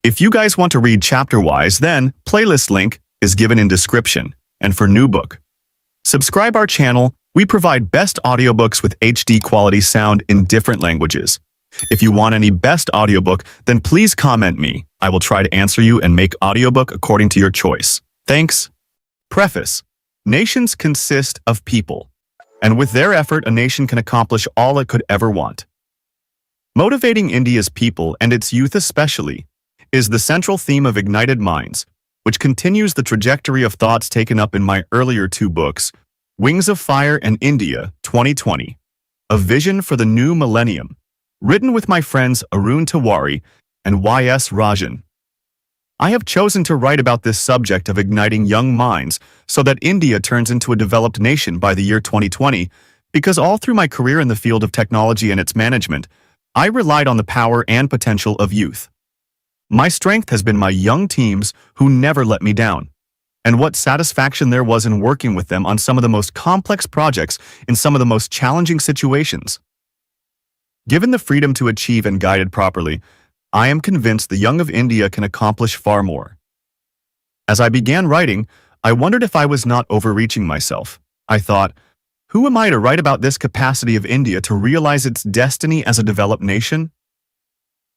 If you guys want to read chapter-wise, then playlist link is given in description. And for new book, subscribe our channel. We provide best audiobooks with HD quality sound in different languages. If you want any best audiobook, then please comment me. I will try to answer you and make audiobook according to your choice. Thanks. Preface. Nations consist of people, and with their effort, a nation can accomplish all it could ever want. Motivating India's people, and its youth especially, is the central theme of Ignited Minds, which continues the trajectory of thoughts taken up in my earlier two books, Wings of Fire and India 2020, A Vision for the New Millennium, written with my friends Arun Tiwari and Y.S. Rajan. I have chosen to write about this subject of igniting young minds so that India turns into a developed nation by the year 2020, because all through my career in the field of technology and its management, I relied on the power and potential of youth. My strength has been my young teams who never let me down, and what satisfaction there was in working with them on some of the most complex projects in some of the most challenging situations. Given the freedom to achieve and guided properly, I am convinced the young of India can accomplish far more. As I began writing, I wondered if I was not overreaching myself. I thought, who am I to write about this capacity of India to realize its destiny as a developed nation?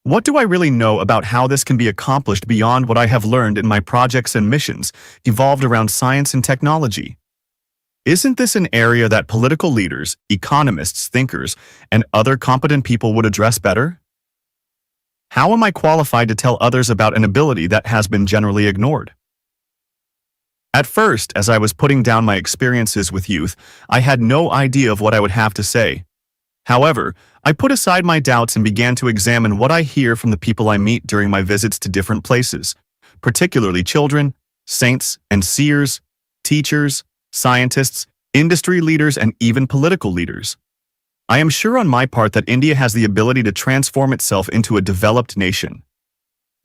What do I really know about how this can be accomplished beyond what I have learned in my projects and missions evolved around science and technology? Isn't this an area that political leaders, economists, thinkers, and other competent people would address better? How am I qualified to tell others about an ability that has been generally ignored? At first, as I was putting down my experiences with youth, I had no idea of what I would have to say. However, I put aside my doubts and began to examine what I hear from the people I meet during my visits to different places, particularly children, saints and seers, teachers, scientists, industry leaders, and even political leaders. I am sure on my part that India has the ability to transform itself into a developed nation.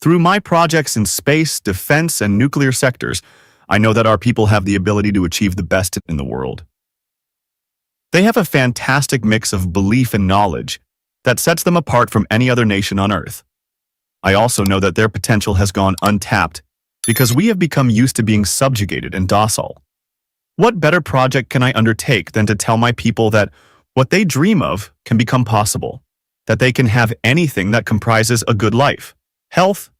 Through my projects in space, defense, and nuclear sectors, I know that our people have the ability to achieve the best in the world. They have a fantastic mix of belief and knowledge that sets them apart from any other nation on Earth. I also know that their potential has gone untapped because we have become used to being subjugated and docile. What better project can I undertake than to tell my people that what they dream of can become possible, that they can have anything that comprises a good life, health,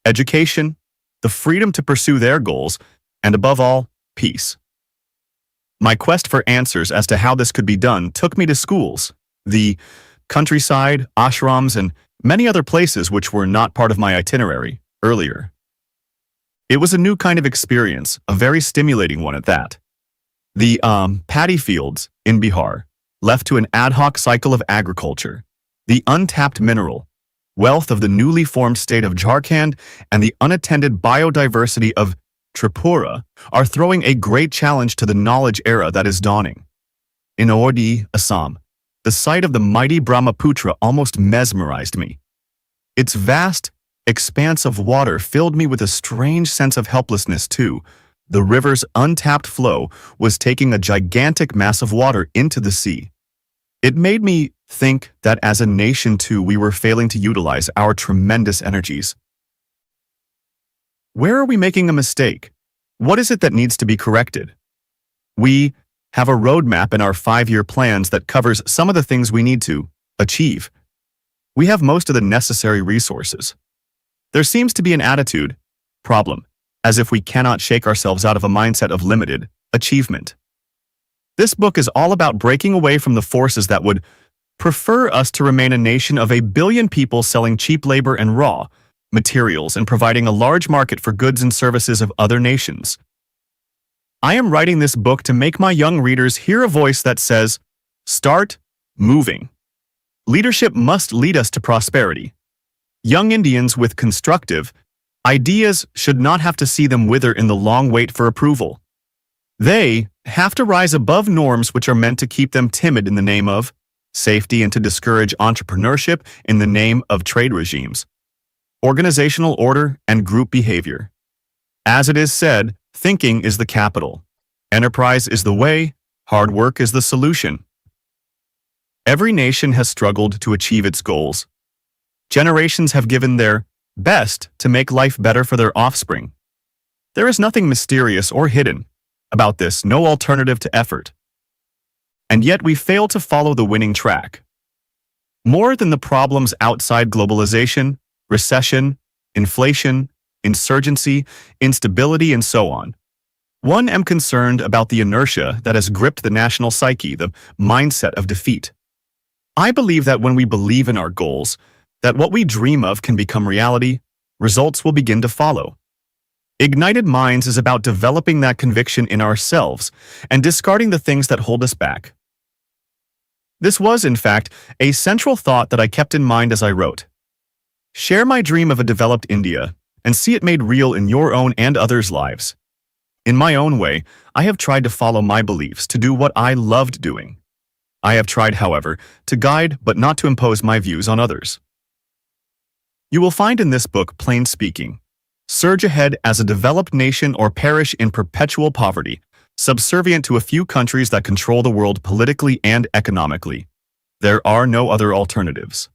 education, the freedom to pursue their goals, and above all, peace. My quest for answers as to how this could be done took me to schools, the countryside, ashrams, and many other places which were not part of my itinerary earlier. It was a new kind of experience, a very stimulating one at that. The paddy fields in Bihar, left to an ad hoc cycle of agriculture, the untapped mineral wealth of the newly formed state of Jharkhand, and the unattended biodiversity of Tripura are throwing a great challenge to the knowledge era that is dawning. In Odi, Assam, the sight of the mighty Brahmaputra almost mesmerized me. Its vast expanse of water filled me with a strange sense of helplessness too. The river's untapped flow was taking a gigantic mass of water into the sea. It made me think that as a nation too, we were failing to utilize our tremendous energies. Where are we making a mistake? What is it that needs to be corrected? We have a roadmap in our 5-year plans that covers some of the things we need to achieve. We have most of the necessary resources. There seems to be an attitude problem, as if we cannot shake ourselves out of a mindset of limited achievement. This book is all about breaking away from the forces that would prefer us to remain a nation of 1 billion people selling cheap labor and raw materials and providing a large market for goods and services of other nations. I am writing this book to make my young readers hear a voice that says, start moving. Leadership must lead us to prosperity. Young Indians with constructive ideas should not have to see them wither in the long wait for approval. They have to rise above norms which are meant to keep them timid in the name of safety and to discourage entrepreneurship in the name of trade regimes, organizational order, and group behavior. As it is said, thinking is the capital. Enterprise is the way. Hard work is the solution. Every nation has struggled to achieve its goals. Generations have given their best to make life better for their offspring. There is nothing mysterious or hidden about this, no alternative to effort. And yet we fail to follow the winning track. More than the problems outside globalization, recession, inflation, insurgency, instability, and so on. One am concerned about the inertia that has gripped the national psyche, the mindset of defeat. I believe that when we believe in our goals, that what we dream of can become reality, results will begin to follow. Ignited Minds is about developing that conviction in ourselves and discarding the things that hold us back. This was, in fact, a central thought that I kept in mind as I wrote. Share my dream of a developed India and see it made real in your own and others' lives. In my own way, I have tried to follow my beliefs, to do what I loved doing. I have tried, however, to guide but not to impose my views on others. You will find in this book plain speaking. Surge ahead as a developed nation or perish in perpetual poverty, subservient to a few countries that control the world politically and economically. There are no other alternatives.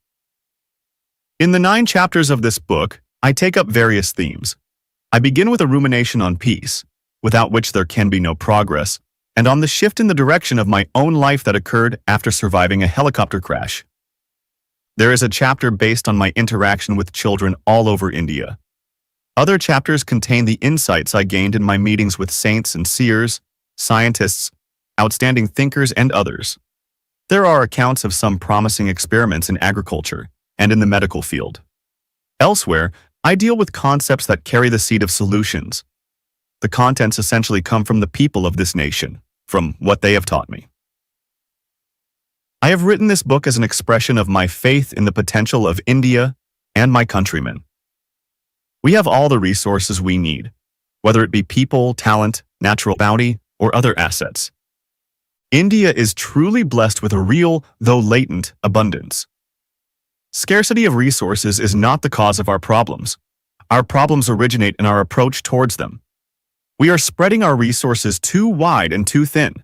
In the 9 chapters of this book, I take up various themes. I begin with a rumination on peace, without which there can be no progress, and on the shift in the direction of my own life that occurred after surviving a helicopter crash. There is a chapter based on my interaction with children all over India. Other chapters contain the insights I gained in my meetings with saints and seers, scientists, outstanding thinkers, and others. There are accounts of some promising experiments in agriculture and in the medical field. Elsewhere, I deal with concepts that carry the seed of solutions. The contents essentially come from the people of this nation, from what they have taught me. I have written this book as an expression of my faith in the potential of India and my countrymen. We have all the resources we need, whether it be people, talent, natural bounty, or other assets. India is truly blessed with a real, though latent, abundance. Scarcity of resources is not the cause of our problems. Our problems originate in our approach towards them. We are spreading our resources too wide and too thin.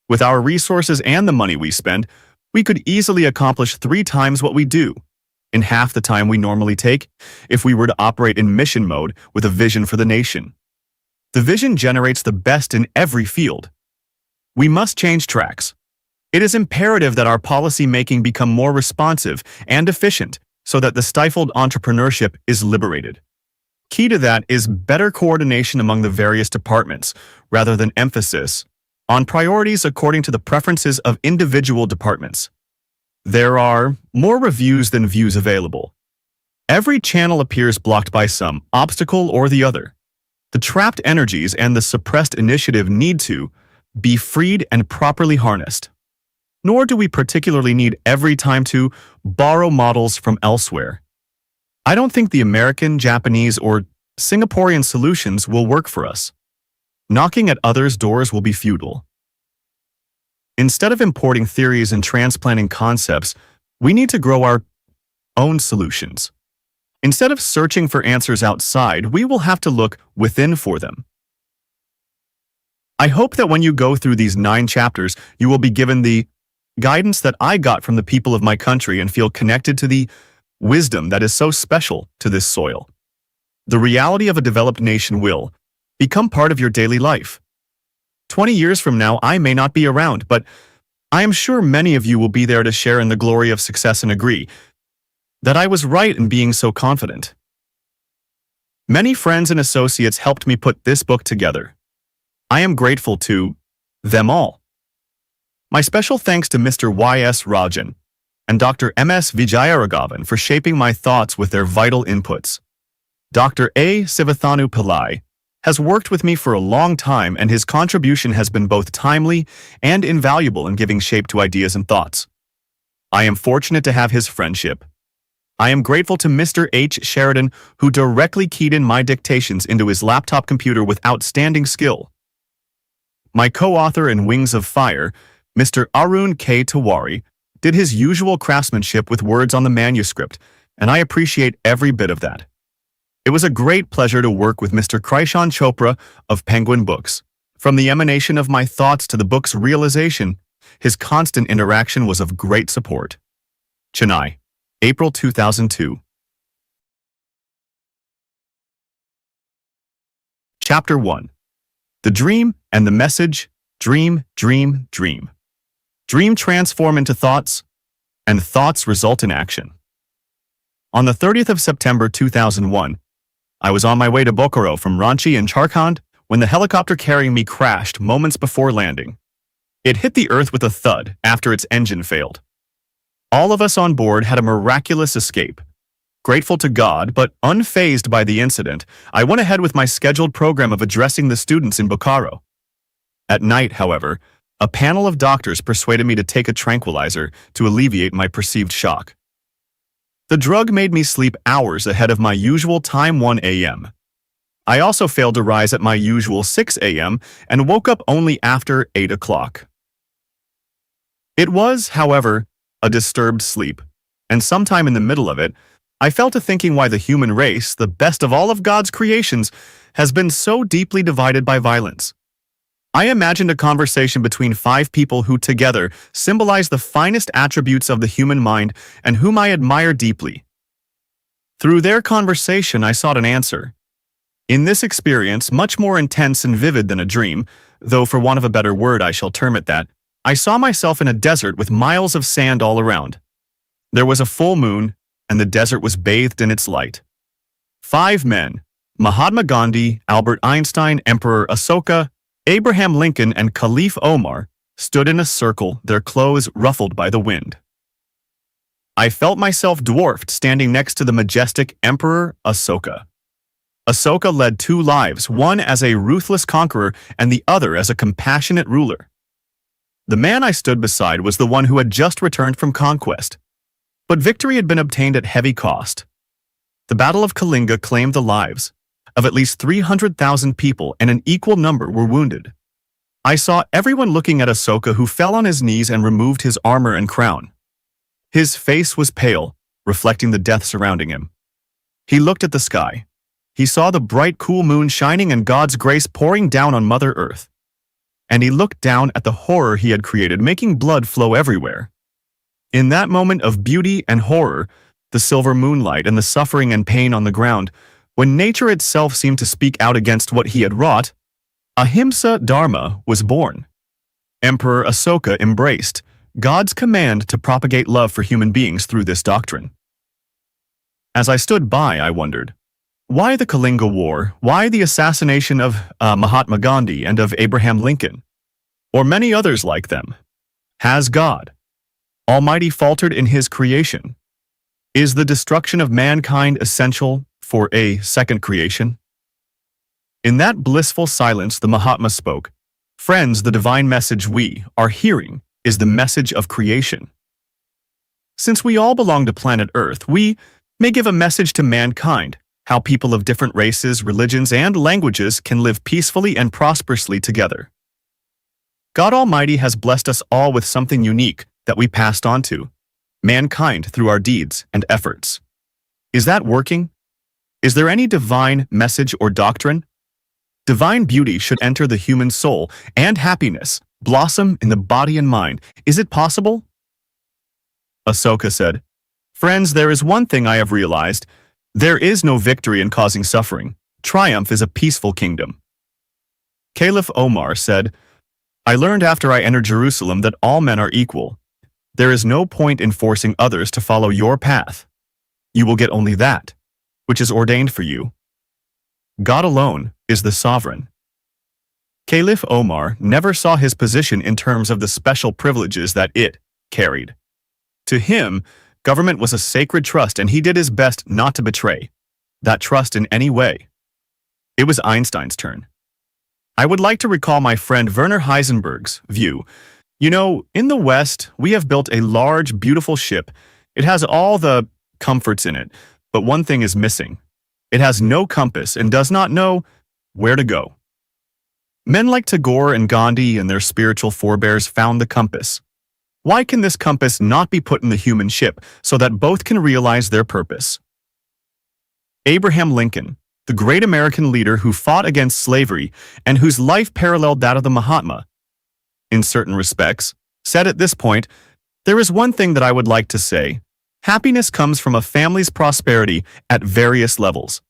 With our resources and the money we spend, we could easily accomplish 3 times what we do, in half the time we normally take, if we were to operate in mission mode with a vision for the nation. The vision generates the best in every field. We must change tracks. It is imperative that our policy making become more responsive and efficient so that the stifled entrepreneurship is liberated. Key to that is better coordination among the various departments, rather than emphasis on priorities according to the preferences of individual departments. There are more reviews than views available. Every channel appears blocked by some obstacle or the other. The trapped energies and the suppressed initiative need to be freed and properly harnessed. Nor do we particularly need every time to borrow models from elsewhere. I don't think the American, Japanese, or Singaporean solutions will work for us. Knocking at others' doors will be futile. Instead of importing theories and transplanting concepts, we need to grow our own solutions. Instead of searching for answers outside, we will have to look within for them. I hope that when you go through these 9 chapters, you will be given the guidance that I got from the people of my country and feel connected to the wisdom that is so special to this soil. The reality of a developed nation will become part of your daily life. 20 years from now, I may not be around, but I am sure many of you will be there to share in the glory of success and agree that I was right in being so confident. Many friends and associates helped me put this book together. I am grateful to them all. My special thanks to Mr. Y.S. Rajan and Dr. M.S. Vijayaraghavan for shaping my thoughts with their vital inputs. Dr. A. Sivathanu Pillai has worked with me for a long time, and his contribution has been both timely and invaluable in giving shape to ideas and thoughts. I am fortunate to have his friendship. I am grateful to Mr. H. Sheridan, who directly keyed in my dictations into his laptop computer with outstanding skill. My co-author in Wings of Fire, Mr. Arun K. Tiwari, did his usual craftsmanship with words on the manuscript, and I appreciate every bit of that. It was a great pleasure to work with Mr. Krishan Chopra of Penguin Books. From the emanation of my thoughts to the book's realization, his constant interaction was of great support. Chennai, April 2002. Chapter 1. The Dream and the Message. Dream, dream, dream. Dream transform into thoughts, and thoughts result in action. On the 30th of September 2001, I was on my way to Bokaro from Ranchi in Jharkhand when the helicopter carrying me crashed moments before landing. It hit the earth with a thud after its engine failed. All of us on board had a miraculous escape. Grateful to God, but unfazed by the incident, I went ahead with my scheduled program of addressing the students in Bokaro. At night, however, a panel of doctors persuaded me to take a tranquilizer to alleviate my perceived shock. The drug made me sleep hours ahead of my usual time 1 a.m. I also failed to rise at my usual 6 a.m. and woke up only after 8 o'clock. It was, however, a disturbed sleep, and sometime in the middle of it, I fell to thinking why the human race, the best of all of God's creations, has been so deeply divided by violence. I imagined a conversation between 5 people who together symbolize the finest attributes of the human mind and whom I admire deeply. Through their conversation, I sought an answer. In this experience, much more intense and vivid than a dream, though for want of a better word I shall term it that, I saw myself in a desert with miles of sand all around. There was a full moon, and the desert was bathed in its light. 5 men, Mahatma Gandhi, Albert Einstein, Emperor Ashoka, Abraham Lincoln, and Caliph Omar, stood in a circle, their clothes ruffled by the wind. I felt myself dwarfed standing next to the majestic Emperor Ashoka. Ashoka led 2 lives, one as a ruthless conqueror and the other as a compassionate ruler. The man I stood beside was the one who had just returned from conquest. But victory had been obtained at heavy cost. The Battle of Kalinga claimed the lives of at least 300,000 people, and an equal number were wounded. I saw everyone looking at Ashoka, who fell on his knees and removed his armor and crown. His face was pale, reflecting the death surrounding him. He looked at the sky. He saw the bright, cool moon shining and God's grace pouring down on Mother Earth. And he looked down at the horror he had created, making blood flow everywhere. In that moment of beauty and horror, the silver moonlight and the suffering and pain on the ground, when nature itself seemed to speak out against what he had wrought, Ahimsa Dharma was born. Emperor Ashoka embraced God's command to propagate love for human beings through this doctrine. As I stood by, I wondered, why the Kalinga War? Why the assassination of Mahatma Gandhi and of Abraham Lincoln? Or many others like them? Has God Almighty faltered in his creation? Is the destruction of mankind essential for a second creation? In that blissful silence, the Mahatma spoke. Friends, the divine message we are hearing is the message of creation. Since we all belong to planet Earth, we may give a message to mankind, how people of different races, religions, and languages can live peacefully and prosperously together. God Almighty has blessed us all with something unique that we passed on to mankind through our deeds and efforts. Is that working? Is there any divine message or doctrine? Divine beauty should enter the human soul, and happiness blossom in the body and mind. Is it possible? Ashoka said, Friends, there is one thing I have realized. There is no victory in causing suffering. Triumph is a peaceful kingdom. Caliph Omar said, I learned after I entered Jerusalem that all men are equal. There is no point in forcing others to follow your path. You will get only that which is ordained for you. God alone is the sovereign. Caliph Omar never saw his position in terms of the special privileges that it carried. To him, government was a sacred trust, and he did his best not to betray that trust in any way. It was Einstein's turn. I would like to recall my friend Werner Heisenberg's view. You know, in the West, we have built a large, beautiful ship. It has all the comforts in it, but one thing is missing. It has no compass and does not know where to go. Men like Tagore and Gandhi and their spiritual forebears found the compass. Why can this compass not be put in the human ship so that both can realize their purpose? Abraham Lincoln, the great American leader who fought against slavery and whose life paralleled that of the Mahatma, in certain respects, said at this point, there is one thing that I would like to say. Happiness comes from a family's prosperity at various levels.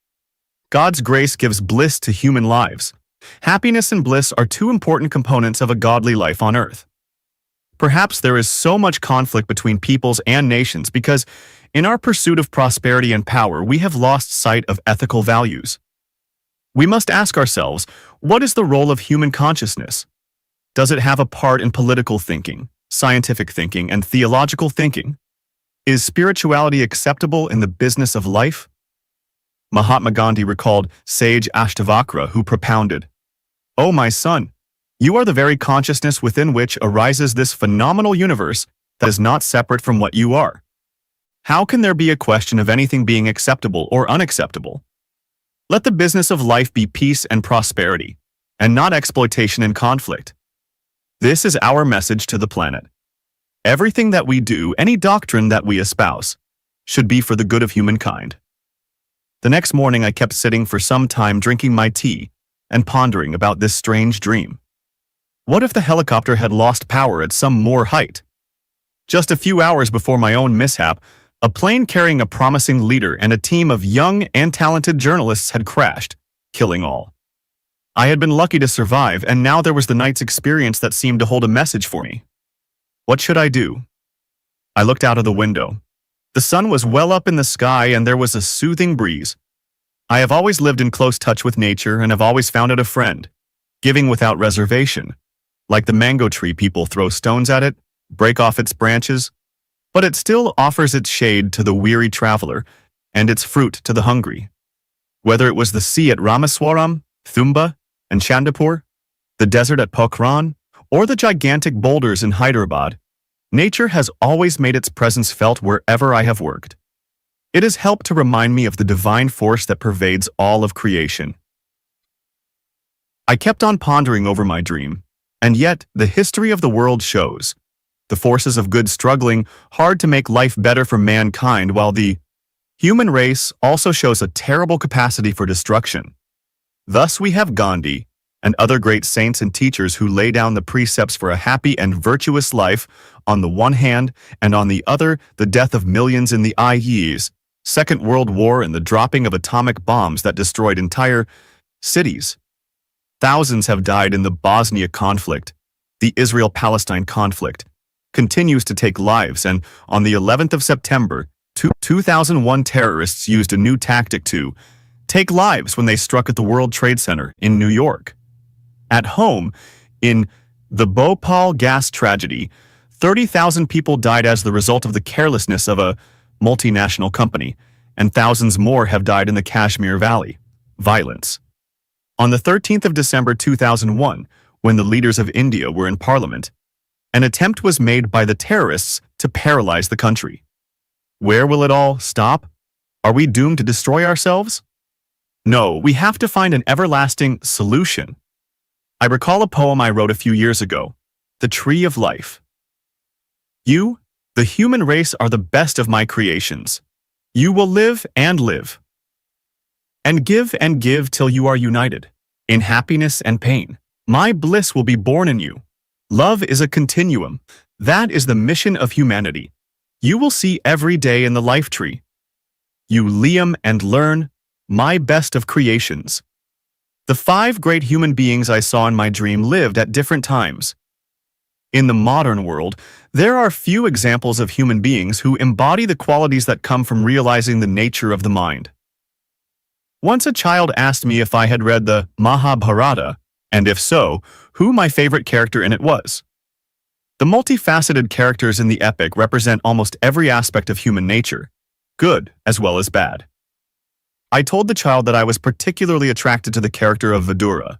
God's grace gives bliss to human lives. Happiness and bliss are two important components of a godly life on earth. Perhaps there is so much conflict between peoples and nations because, in our pursuit of prosperity and power, we have lost sight of ethical values. We must ask ourselves, what is the role of human consciousness? Does it have a part in political thinking, scientific thinking, and theological thinking? Is spirituality acceptable in the business of life? Mahatma Gandhi recalled sage Ashtavakra, who propounded, "O my son, you are the very consciousness within which arises this phenomenal universe that is not separate from what you are. How can there be a question of anything being acceptable or unacceptable? Let the business of life be peace and prosperity, and not exploitation and conflict." This is our message to the planet. Everything that we do, any doctrine that we espouse, should be for the good of humankind. The next morning I kept sitting for some time drinking my tea and pondering about this strange dream. What if the helicopter had lost power at some more height? Just a few hours before my own mishap, a plane carrying a promising leader and a team of young and talented journalists had crashed, killing all. I had been lucky to survive, and now there was the night's experience that seemed to hold a message for me. What should I do? I looked out of the window. The sun was well up in the sky and there was a soothing breeze. I have always lived in close touch with nature and have always found it a friend, giving without reservation. Like the mango tree, people throw stones at it, break off its branches, but it still offers its shade to the weary traveler and its fruit to the hungry. Whether it was the sea at Rameswaram, Thumba, and Chandapur, the desert at Pokhran, or the gigantic boulders in Hyderabad, nature has always made its presence felt wherever I have worked. It has helped to remind me of the divine force that pervades all of creation. I kept on pondering over my dream, and yet the history of the world shows the forces of good struggling hard to make life better for mankind, while the human race also shows a terrible capacity for destruction. Thus we have Gandhi and other great saints and teachers who lay down the precepts for a happy and virtuous life on the one hand, and on the other, the death of millions in the IE's Second World War and the dropping of atomic bombs that destroyed entire cities. Thousands have died in the Bosnia conflict. The Israel-Palestine conflict continues to take lives, and on the 11th of September, 2001 terrorists used a new tactic to take lives when they struck at the World Trade Center in New York. At home, in the Bhopal gas tragedy, 30,000 people died as the result of the carelessness of a multinational company, and thousands more have died in the Kashmir Valley. Violence. On the 13th of December 2001, when the leaders of India were in Parliament, an attempt was made by the terrorists to paralyze the country. Where will it all stop? Are we doomed to destroy ourselves? No, we have to find an everlasting solution. I recall a poem I wrote a few years ago, The Tree of Life. You, the human race, are the best of my creations. You will live and live, and give till you are united, in happiness and pain. My bliss will be born in you. Love is a continuum. That is the mission of humanity. You will see every day in the life tree. You Liam and learn, my best of creations. The 5 great human beings I saw in my dream lived at different times. In the modern world, there are few examples of human beings who embody the qualities that come from realizing the nature of the mind. Once a child asked me if I had read the Mahabharata, and if so, who my favorite character in it was. The multifaceted characters in the epic represent almost every aspect of human nature, good as well as bad. I told the child that I was particularly attracted to the character of Vidura,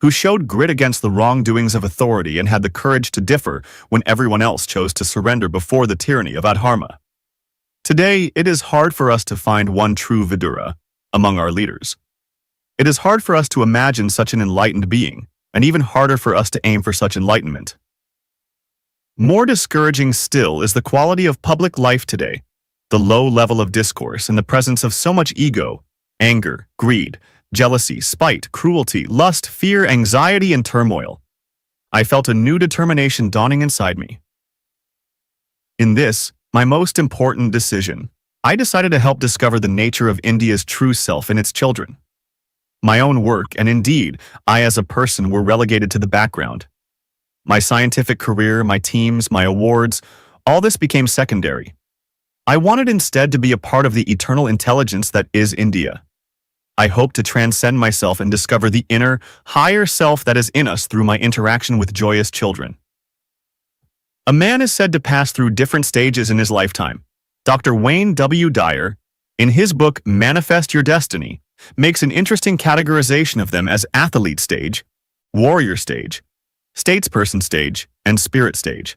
who showed grit against the wrongdoings of authority and had the courage to differ when everyone else chose to surrender before the tyranny of Adharma. Today, it is hard for us to find one true Vidura among our leaders. It is hard for us to imagine such an enlightened being, and even harder for us to aim for such enlightenment. More discouraging still is the quality of public life today, the low level of discourse and the presence of so much ego, anger, greed, jealousy, spite, cruelty, lust, fear, anxiety, and turmoil. I felt a new determination dawning inside me. In this, my most important decision, I decided to help discover the nature of India's true self in its children. My own work, and indeed, I as a person were relegated to the background. My scientific career, my teams, my awards, all this became secondary. I wanted instead to be a part of the eternal intelligence that is India. I hope to transcend myself and discover the inner, higher self that is in us through my interaction with joyous children. A man is said to pass through different stages in his lifetime. Dr. Wayne W. Dyer, in his book Manifest Your Destiny, makes an interesting categorization of them as athlete stage, warrior stage, statesperson stage, and spirit stage.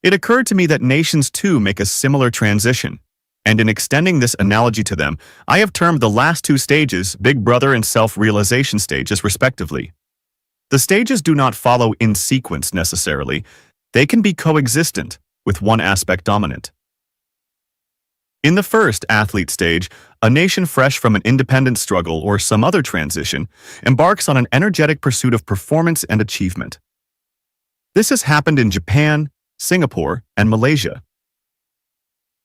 It occurred to me that nations too make a similar transition, and in extending this analogy to them, I have termed the last two stages Big Brother and self-realization stages respectively. The stages do not follow in sequence necessarily. They can be coexistent, with one aspect dominant. In the first athlete stage, a nation fresh from an independent struggle or some other transition embarks on an energetic pursuit of performance and achievement. This has happened in Japan, Singapore, and Malaysia.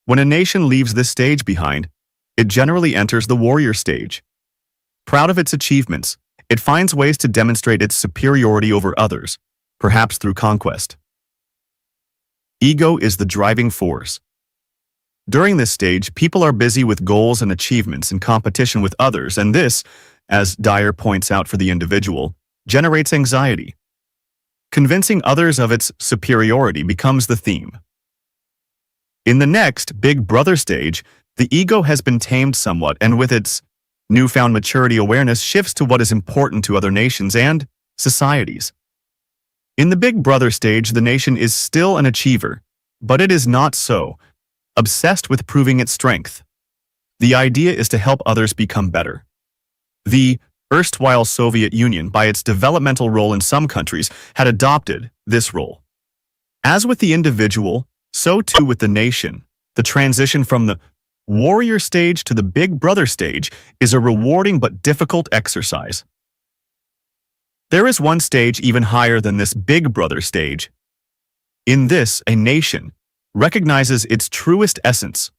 When a nation leaves this stage behind, it generally enters the warrior stage. Proud of its achievements, it finds ways to demonstrate its superiority over others, perhaps through conquest. Ego is the driving force. During this stage, people are busy with goals and achievements in competition with others, and this, as Dyer points out for the individual, generates anxiety. Convincing others of its superiority becomes the theme. In the next, Big Brother stage, the ego has been tamed somewhat and with its newfound maturity awareness shifts to what is important to other nations and societies. In the Big Brother stage, the nation is still an achiever, but it is not so obsessed with proving its strength. The idea is to help others become better. The erstwhile Soviet Union, by its developmental role in some countries, had adopted this role. As with the individual, so too with the nation. The transition from the warrior stage to the Big Brother stage is a rewarding but difficult exercise. There is one stage even higher than this Big Brother stage. In this, a nation recognizes its truest essence.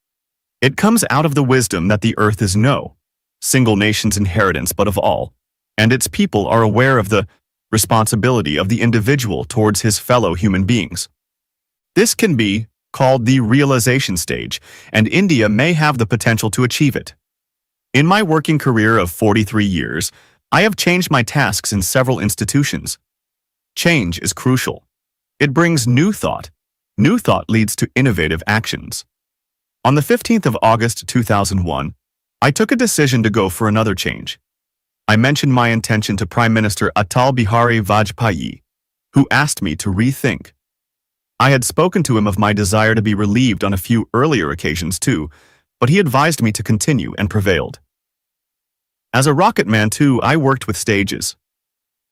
It comes out of the wisdom that the earth is no single nation's inheritance but of all, and its people are aware of the responsibility of the individual towards his fellow human beings. This can be called the realization stage, and India may have the potential to achieve it. In my working career of 43 years, I have changed my tasks in several institutions. Change is crucial. It brings new thought. New thought leads to innovative actions. On the 15th of August 2001, I took a decision to go for another change. I mentioned my intention to Prime Minister Atal Bihari Vajpayee, who asked me to rethink. I had spoken to him of my desire to be relieved on a few earlier occasions too, but he advised me to continue and prevailed. As a rocket man too, I worked with stages.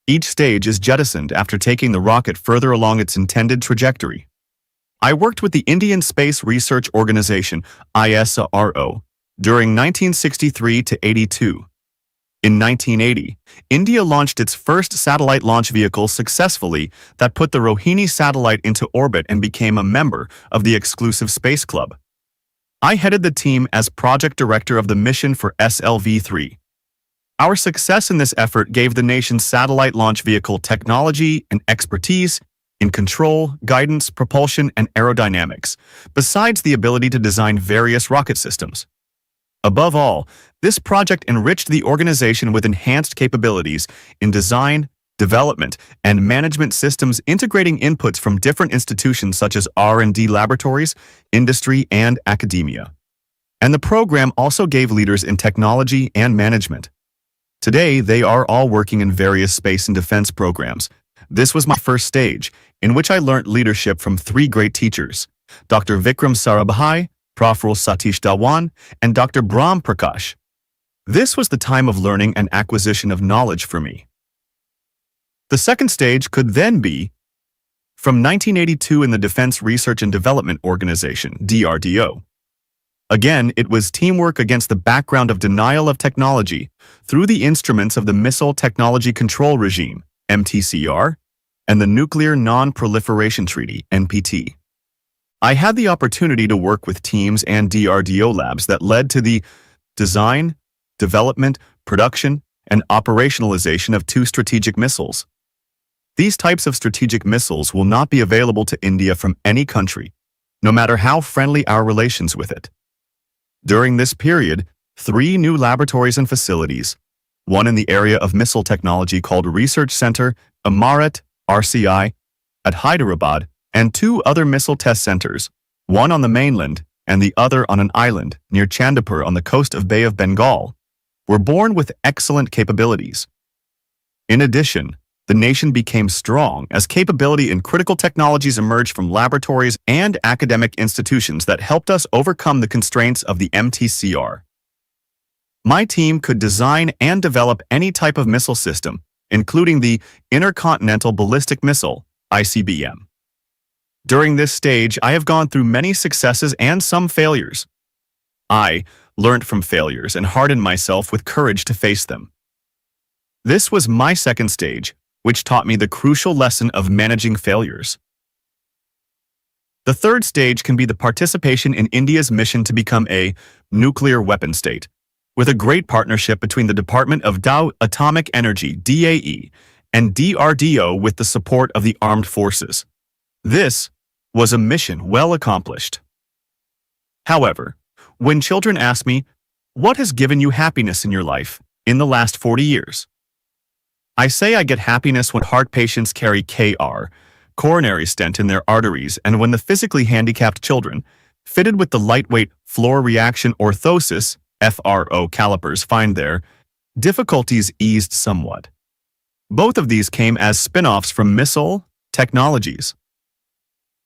Each stage is jettisoned after taking the rocket further along its intended trajectory. I worked with the Indian Space Research Organization, ISRO, during 1963 to 82. In 1980, India launched its first satellite launch vehicle successfully that put the Rohini satellite into orbit and became a member of the exclusive Space Club. I headed the team as project director of the mission for SLV-3. Our success in this effort gave the nation's satellite launch vehicle technology and expertise in control, guidance, propulsion, and aerodynamics, besides the ability to design various rocket systems. Above all, this project enriched the organization with enhanced capabilities in design, development, and management systems integrating inputs from different institutions such as R&D laboratories, industry, and academia. And the program also gave leaders in technology and management. Today, they are all working in various space and defense programs. This was my first stage, in which I learnt leadership from three great teachers, Dr. Vikram Sarabhai, Prof. Satish Dhawan, and Dr. Brahm Prakash. This was the time of learning and acquisition of knowledge for me. The second stage could then be from 1982 in the Defense Research and Development Organization, DRDO. Again, it was teamwork against the background of denial of technology through the instruments of the Missile Technology Control Regime, MTCR, and the Nuclear Non-Proliferation Treaty, NPT. I had the opportunity to work with teams and DRDO labs that led to the design, development, production, and operationalization of 2 strategic missiles. These types of strategic missiles will not be available to India from any country, no matter how friendly our relations with it. During this period, 3 new laboratories and facilities, one in the area of missile technology called Research Center, Amarat, RCI, at Hyderabad, and 2 other missile test centers, one on the mainland and the other on an island near Chandipur on the coast of Bay of Bengal, were born with excellent capabilities. In addition, the nation became strong as capability in critical technologies emerged from laboratories and academic institutions that helped us overcome the constraints of the MTCR. My team could design and develop any type of missile system, including the Intercontinental Ballistic Missile, ICBM. During this stage, I have gone through many successes and some failures. I learned from failures and hardened myself with courage to face them. This was my second stage, which taught me the crucial lesson of managing failures. The third stage can be the participation in India's mission to become a nuclear weapon state, with a great partnership between the Department of Atomic Energy, DAE, and DRDO with the support of the armed forces. This was a mission well accomplished. However, when children ask me, "What has given you happiness in your life in the last 40 years?" I say I get happiness when heart patients carry coronary stent in their arteries and when the physically handicapped children, fitted with the lightweight floor reaction orthosis (FRO) calipers find their difficulties eased somewhat. Both of these came as spin-offs from missile technologies.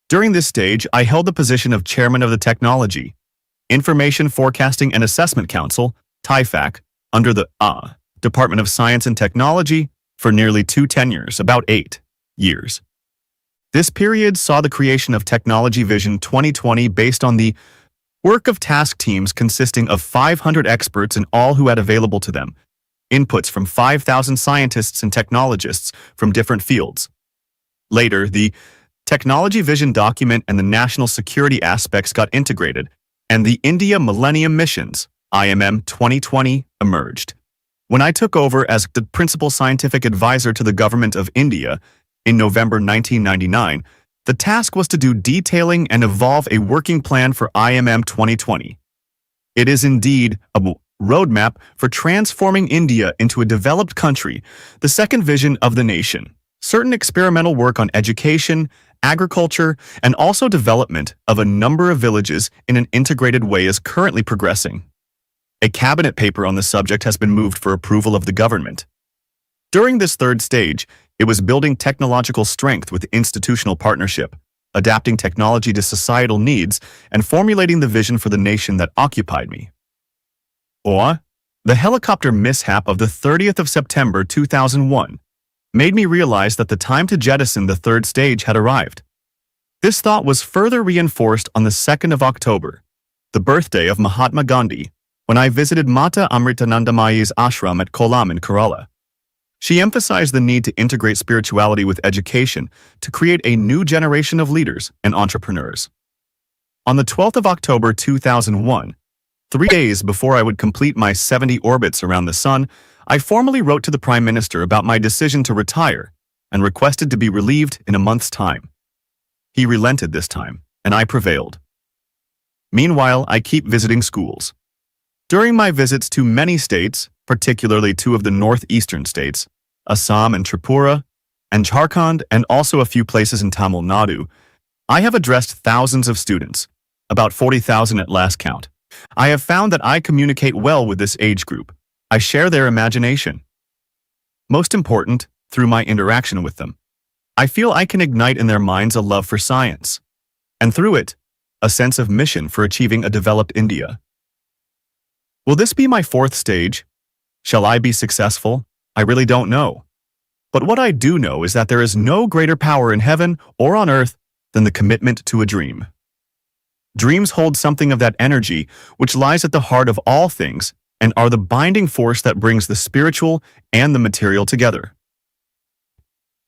During this stage, I held the position of chairman of the Technology, Information Forecasting and Assessment Council, TIFAC, under the Department of Science and Technology for nearly 2 tenures, about 8 years. This period saw the creation of Technology Vision 2020 based on the work of task teams consisting of 500 experts and all who had available to them inputs from 5,000 scientists and technologists from different fields. Later, the Technology Vision document and the national security aspects got integrated, and the India Millennium Missions, IMM 2020, emerged. When I took over as the principal scientific advisor to the Government of India in November 1999, the task was to do detailing and evolve a working plan for IMM 2020. It is indeed a roadmap for transforming India into a developed country, the second vision of the nation. Certain experimental work on education, agriculture, and also development of a number of villages in an integrated way is currently progressing. A cabinet paper on the subject has been moved for approval of the government. During this third stage, it was building technological strength with institutional partnership, adapting technology to societal needs, and formulating the vision for the nation that occupied me. The helicopter mishap of the 30th of September 2001 made me realize that the time to jettison the third stage had arrived. This thought was further reinforced on the 2nd of October, the birthday of Mahatma Gandhi, when I visited Mata Amritanandamayi's ashram at Kolam in Kerala. She emphasized the need to integrate spirituality with education to create a new generation of leaders and entrepreneurs. On the 12th of October 2001, 3 days before I would complete my 70 orbits around the sun, I formally wrote to the Prime Minister about my decision to retire and requested to be relieved in a month's time. He relented this time, and I prevailed. Meanwhile, I keep visiting schools. During my visits to many states, particularly 2 of the northeastern states, Assam and Tripura, and Jharkhand, and also a few places in Tamil Nadu, I have addressed thousands of students, about 40,000 at last count. I have found that I communicate well with this age group. I share their imagination. Most important, through my interaction with them, I feel I can ignite in their minds a love for science, and through it, a sense of mission for achieving a developed India. Will this be my 4th stage? Shall I be successful? I really don't know. But what I do know is that there is no greater power in heaven or on earth than the commitment to a dream. Dreams hold something of that energy which lies at the heart of all things and are the binding force that brings the spiritual and the material together.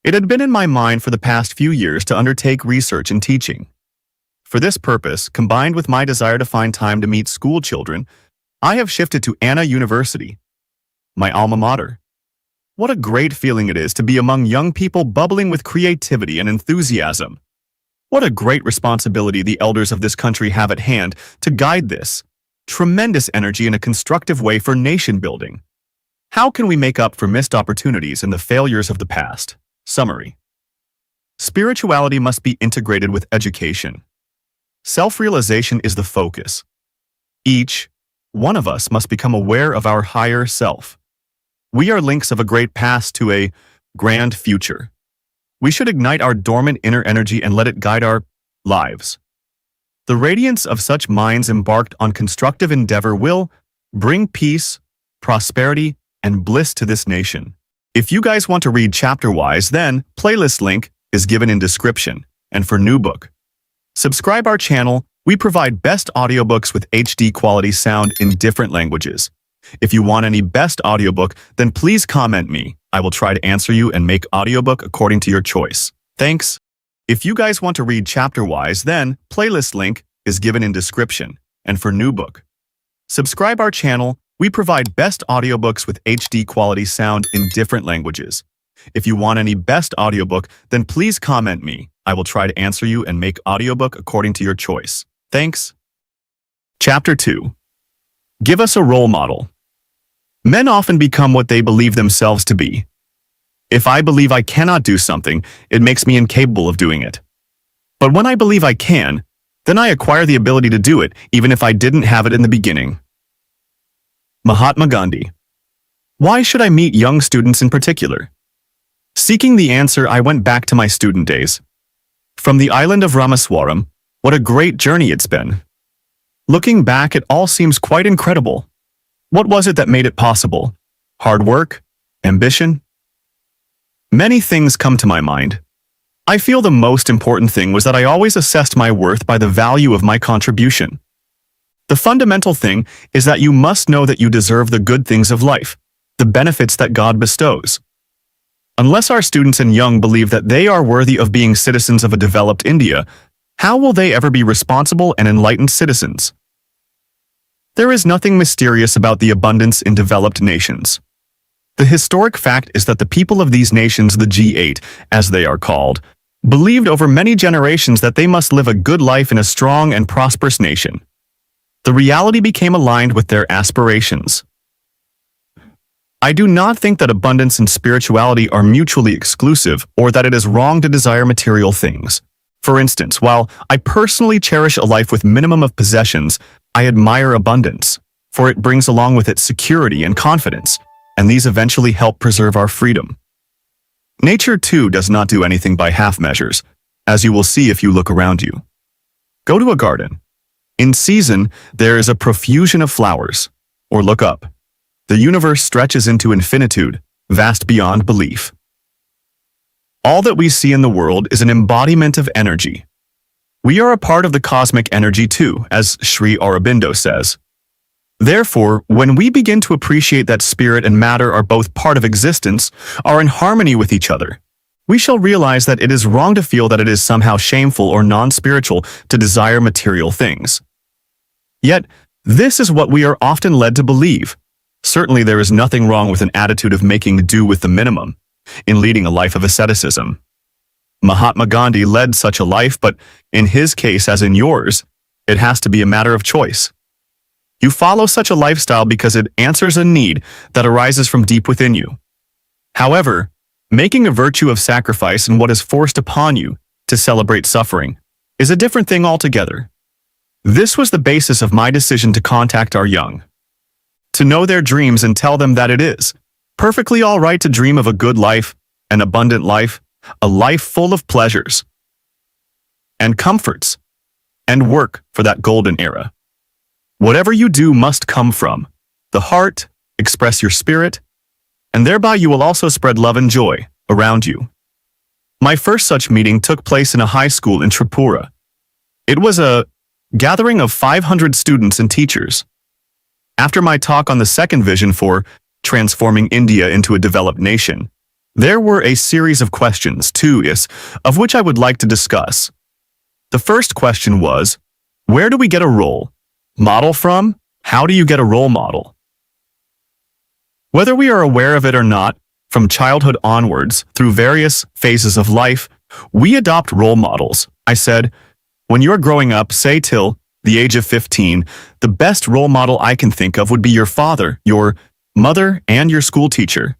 It had been in my mind for the past few years to undertake research and teaching. For this purpose, combined with my desire to find time to meet school children, I have shifted to Anna University, my alma mater, What a great feeling it is to be among young people bubbling with creativity and enthusiasm. What a great responsibility the elders of this country have at hand to guide this tremendous energy in a constructive way for nation building. How can we make up for missed opportunities and the failures of the past? Summary. Spirituality must be integrated with education. Self-realization is the focus. Each one of us must become aware of our higher self. We are links of a great past to a grand future. We should ignite our dormant inner energy and let it guide our lives. The radiance of such minds embarked on constructive endeavor will bring peace, prosperity, and bliss to this nation. If you guys want to read chapter-wise, then playlist link is given in description. And for new book, subscribe our channel. We provide best audiobooks with HD quality sound in different languages. If you want any best audiobook, then please comment me. I will try to answer you and make audiobook according to your choice. Thanks. If you guys want to read chapter-wise, then playlist link is given in description. And for new book, subscribe our channel. We provide best audiobooks with HD quality sound in different languages. If you want any best audiobook, then please comment me. I will try to answer you and make audiobook according to your choice. Thanks. Chapter 2. Give us a role model. Men often become what they believe themselves to be. If I believe I cannot do something, it makes me incapable of doing it. But when I believe I can, then I acquire the ability to do it, even if I didn't have it in the beginning. Mahatma Gandhi. Why should I meet young students in particular? Seeking the answer, I went back to my student days. From the island of Ramaswaram, what a great journey it's been. Looking back, it all seems quite incredible. What was it that made it possible? Hard work? Ambition? Many things come to my mind. I feel the most important thing was that I always assessed my worth by the value of my contribution. The fundamental thing is that you must know that you deserve the good things of life, the benefits that God bestows. Unless our students and young believe that they are worthy of being citizens of a developed India, how will they ever be responsible and enlightened citizens? There is nothing mysterious about the abundance in developed nations. The historic fact is that the people of these nations, the G8, as they are called, believed over many generations that they must live a good life in a strong and prosperous nation. The reality became aligned with their aspirations. I do not think that abundance and spirituality are mutually exclusive or that it is wrong to desire material things. For instance, while I personally cherish a life with minimum of possessions, I admire abundance, for it brings along with it security and confidence, and these eventually help preserve our freedom. Nature, too, does not do anything by half measures, as you will see if you look around you. Go to a garden. In season, there is a profusion of flowers. Or look up. The universe stretches into infinitude, vast beyond belief. All that we see in the world is an embodiment of energy. We are a part of the cosmic energy too, as Sri Aurobindo says. Therefore, when we begin to appreciate that spirit and matter are both part of existence, are in harmony with each other, we shall realize that it is wrong to feel that it is somehow shameful or non-spiritual to desire material things. Yet, this is what we are often led to believe. Certainly there is nothing wrong with an attitude of making do with the minimum, in leading a life of asceticism. Mahatma Gandhi led such a life, but in his case as in yours, it has to be a matter of choice. You follow such a lifestyle because it answers a need that arises from deep within you. However, making a virtue of sacrifice and what is forced upon you to celebrate suffering is a different thing altogether. This was the basis of my decision to contact our young. To know their dreams and tell them that it is perfectly all right to dream of a good life, an abundant life, a life full of pleasures and comforts, and work for that golden era. Whatever you do must come from the heart, express your spirit, and thereby you will also spread love and joy around you. My first such meeting took place in a high school in Tripura. It was a gathering of 500 students and teachers. After my talk on the second vision for transforming India into a developed nation, there were a series of questions, of which I would like to discuss. The first question was, where do we get a role model from? How do you get a role model? Whether we are aware of it or not, From childhood onwards, through various phases of life, we adopt role models. I said, when you're growing up, say till the age of 15, the best role model I can think of would be your father, your mother, and your school teacher.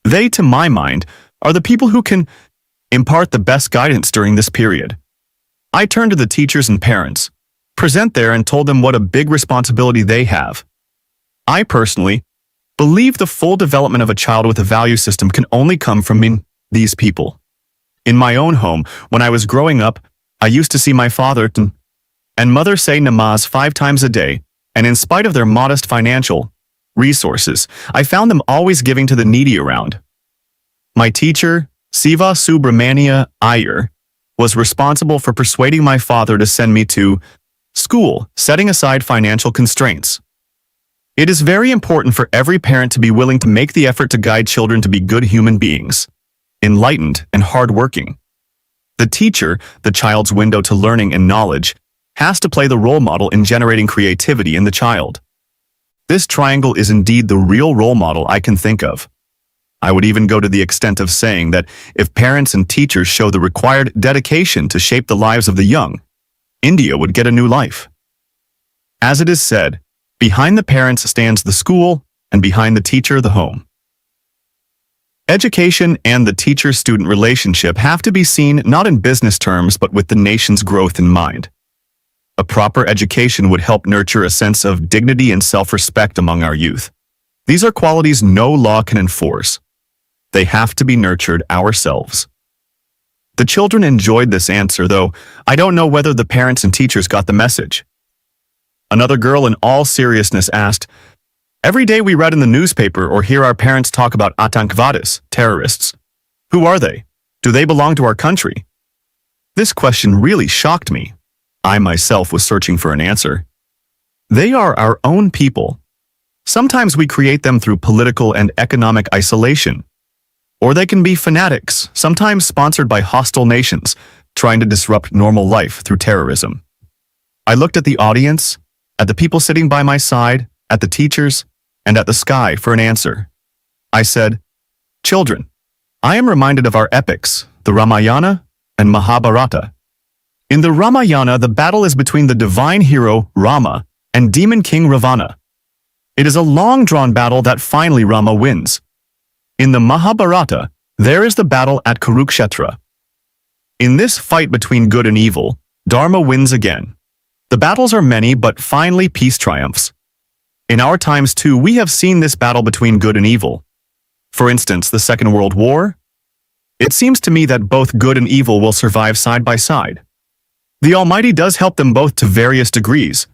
They, to my mind, are the people who can impart the best guidance during this period. I turned to the teachers and parents, present there and told them what a big responsibility they have. I personally believe the full development of a child with a value system can only come from these people. In my own home, when I was growing up, I used to see my father and mother say namaz 5 times a day, and in spite of their modest financial resources, I found them always giving to the needy around. My teacher, Siva Subramania Iyer, was responsible for persuading my father to send me to school, setting aside financial constraints. It is very important for every parent to be willing to make the effort to guide children to be good human beings, enlightened and hardworking. The teacher, the child's window to learning and knowledge, has to play the role model in generating creativity in the child. This triangle is indeed the real role model I can think of. I would even go to the extent of saying that if parents and teachers show the required dedication to shape the lives of the young, India would get a new life. As it is said, behind the parents stands the school, and behind the teacher, the home. Education and the teacher-student relationship have to be seen not in business terms but with the nation's growth in mind. A proper education would help nurture a sense of dignity and self-respect among our youth. These are qualities no law can enforce. They have to be nurtured ourselves. The children enjoyed this answer, though I don't know whether the parents and teachers got the message. Another girl in all seriousness asked, "Every day we read in the newspaper or hear our parents talk about Atankwades, terrorists. Who are they? Do they belong to our country?" This question really shocked me. I myself was searching for an answer. They are our own people. Sometimes we create them through political and economic isolation. Or they can be fanatics, sometimes sponsored by hostile nations, trying to disrupt normal life through terrorism. I looked at the audience, at the people sitting by my side, at the teachers, and at the sky for an answer. I said, "Children, I am reminded of our epics, the Ramayana and Mahabharata. In the Ramayana, the battle is between the divine hero, Rama, and demon king Ravana. It is a long-drawn battle that finally Rama wins. In the Mahabharata, there is the battle at Kurukshetra. In this fight between good and evil, Dharma wins again. The battles are many, but finally peace triumphs. In our times too, we have seen this battle between good and evil. For instance, the Second World War. It seems to me that both good and evil will survive side by side. The Almighty does help them both to various degrees.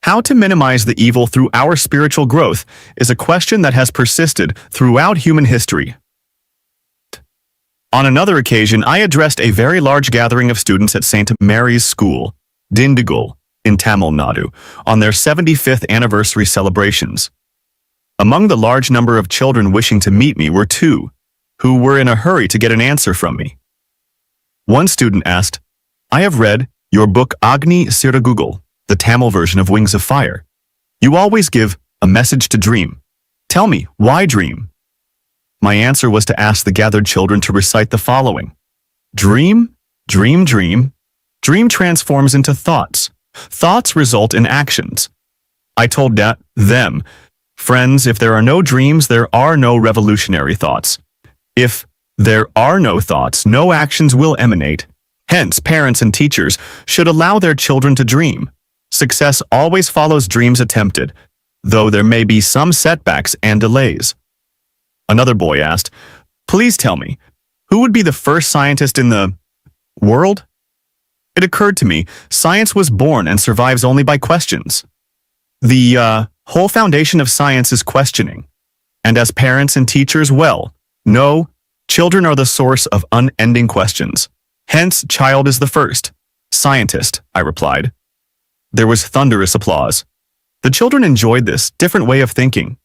How to minimize the evil through our spiritual growth is a question that has persisted throughout human history. On another occasion, I addressed a very large gathering of students at St. Mary's School, Dindigul, in Tamil Nadu, on their 75th anniversary celebrations. Among the large number of children wishing to meet me were 2, who were in a hurry to get an answer from me. One student asked, "I have read your book Agni Siragugal, the Tamil version of Wings of Fire. You always give a message to dream. Tell me, why dream?" My answer was to ask the gathered children to recite the following. Dream, dream, dream. Dream transforms into thoughts. Thoughts result in actions. I told them, "Friends, if there are no dreams, there are no revolutionary thoughts. If there are no thoughts, no actions will emanate. Hence, parents and teachers should allow their children to dream. Success always follows dreams attempted, though there may be some setbacks and delays." Another boy asked, "Please tell me, who would be the first scientist in the world?" It occurred to me, science was born and survives only by questions. The whole foundation of science is questioning. And as parents and teachers well know, children are the source of unending questions. Hence, child is the first scientist, I replied. There was thunderous applause. The children enjoyed this different way of thinking.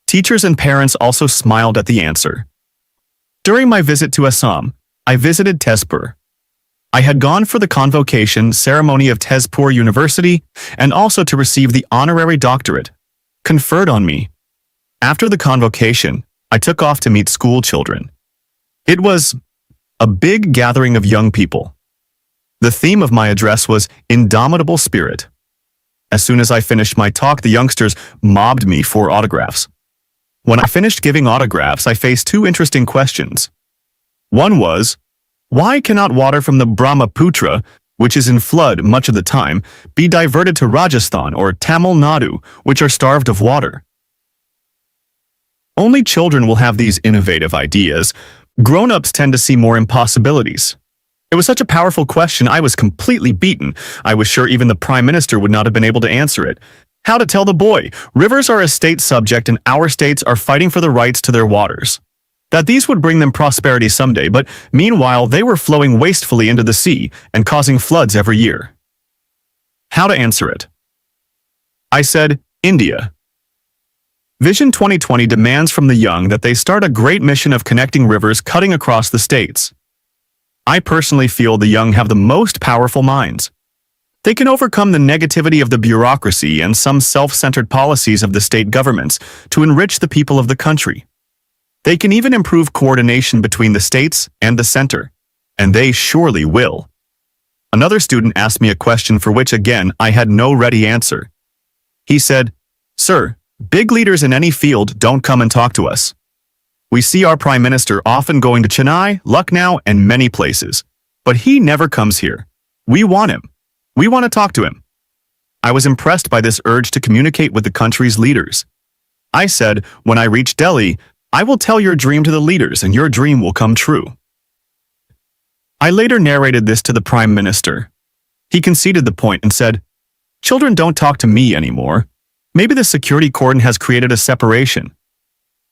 Teachers and parents also smiled at the answer. During my visit to Assam, I visited Tezpur. I had gone for the convocation ceremony of Tezpur University and also to receive the honorary doctorate conferred on me. After the convocation, I took off to meet school children. It was a big gathering of young people. The theme of my address was Indomitable Spirit. As soon as I finished my talk, the youngsters mobbed me for autographs. When I finished giving autographs, I faced two interesting questions. One was, why cannot water from the Brahmaputra, which is in flood much of the time, be diverted to Rajasthan or Tamil Nadu, which are starved of water? Only children will have these innovative ideas. Grown-ups tend to see more impossibilities. It was such a powerful question, I was completely beaten. I was sure even the Prime Minister would not have been able to answer it. How to tell the boy, rivers are a state subject and our states are fighting for the rights to their waters. That these would bring them prosperity someday, but meanwhile they were flowing wastefully into the sea and causing floods every year. How to answer it? I said, India. Vision 2020 demands from the young that they start a great mission of connecting rivers cutting across the states. I personally feel the young have the most powerful minds. They can overcome the negativity of the bureaucracy and some self-centered policies of the state governments to enrich the people of the country. They can even improve coordination between the states and the center, and they surely will. Another student asked me a question for which, again, I had no ready answer. He said, "Sir, big leaders in any field don't come and talk to us. We see our Prime Minister often going to Chennai, Lucknow, and many places, but he never comes here. We want him. We want to talk to him." I was impressed by this urge to communicate with the country's leaders. I said, when I reach Delhi, I will tell your dream to the leaders and your dream will come true. I later narrated this to the Prime Minister. He conceded the point and said, "Children don't talk to me anymore. Maybe the security cordon has created a separation.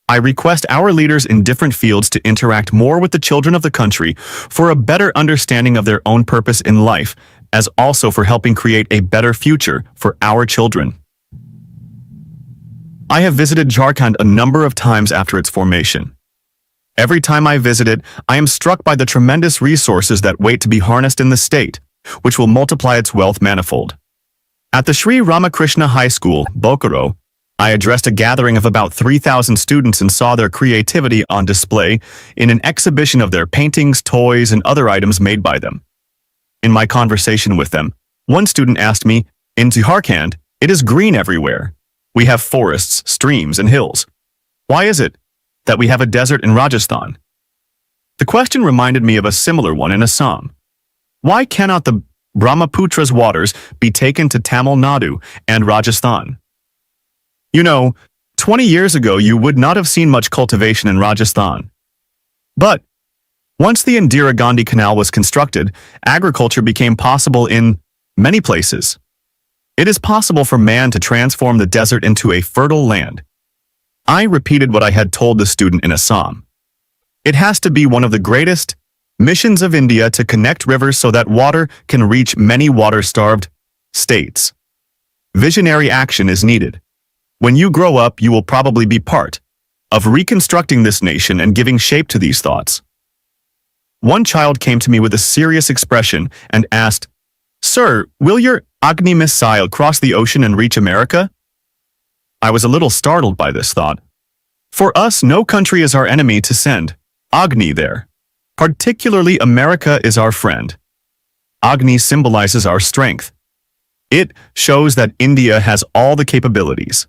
I request our leaders in different fields to interact more with the children of the country for a better understanding of their own purpose in life, as also for helping create a better future for our children." I have visited Jharkhand a number of times after its formation. Every time I visit it, I am struck by the tremendous resources that wait to be harnessed in the state, which will multiply its wealth manifold. At the Sri Ramakrishna High School, Bokaro, I addressed a gathering of about 3,000 students and saw their creativity on display in an exhibition of their paintings, toys, and other items made by them. In my conversation with them, one student asked me, "In Jharkhand, it is green everywhere. We have forests, streams, and hills. Why is it that we have a desert in Rajasthan?" The question reminded me of a similar one in Assam. Why cannot the Brahmaputra's waters be taken to Tamil Nadu and Rajasthan? You know, 20 years ago you would not have seen much cultivation in Rajasthan. But once the Indira Gandhi Canal was constructed, agriculture became possible in many places. It is possible for man to transform the desert into a fertile land. I repeated what I had told the student in Assam. It has to be one of the greatest missions of India to connect rivers so that water can reach many water-starved states. Visionary action is needed. When you grow up, you will probably be part of reconstructing this nation and giving shape to these thoughts. One child came to me with a serious expression and asked, "Sir, will your Agni missile cross the ocean and reach America?" I was a little startled by this thought. For us, no country is our enemy to send Agni there. Particularly America is our friend. Agni symbolizes our strength. It shows that India has all the capabilities.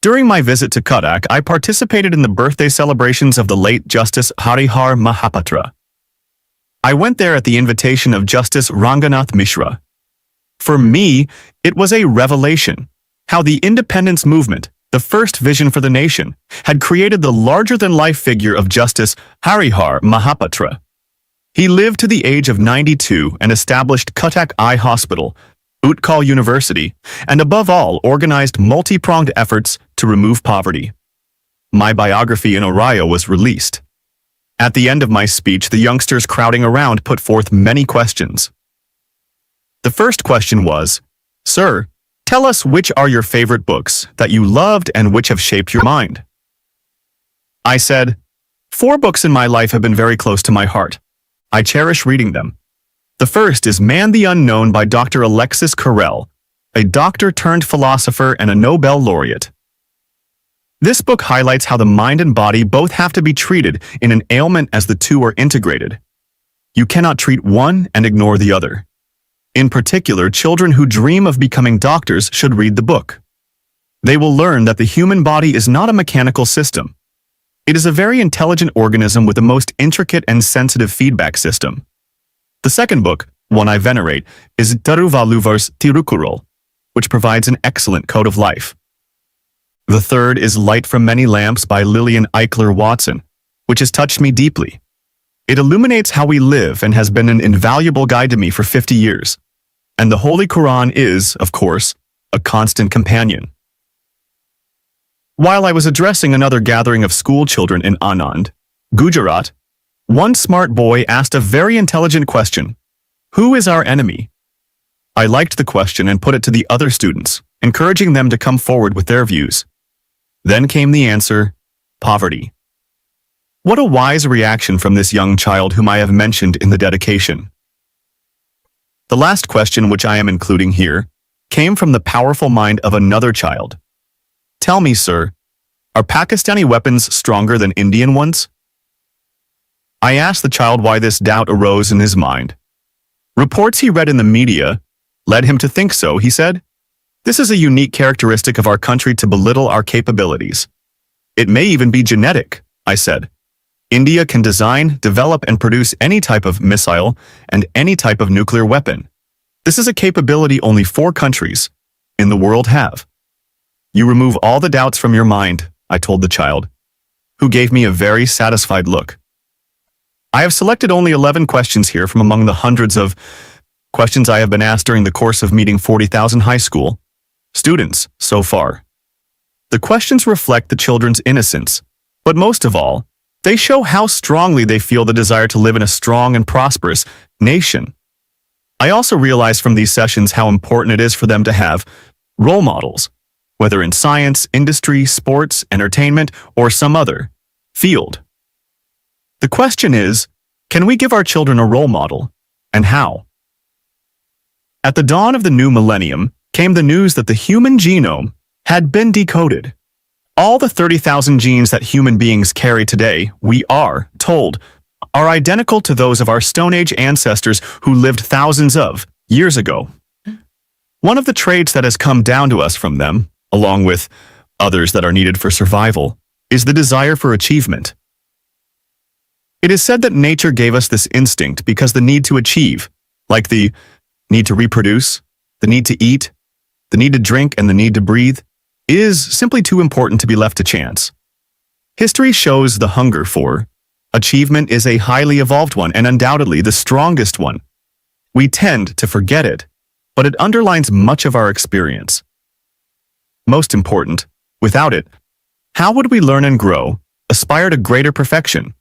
During my visit to Cuttack, I participated in the birthday celebrations of the late Justice Harihar Mahapatra. I went there at the invitation of Justice Ranganath Mishra. For me, it was a revelation how the independence movement, the first vision for the nation, had created the larger-than-life figure of Justice Harihar Mahapatra. He lived to the age of 92 and established Cuttack Eye Hospital, Utkal University, and above all, organized multi-pronged efforts to remove poverty. My biography in Oriyo was released. At the end of my speech, the youngsters crowding around put forth many questions. The first question was, "Sir, tell us which are your favorite books that you loved and which have shaped your mind." I said, 4 books in my life have been very close to my heart. I cherish reading them. The first is Man the Unknown by Dr. Alexis Carrel, a doctor turned philosopher and a Nobel laureate. This book highlights how the mind and body both have to be treated in an ailment as the two are integrated. You cannot treat one and ignore the other. In particular, children who dream of becoming doctors should read the book. They will learn that the human body is not a mechanical system. It is a very intelligent organism with the most intricate and sensitive feedback system. The second book, one I venerate, is Taruvaluvar's Tirukkural, which provides an excellent code of life. The third is Light from Many Lamps by Lillian Eichler Watson, which has touched me deeply. It illuminates how we live and has been an invaluable guide to me for 50 years. And the Holy Quran is, of course, a constant companion. While I was addressing another gathering of school children in Anand, Gujarat, one smart boy asked a very intelligent question: "Who is our enemy?" I liked the question and put it to the other students, encouraging them to come forward with their views. Then came the answer: poverty. What a wise reaction from this young child whom I have mentioned in the dedication. The last question which I am including here came from the powerful mind of another child. Tell me, sir, are Pakistani weapons stronger than Indian ones? I asked the child why this doubt arose in his mind. Reports he read in the media led him to think so, he said. This is a unique characteristic of our country to belittle our capabilities. It may even be genetic, I said. India can design, develop, and produce any type of missile and any type of nuclear weapon. This is a capability only 4 countries in the world have. You remove all the doubts from your mind, I told the child, who gave me a very satisfied look. I have selected only 11 questions here from among the hundreds of questions I have been asked during the course of meeting 40,000 high school students so far. The questions reflect the children's innocence, but most of all, they show how strongly they feel the desire to live in a strong and prosperous nation. I also realize from these sessions how important it is for them to have role models, whether in science, industry, sports, entertainment, or some other field. The question is, can we give our children a role model, and how? At the dawn of the new millennium came the news that the human genome had been decoded. All the 30,000 genes that human beings carry today, we are told, are identical to those of our Stone Age ancestors who lived thousands of years ago. One of the traits that has come down to us from them, along with others that are needed for survival, is the desire for achievement. It is said that nature gave us this instinct because the need to achieve, like the need to reproduce, the need to eat, the need to drink, and the need to breathe, is simply too important to be left to chance. History shows the hunger for achievement is a highly evolved one and undoubtedly the strongest one. We tend to forget it, but it underlines much of our experience. Most important, without it, how would we learn and grow, aspire to greater perfection?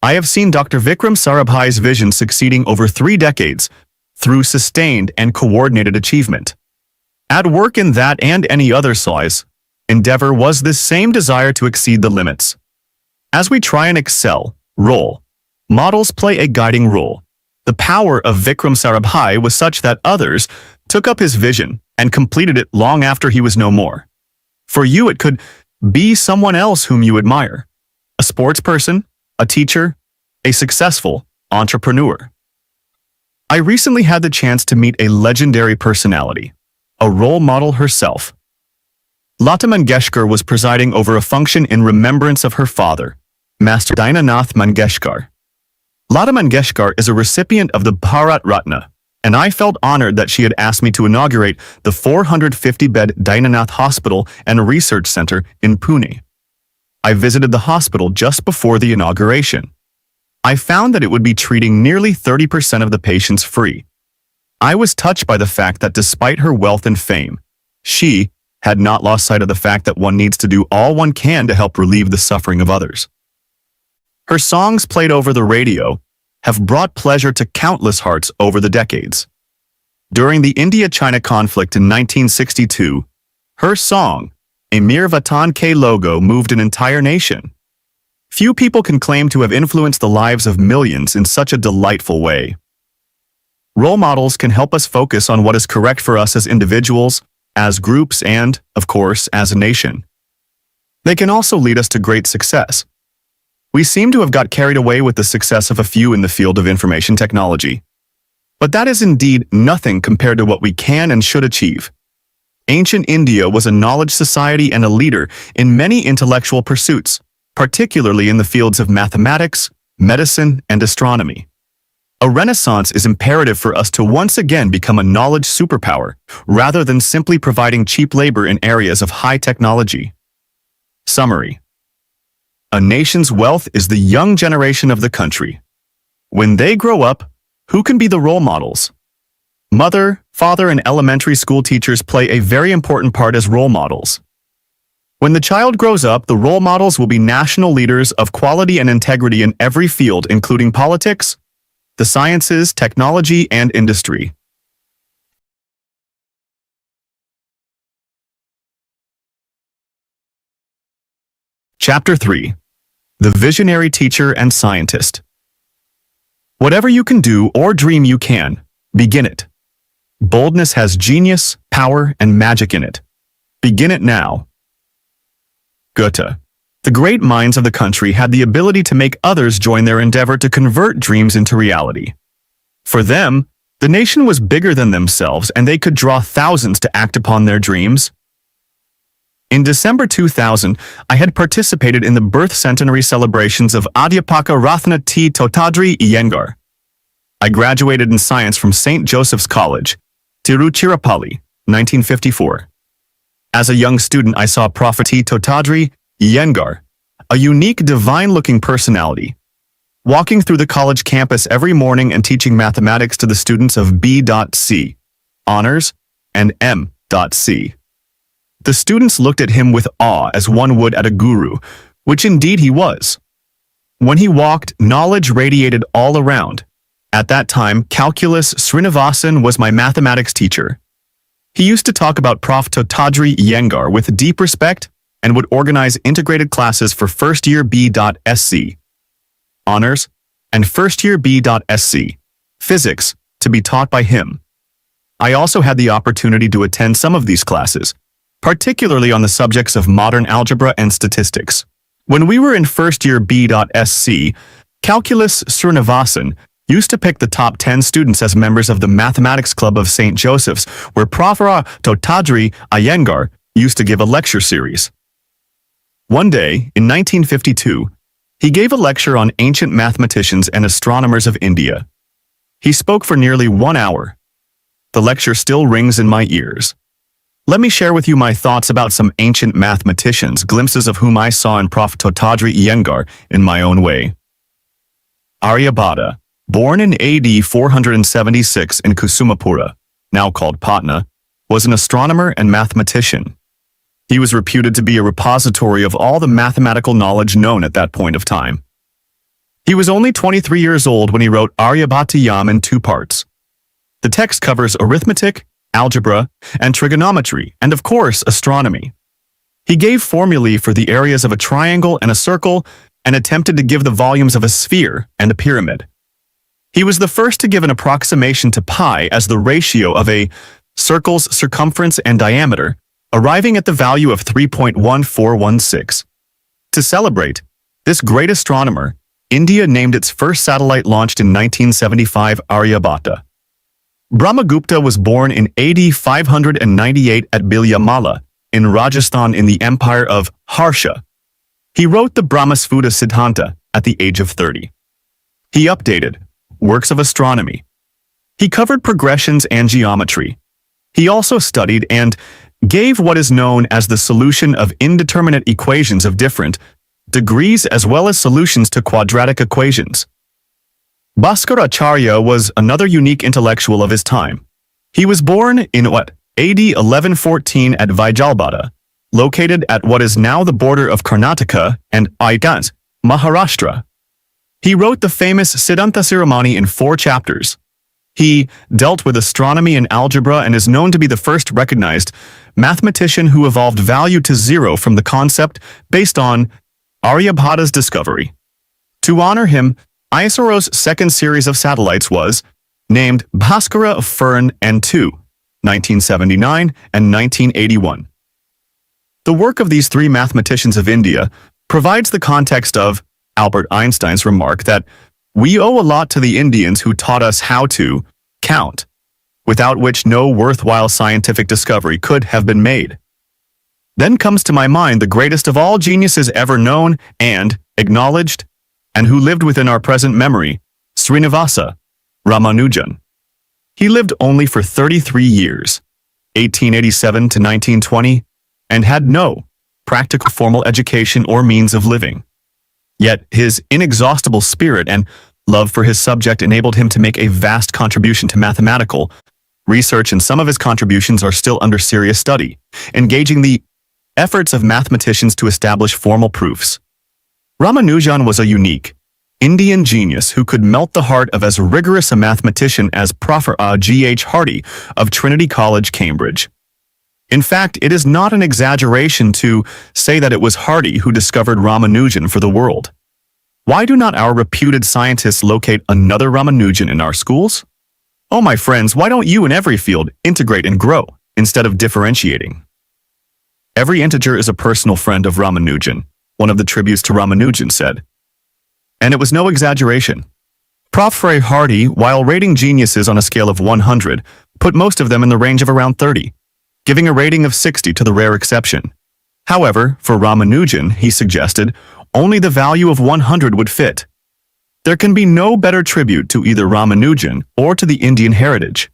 I have seen Dr. Vikram Sarabhai's vision succeeding over 3 decades through sustained and coordinated achievement. At work in that and any other size endeavor was this same desire to exceed the limits. As we try and excel, role models play a guiding role. The power of Vikram Sarabhai was such that others took up his vision and completed it long after he was no more. For you, it could be someone else whom you admire, a sports person, a teacher, a successful entrepreneur. I recently had the chance to meet a legendary personality, a role model herself. Lata Mangeshkar was presiding over a function in remembrance of her father, Master Dinanath Mangeshkar. Lata Mangeshkar is a recipient of the Bharat Ratna, and I felt honored that she had asked me to inaugurate the 450-bed Dinanath Hospital and Research Center in Pune. I visited the hospital just before the inauguration. I found that it would be treating nearly 30% of the patients free. I was touched by the fact that despite her wealth and fame, she had not lost sight of the fact that one needs to do all one can to help relieve the suffering of others. Her songs played over the radio have brought pleasure to countless hearts over the decades. During the India-China conflict in 1962, her song, Amir Vatan Ke Logo, moved an entire nation. Few people can claim to have influenced the lives of millions in such a delightful way. Role models can help us focus on what is correct for us as individuals, as groups, and, of course, as a nation. They can also lead us to great success. We seem to have got carried away with the success of a few in the field of information technology. But that is indeed nothing compared to what we can and should achieve. Ancient India was a knowledge society and a leader in many intellectual pursuits, particularly in the fields of mathematics, medicine, and astronomy. A renaissance is imperative for us to once again become a knowledge superpower, rather than simply providing cheap labor in areas of high technology. Summary. A nation's wealth is the young generation of the country. When they grow up, who can be the role models? Mother, father, and elementary school teachers play a very important part as role models. When the child grows up, the role models will be national leaders of quality and integrity in every field, including politics, the sciences, technology, and industry. Chapter 3. The Visionary Teacher and Scientist. Whatever you can do or dream you can, begin it. Boldness has genius, power, and magic in it. Begin it now. Goethe. The great minds of the country had the ability to make others join their endeavor to convert dreams into reality. For them, the nation was bigger than themselves and they could draw thousands to act upon their dreams. In December 2000, I had participated in the birth centenary celebrations of Adhyapaka Ratna T. Thoughtadri Iyengar. I graduated in science from St. Joseph's College, Tiruchirappalli, 1954. As a young student, I saw Prophet T. Thottadri Iyengar, a unique, divine-looking personality, walking through the college campus every morning and teaching mathematics to the students of B.C. honors and M.C. The students looked at him with awe as one would at a guru, which indeed he was. When he walked, knowledge radiated all around. At that time, Calculus Srinivasan was my mathematics teacher. He used to talk about Prof. Thottadri Iyengar with deep respect and would organize integrated classes for first-year B.Sc. honors and first-year B.Sc. physics to be taught by him. I also had the opportunity to attend some of these classes, particularly on the subjects of modern algebra and statistics. When we were in first-year B.Sc, Calculus Srinivasan used to pick the top 10 students as members of the Mathematics Club of St. Joseph's, where Prof. Thottadri Iyengar used to give a lecture series. One day, in 1952, he gave a lecture on ancient mathematicians and astronomers of India. He spoke for nearly 1 hour. The lecture still rings in my ears. Let me share with you my thoughts about some ancient mathematicians, glimpses of whom I saw in Prof. Thottadri Iyengar in my own way. Aryabhata, born in AD 476 in Kusumapura, now called Patna, was an astronomer and mathematician. He was reputed to be a repository of all the mathematical knowledge known at that point of time. He was only 23 years old when he wrote Aryabhatayam in 2 parts. The text covers arithmetic, algebra, and trigonometry, and of course, astronomy. He gave formulae for the areas of a triangle and a circle, and attempted to give the volumes of a sphere and a pyramid. He was the first to give an approximation to pi as the ratio of a circle's circumference and diameter, arriving at the value of 3.1416. To celebrate this great astronomer, India named its first satellite launched in 1975 Aryabhata. Brahmagupta was born in AD 598 at Bilyamala, in Rajasthan in the empire of Harsha. He wrote the Brahmasfuta Siddhanta at the age of 30. He updated works of astronomy. He covered progressions and geometry. He also studied and gave what is known as the solution of indeterminate equations of different degrees as well as solutions to quadratic equations. Bhaskaracharya was another unique intellectual of his time. He was born in AD 1114 at Vijalbada, located at what is now the border of Karnataka and IGINITED, Maharashtra. He wrote the famous Siddhanta Siromani in 4 chapters. He dealt with astronomy and algebra and is known to be the first recognized mathematician who evolved value to 0 from the concept based on Aryabhata's discovery. To honor him, ISRO's second series of satellites was named Bhaskara of Fern and 2, 1979 and 1981. The work of these three mathematicians of India provides the context of Albert Einstein's remark that we owe a lot to the Indians who taught us how to count, without which no worthwhile scientific discovery could have been made. Then comes to my mind the greatest of all geniuses ever known and acknowledged, and who lived within our present memory, Srinivasa Ramanujan. He lived only for 33 years, 1887 to 1920, and had no practical formal education or means of living. Yet his inexhaustible spirit and love for his subject enabled him to make a vast contribution to mathematical research, and some of his contributions are still under serious study, engaging the efforts of mathematicians to establish formal proofs. Ramanujan was a unique Indian genius who could melt the heart of as rigorous a mathematician as Professor G.H. Hardy of Trinity College, Cambridge. In fact, it is not an exaggeration to say that it was Hardy who discovered Ramanujan for the world. Why do not our reputed scientists locate another Ramanujan in our schools? Oh, my friends, why don't you in every field integrate and grow instead of differentiating? Every integer is a personal friend of Ramanujan, one of the tributes to Ramanujan said. And it was no exaggeration. Professor Hardy, while rating geniuses on a scale of 100, put most of them in the range of around 30, giving a rating of 60 to the rare exception. However, for Ramanujan, he suggested, only the value of 100 would fit. There can be no better tribute to either Ramanujan or to the Indian heritage.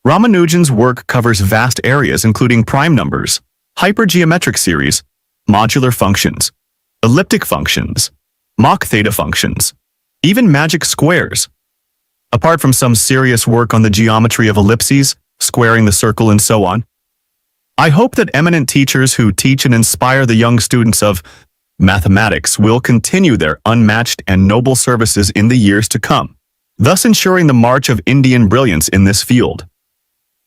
Ramanujan's work covers vast areas including prime numbers, hypergeometric series, modular functions, elliptic functions, Mach theta functions, even magic squares. Apart from some serious work on the geometry of ellipses, squaring the circle and so on, I hope that eminent teachers who teach and inspire the young students of mathematics will continue their unmatched and noble services in the years to come, thus ensuring the march of Indian brilliance in this field.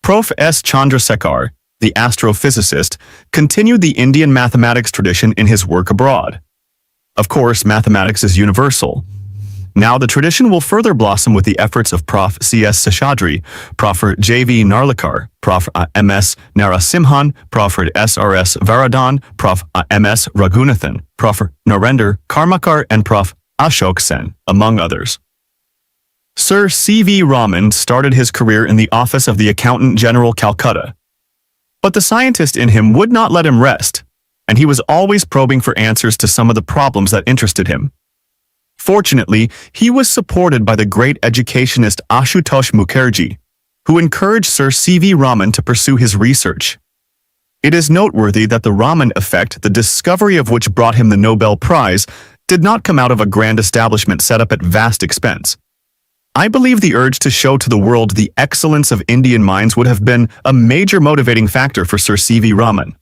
Prof. S. Chandrasekhar, the astrophysicist, continued the Indian mathematics tradition in his work abroad. Of course, mathematics is universal. Now the tradition will further blossom with the efforts of Prof. C.S. Seshadri, Prof. J.V. Narlikar, Prof. M.S. Narasimhan, Prof. S.R.S. Varadhan, Prof. M.S. Raghunathan, Prof. Narendra Karmakar, and Prof. Ashok Sen, among others. Sir C.V. Raman started his career in the office of the Accountant General, Calcutta. But the scientist in him would not let him rest, and he was always probing for answers to some of the problems that interested him. Fortunately, he was supported by the great educationist Ashutosh Mukherjee, who encouraged Sir C.V. Raman to pursue his research. It is noteworthy that the Raman effect, the discovery of which brought him the Nobel Prize, did not come out of a grand establishment set up at vast expense. I believe the urge to show to the world the excellence of Indian minds would have been a major motivating factor for Sir C.V. Raman.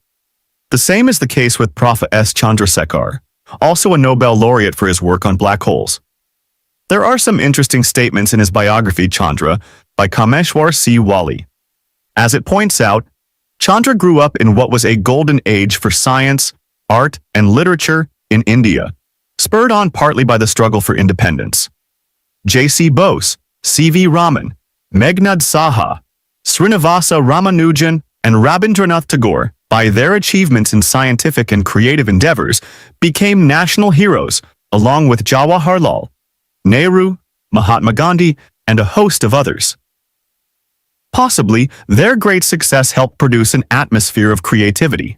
The same is the case with Prof. S. Chandrasekhar, also a Nobel laureate for his work on black holes. There are some interesting statements in his biography, Chandra, by Kameshwar C. Wali. As it points out, Chandra grew up in what was a golden age for science, art, and literature in India, spurred on partly by the struggle for independence. J.C. Bose, C.V. Raman, Meghnad Saha, Srinivasa Ramanujan, and Rabindranath Tagore, by their achievements in scientific and creative endeavors, became national heroes, along with Jawaharlal Nehru, Mahatma Gandhi, and a host of others. Possibly, their great success helped produce an atmosphere of creativity.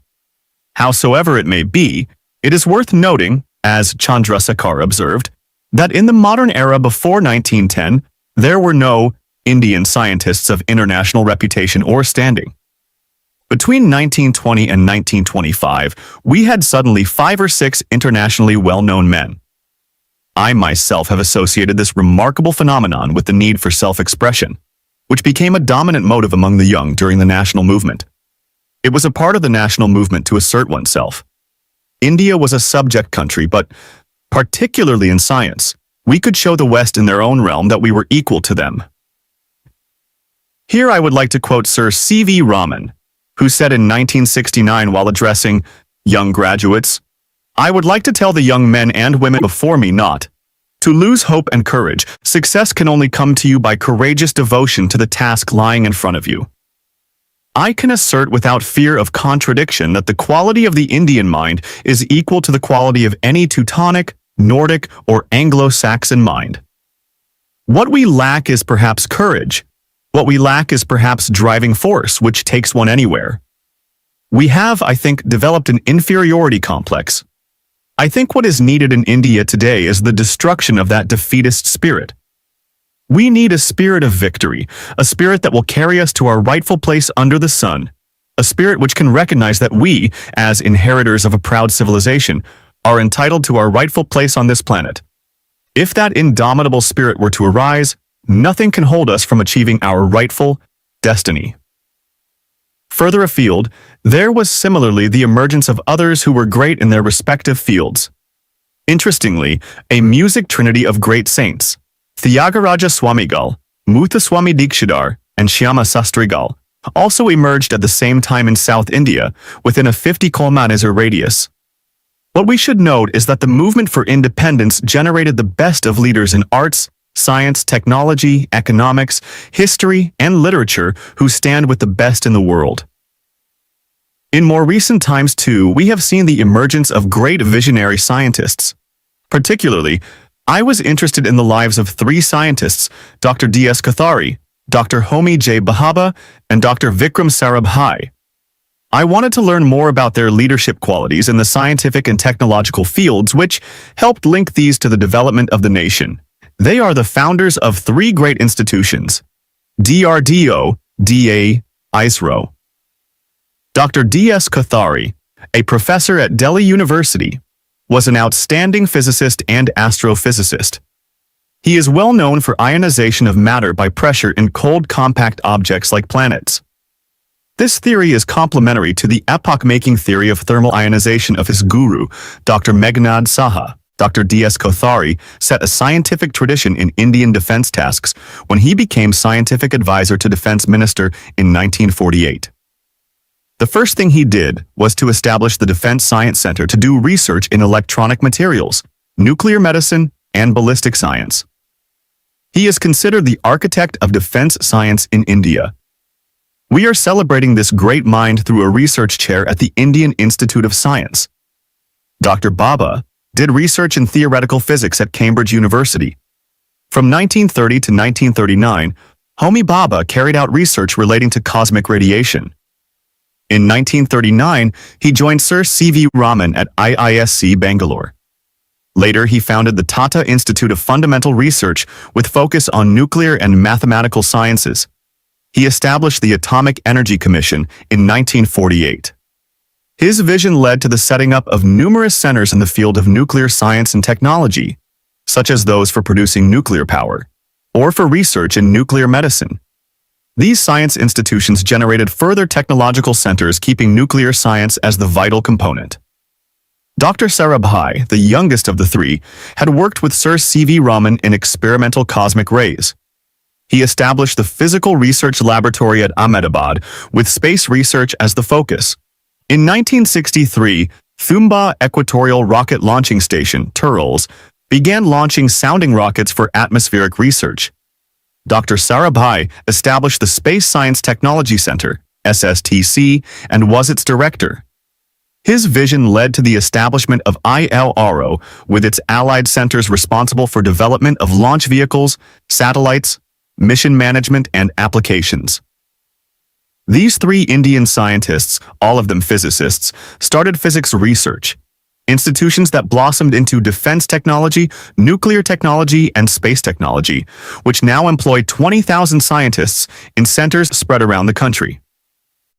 Howsoever it may be, it is worth noting, as Chandrasekhar observed, that in the modern era before 1910, there were no Indian scientists of international reputation or standing. Between 1920 and 1925, we had suddenly 5 or 6 internationally well-known men. I myself have associated this remarkable phenomenon with the need for self-expression, which became a dominant motive among the young during the national movement. It was a part of the national movement to assert oneself. India was a subject country, but particularly in science, we could show the West in their own realm that we were equal to them. Here I would like to quote Sir C.V. Raman, who said in 1969 while addressing young graduates, "I would like to tell the young men and women before me not to lose hope and courage. Success can only come to you by courageous devotion to the task lying in front of you." I can assert without fear of contradiction that the quality of the Indian mind is equal to the quality of any Teutonic, Nordic, or Anglo-Saxon mind. What we lack is perhaps courage. What we lack is perhaps driving force, which takes one anywhere. We have, I think, developed an inferiority complex. I think what is needed in India today is the destruction of that defeatist spirit. We need a spirit of victory, a spirit that will carry us to our rightful place under the sun, a spirit which can recognize that we, as inheritors of a proud civilization, are entitled to our rightful place on this planet. If that indomitable spirit were to arise, nothing can hold us from achieving our rightful destiny. Further afield, there was similarly the emergence of others who were great in their respective fields. Interestingly, a music trinity of great saints, Tyagaraja Swamigal, Muthuswami Dikshidhar, and Shyama Sastrigal, also emerged at the same time in South India, within a 50 kilometer radius. What we should note is that the movement for independence generated the best of leaders in arts, science, technology, economics, history, and literature who stand with the best in the world. In more recent times, too, we have seen the emergence of great visionary scientists. Particularly, I was interested in the lives of three scientists, Dr. D.S. Kothari, Dr. Homi J. Bhabha, and Dr. Vikram Sarabhai. I wanted to learn more about their leadership qualities in the scientific and technological fields which helped link these to the development of the nation. They are the founders of three great institutions, DRDO, DA, ISRO. Dr. D.S. Kothari, a professor at Delhi University, was an outstanding physicist and astrophysicist. He is well known for ionization of matter by pressure in cold compact objects like planets. This theory is complementary to the epoch-making theory of thermal ionization of his guru, Dr. Meghnad Saha. Dr. D.S. Kothari set a scientific tradition in Indian defense tasks when he became scientific advisor to Defense Minister in 1948. The first thing he did was to establish the Defense Science Center to do research in electronic materials, nuclear medicine, and ballistic science. He is considered the architect of defense science in India. We are celebrating this great mind through a research chair at the Indian Institute of Science. Dr. Bhabha did research in theoretical physics at Cambridge University. From 1930 to 1939, Homi Bhabha carried out research relating to cosmic radiation. In 1939, he joined Sir C.V. Raman at IISc Bangalore. Later, he founded the Tata Institute of Fundamental Research with focus on nuclear and mathematical sciences. He established the Atomic Energy Commission in 1948. His vision led to the setting up of numerous centers in the field of nuclear science and technology, such as those for producing nuclear power, or for research in nuclear medicine. These science institutions generated further technological centers keeping nuclear science as the vital component. Dr. Sarabhai, the youngest of the three, had worked with Sir C.V. Raman in experimental cosmic rays. He established the Physical Research Laboratory at Ahmedabad, with space research as the focus. In 1963, Thumba Equatorial Rocket Launching Station, THOUGHT, began launching sounding rockets for atmospheric research. Dr. Sarabhai established the Space Science Technology Center, SSTC, and was its director. His vision led to the establishment of ILRO, with its allied centers responsible for development of launch vehicles, satellites, mission management, and applications. These three Indian scientists, all of them physicists, started physics research, institutions that blossomed into defense technology, nuclear technology, and space technology, which now employ 20,000 scientists in centers spread around the country.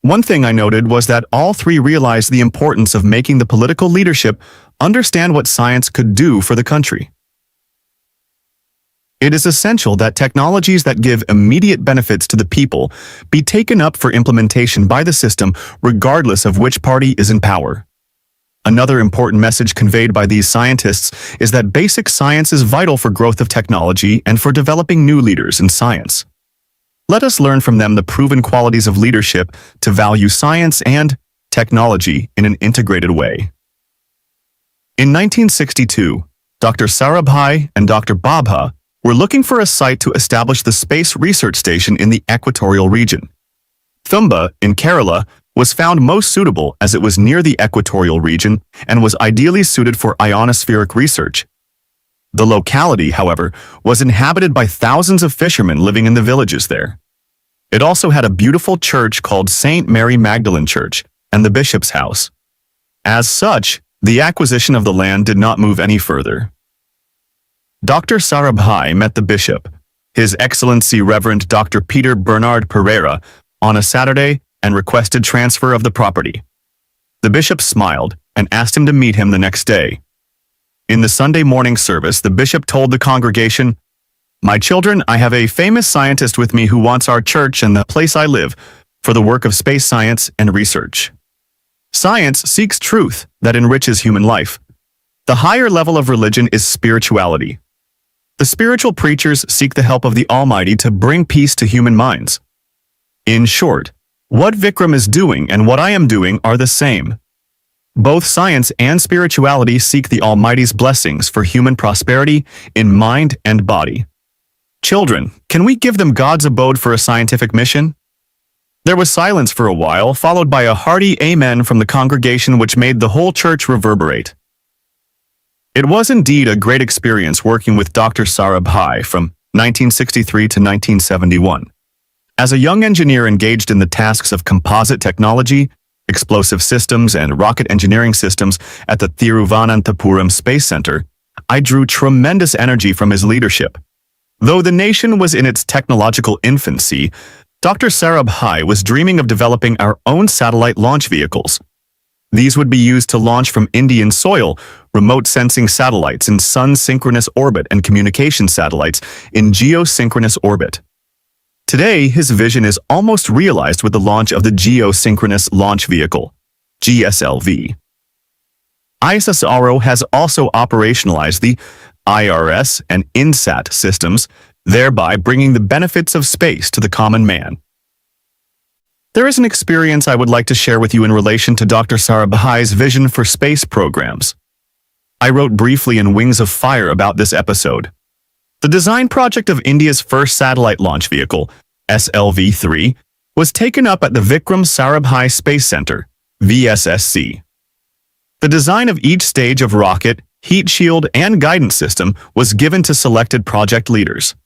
One thing I noted was that all three realized the importance of making the political leadership understand what science could do for the country. It is essential that technologies that give immediate benefits to the people be taken up for implementation by the system regardless of which party is in power. Another important message conveyed by these scientists is that basic science is vital for growth of technology and for developing new leaders in science. Let us learn from them the proven qualities of leadership to value science and technology in an integrated way. In 1962, Dr. Sarabhai and Dr. Bhabha were looking for a site to establish the Space Research Station in the equatorial region. Thumba, in Kerala, was found most suitable as it was near the equatorial region and was ideally suited for ionospheric research. The locality, however, was inhabited by thousands of fishermen living in the villages there. It also had a beautiful church called St. Mary Magdalene Church and the bishop's house. As such, the acquisition of the land did not move any further. Dr. Sarabhai met the bishop, His Excellency Reverend Dr. Peter Bernard Pereira, on a Saturday and requested transfer of the property. The bishop smiled and asked him to meet him the next day. In the Sunday morning service, the bishop told the congregation, "My children, I have a famous scientist with me who wants our church and the place I live for the work of space science and research. Science seeks truth that enriches human life. The higher level of religion is spirituality. The spiritual preachers seek the help of the Almighty to bring peace to human minds. In short, what Vikram is doing and what I am doing are the same. Both science and spirituality seek the Almighty's blessings for human prosperity in mind and body. Children, can we give them God's abode for a scientific mission?" There was silence for a while, followed by a hearty amen from the congregation which made the whole church reverberate. It was indeed a great experience working with Dr. Sarabhai from 1963 to 1971. As a young engineer engaged in the tasks of composite technology, explosive systems, and rocket engineering systems at the Thiruvananthapuram Space Center, I drew tremendous energy from his leadership. Though the nation was in its technological infancy, Dr. Sarabhai was dreaming of developing our own satellite launch vehicles. These would be used to launch from Indian soil remote sensing satellites in sun-synchronous orbit and communication satellites in geosynchronous orbit. Today, his vision is almost realized with the launch of the Geosynchronous Launch Vehicle, GSLV. ISRO has also operationalized the IRS and INSAT systems, thereby bringing the benefits of space to the common man. There is an experience I would like to share with you in relation to Dr. Sarabhai's vision for space programs. I wrote briefly in Wings of Fire about this episode. The design project of India's first satellite launch vehicle, SLV-3, was taken up at the Vikram Sarabhai Space Center, VSSC. The design of each stage of rocket, heat shield, and guidance system was given to selected project leaders.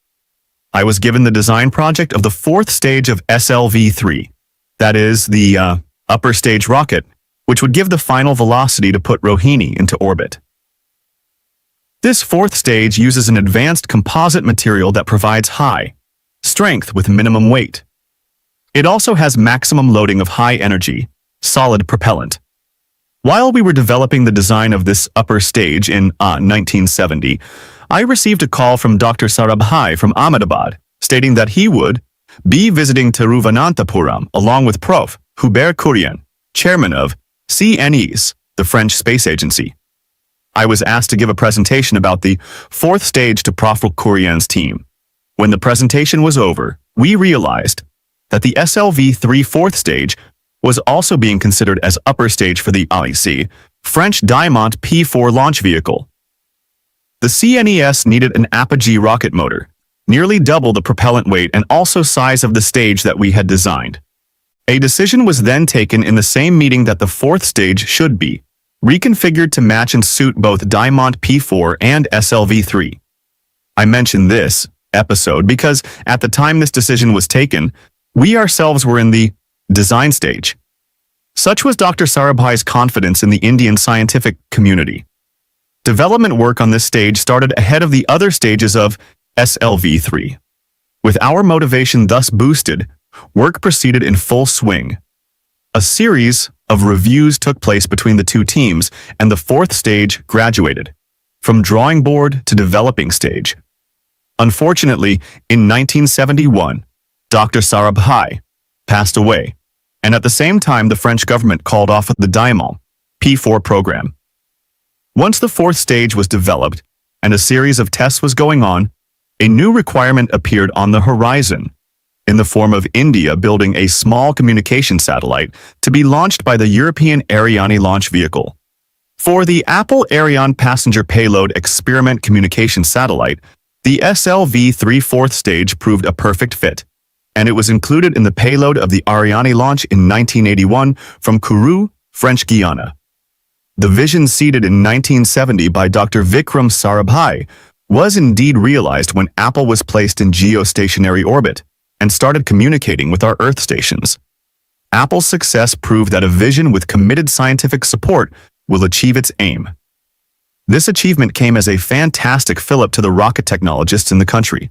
I was given the design project of the fourth stage of SLV-3, that is, the upper stage rocket, which would give the final velocity to put Rohini into orbit. This fourth stage uses an advanced composite material that provides high strength with minimum weight. It also has maximum loading of high energy, solid propellant. While we were developing the design of this upper stage in 1970, I received a call from Dr. Sarabhai from Ahmedabad, stating that he would be visiting Thiruvananthapuram along with Prof. Hubert Kurian, chairman of CNES, the French space agency. I was asked to give a presentation about the fourth stage to Prof. Kurian's team. When the presentation was over, we realized that the SLV-3 fourth stage was also being considered as upper stage for the IC, French Diamant P4 launch vehicle. The CNES needed an APJ rocket motor, nearly double the propellant weight and also size of the stage that we had designed. A decision was then taken in the same meeting that the fourth stage should be reconfigured to match and suit both Diamant P4 and SLV-3. I mention this episode because at the time this decision was taken, we ourselves were in the design stage. Such was Dr. Sarabhai's confidence in the Indian scientific community. Development work on this stage started ahead of the other stages of SLV-3. With our motivation thus boosted, work proceeded in full swing. A series of reviews took place between the two teams, and the fourth stage graduated from drawing board to developing stage. Unfortunately, in 1971, Dr. Sarabhai passed away, and at the same time the French government called off the Diamant P4 program. Once the fourth stage was developed and a series of tests was going on, a new requirement appeared on the horizon, in the form of India building a small communication satellite to be launched by the European Ariane launch vehicle. For the Apple Ariane passenger payload experiment communication satellite, the SLV-3 fourth stage proved a perfect fit. and it was included in the payload of the Ariane launch in 1981 from Kourou, French Guiana. The vision seeded in 1970 by Dr. Vikram Sarabhai was indeed realized when Apple was placed in geostationary orbit and started communicating with our Earth stations. Apple's success proved that a vision with committed scientific support will achieve its aim. This achievement came as a fantastic fillip to the rocket technologists in the country.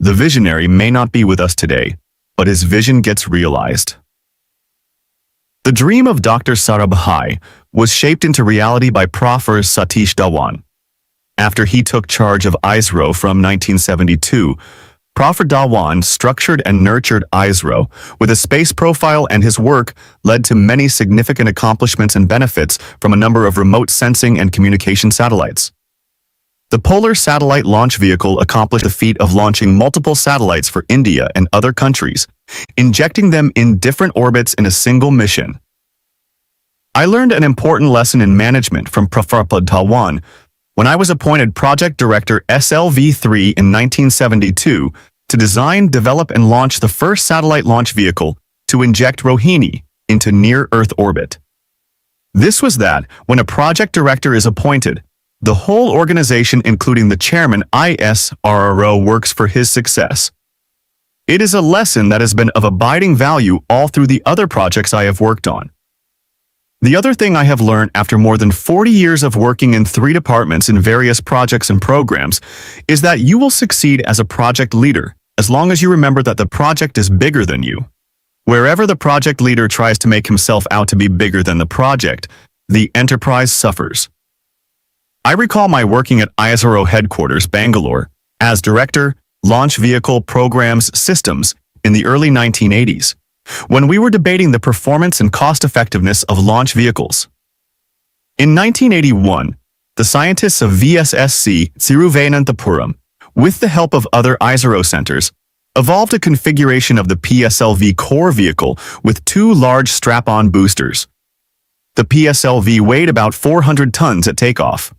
The visionary may not be with us today, but his vision gets realized. The dream of Dr. Sarabhai was shaped into reality by Professor Satish Dhawan. After he took charge of ISRO from 1972, Professor Dhawan structured and nurtured ISRO with a space profile, and his work led to many significant accomplishments and benefits from a number of remote sensing and communication satellites. The Polar Satellite Launch Vehicle accomplished the feat of launching multiple satellites for India and other countries, injecting them in different orbits in a single mission. I learned an important lesson in management from Professor Dhawan when I was appointed Project Director SLV-3 in 1972 to design, develop, and launch the first satellite launch vehicle to inject Rohini into near-Earth orbit. This was that when a project director is appointed, the whole organization, including the chairman ISRO, works for his success. It is a lesson that has been of abiding value all through the other projects I have worked on. The other thing I have learned after more than 40 years of working in 3 departments in various projects and programs is that you will succeed as a project leader as long as you remember that the project is bigger than you. Wherever the project leader tries to make himself out to be bigger than the project, the enterprise suffers. I recall my working at ISRO headquarters, Bangalore, as Director, Launch Vehicle Programs Systems in the early 1980s. When we were debating the performance and cost-effectiveness of launch vehicles. In 1981, the scientists of VSSC Thiruvananthapuram, with the help of other ISRO centers, evolved a configuration of the PSLV core vehicle with 2 large strap-on boosters. The PSLV weighed about 400 tons at takeoff.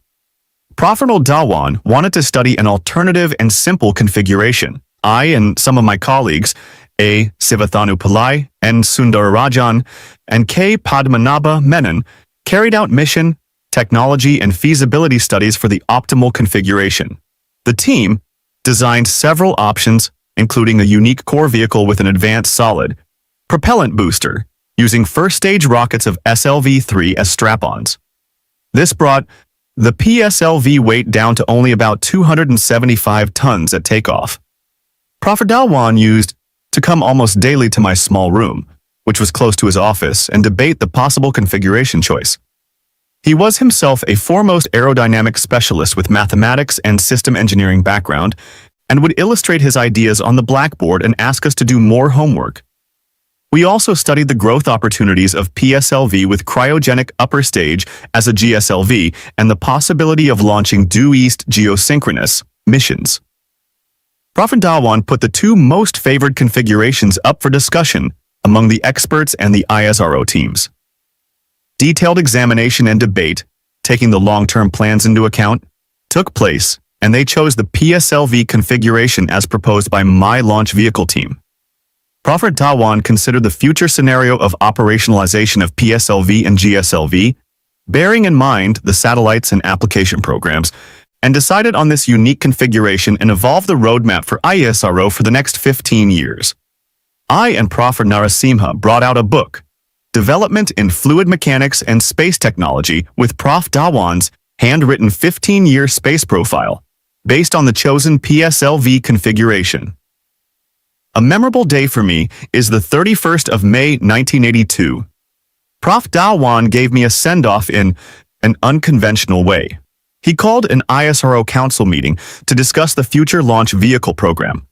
Professor Dhawan wanted to study an alternative and simple configuration. I and some of my colleagues, A. Sivathanu Pillai, N. Sundararajan, and K. Padmanabha Menon, carried out mission, technology, and feasibility studies for the optimal configuration. The team designed several options, including a unique core vehicle with an advanced solid propellant booster, using first-stage rockets of SLV-3 as strap-ons. This brought the PSLV weight down to only about 275 tons at takeoff. Professor Dhawan used to come almost daily to my small room, which was close to his office, and debate the possible configuration choice. He was himself a foremost aerodynamic specialist with mathematics and system engineering background, and would illustrate his ideas on the blackboard and ask us to do more homework. We also studied the growth opportunities of PSLV with cryogenic upper stage as a GSLV and the possibility of launching due east geosynchronous missions. Professor Dhawan put the 2 most favored configurations up for discussion among the experts and the ISRO teams. Detailed examination and debate, taking the long-term plans into account, took place, and they chose the PSLV configuration as proposed by my launch vehicle team. Professor Dhawan considered the future scenario of operationalization of PSLV and GSLV, bearing in mind the satellites and application programs, and decided on this unique configuration and evolved the roadmap for ISRO for the next 15 years. I and Professor Narasimha brought out a book, Development in Fluid Mechanics and Space Technology, with Prof. Dhawan's handwritten 15-year space profile, based on the chosen PSLV configuration. A memorable day for me is the 31st of May 1982. Prof. Dhawan gave me a send-off in an unconventional way. He called an ISRO council meeting to discuss the future launch vehicle program.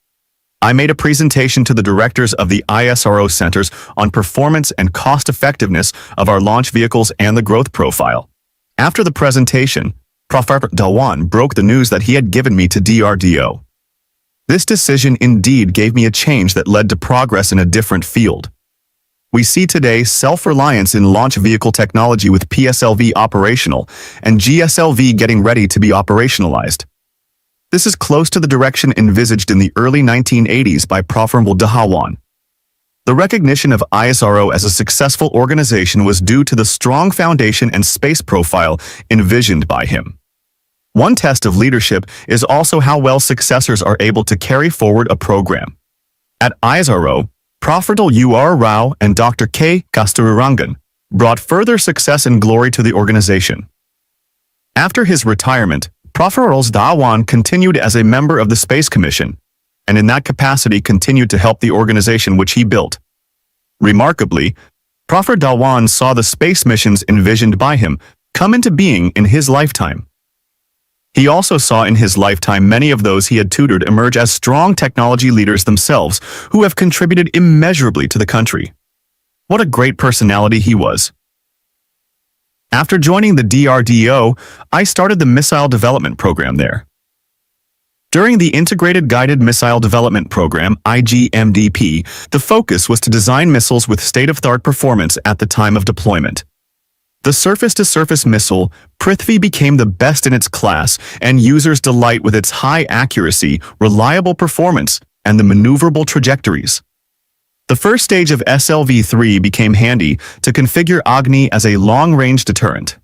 I made a presentation to the directors of the ISRO centers on performance and cost-effectiveness of our launch vehicles and the growth profile. After the presentation, Professor Dhawan broke the news that he had given me to DRDO. This decision indeed gave me a change that led to progress in a different field. We see today self-reliance in launch vehicle technology with PSLV operational and GSLV getting ready to be operationalized. This is close to the direction envisaged in the early 1980s by Prof. Abdul Kalam. The recognition of ISRO as a successful organization was due to the strong foundation and space profile envisioned by him. One test of leadership is also how well successors are able to carry forward a program. At ISRO, Prof. U.R. Rao and Dr. K. Kasturirangan brought further success and glory to the organization. After his retirement, Prof. Dhawan continued as a member of the Space Commission, and in that capacity continued to help the organization which he built. Remarkably, Prof. Dhawan saw the space missions envisioned by him come into being in his lifetime. He also saw in his lifetime many of those he had tutored emerge as strong technology leaders themselves who have contributed immeasurably to the country. What a great personality he was. After joining the DRDO, I started the missile development program there. During the Integrated Guided Missile Development Program, IGMDP, the focus was to design missiles with state-of-the-art performance at the time of deployment. The surface-to-surface missile, Prithvi, became the best in its class, and users delight with its high accuracy, reliable performance, and the maneuverable trajectories. The first stage of SLV-3 became handy to configure Agni as a long-range deterrent.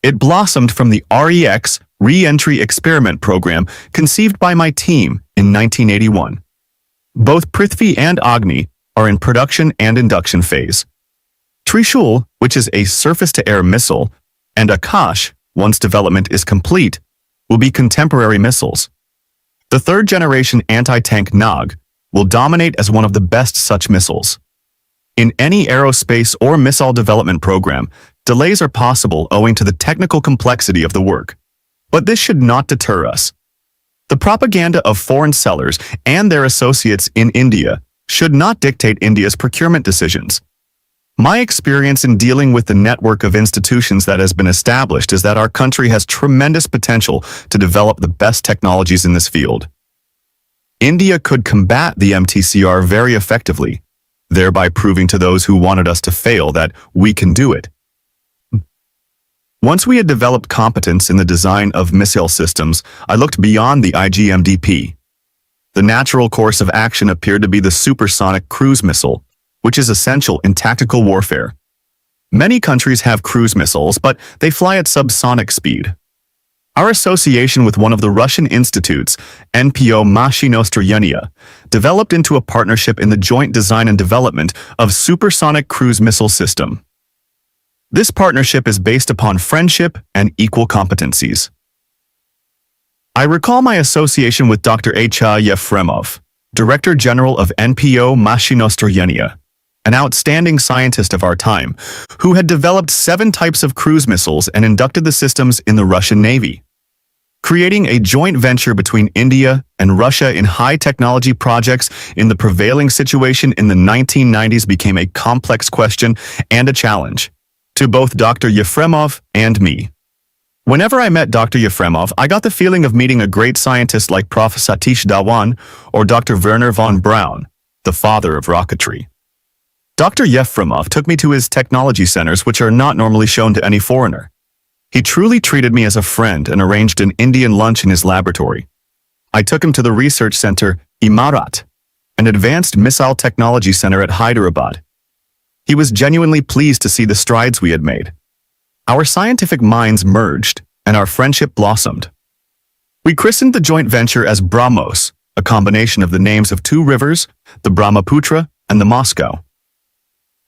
It blossomed from the REX Re-Entry Experiment Program conceived by my team in 1981. Both Prithvi and Agni are in production and induction phase. Trishul, which is a surface-to-air missile, and Akash, once development is complete, will be contemporary missiles. The third-generation anti-tank Nag will dominate as one of the best such missiles. In any aerospace or missile development program, delays are possible owing to the technical complexity of the work. But this should not deter us. The propaganda of foreign sellers and their associates in India should not dictate India's procurement decisions. My experience in dealing with the network of institutions that has been established is that our country has tremendous potential to develop the best technologies in this field. India could combat the MTCR very effectively, thereby proving to those who wanted us to fail that we can do it. Once we had developed competence in the design of missile systems, I looked beyond the IGMDP. The natural course of action appeared to be the supersonic cruise missile, which is essential in tactical warfare. Many countries have cruise missiles, but they fly at subsonic speed. Our association with one of the Russian institutes, NPO Mashinostroyenia, developed into a partnership in the joint design and development of supersonic cruise missile system. This partnership is based upon friendship and equal competencies. I recall my association with Dr. A.P.J. Yefremov, Director General of NPO Mashinostroyenia, an outstanding scientist of our time, who had developed 7 types of cruise missiles and inducted the systems in the Russian Navy. Creating a joint venture between India and Russia in high-technology projects in the prevailing situation in the 1990s became a complex question and a challenge to both Dr. Yefremov and me. Whenever I met Dr. Yefremov, I got the feeling of meeting a great scientist like Prof. Satish Dhawan or Dr. Werner von Braun, the father of rocketry. Dr. Yefremov took me to his technology centers, which are not normally shown to any foreigner. He truly treated me as a friend and arranged an Indian lunch in his laboratory. I took him to the research center, Imarat, an advanced missile technology center at Hyderabad. He was genuinely pleased to see the strides we had made. Our scientific minds merged, and our friendship blossomed. We christened the joint venture as BrahMos, a combination of the names of 2 rivers, the Brahmaputra and the Moscow.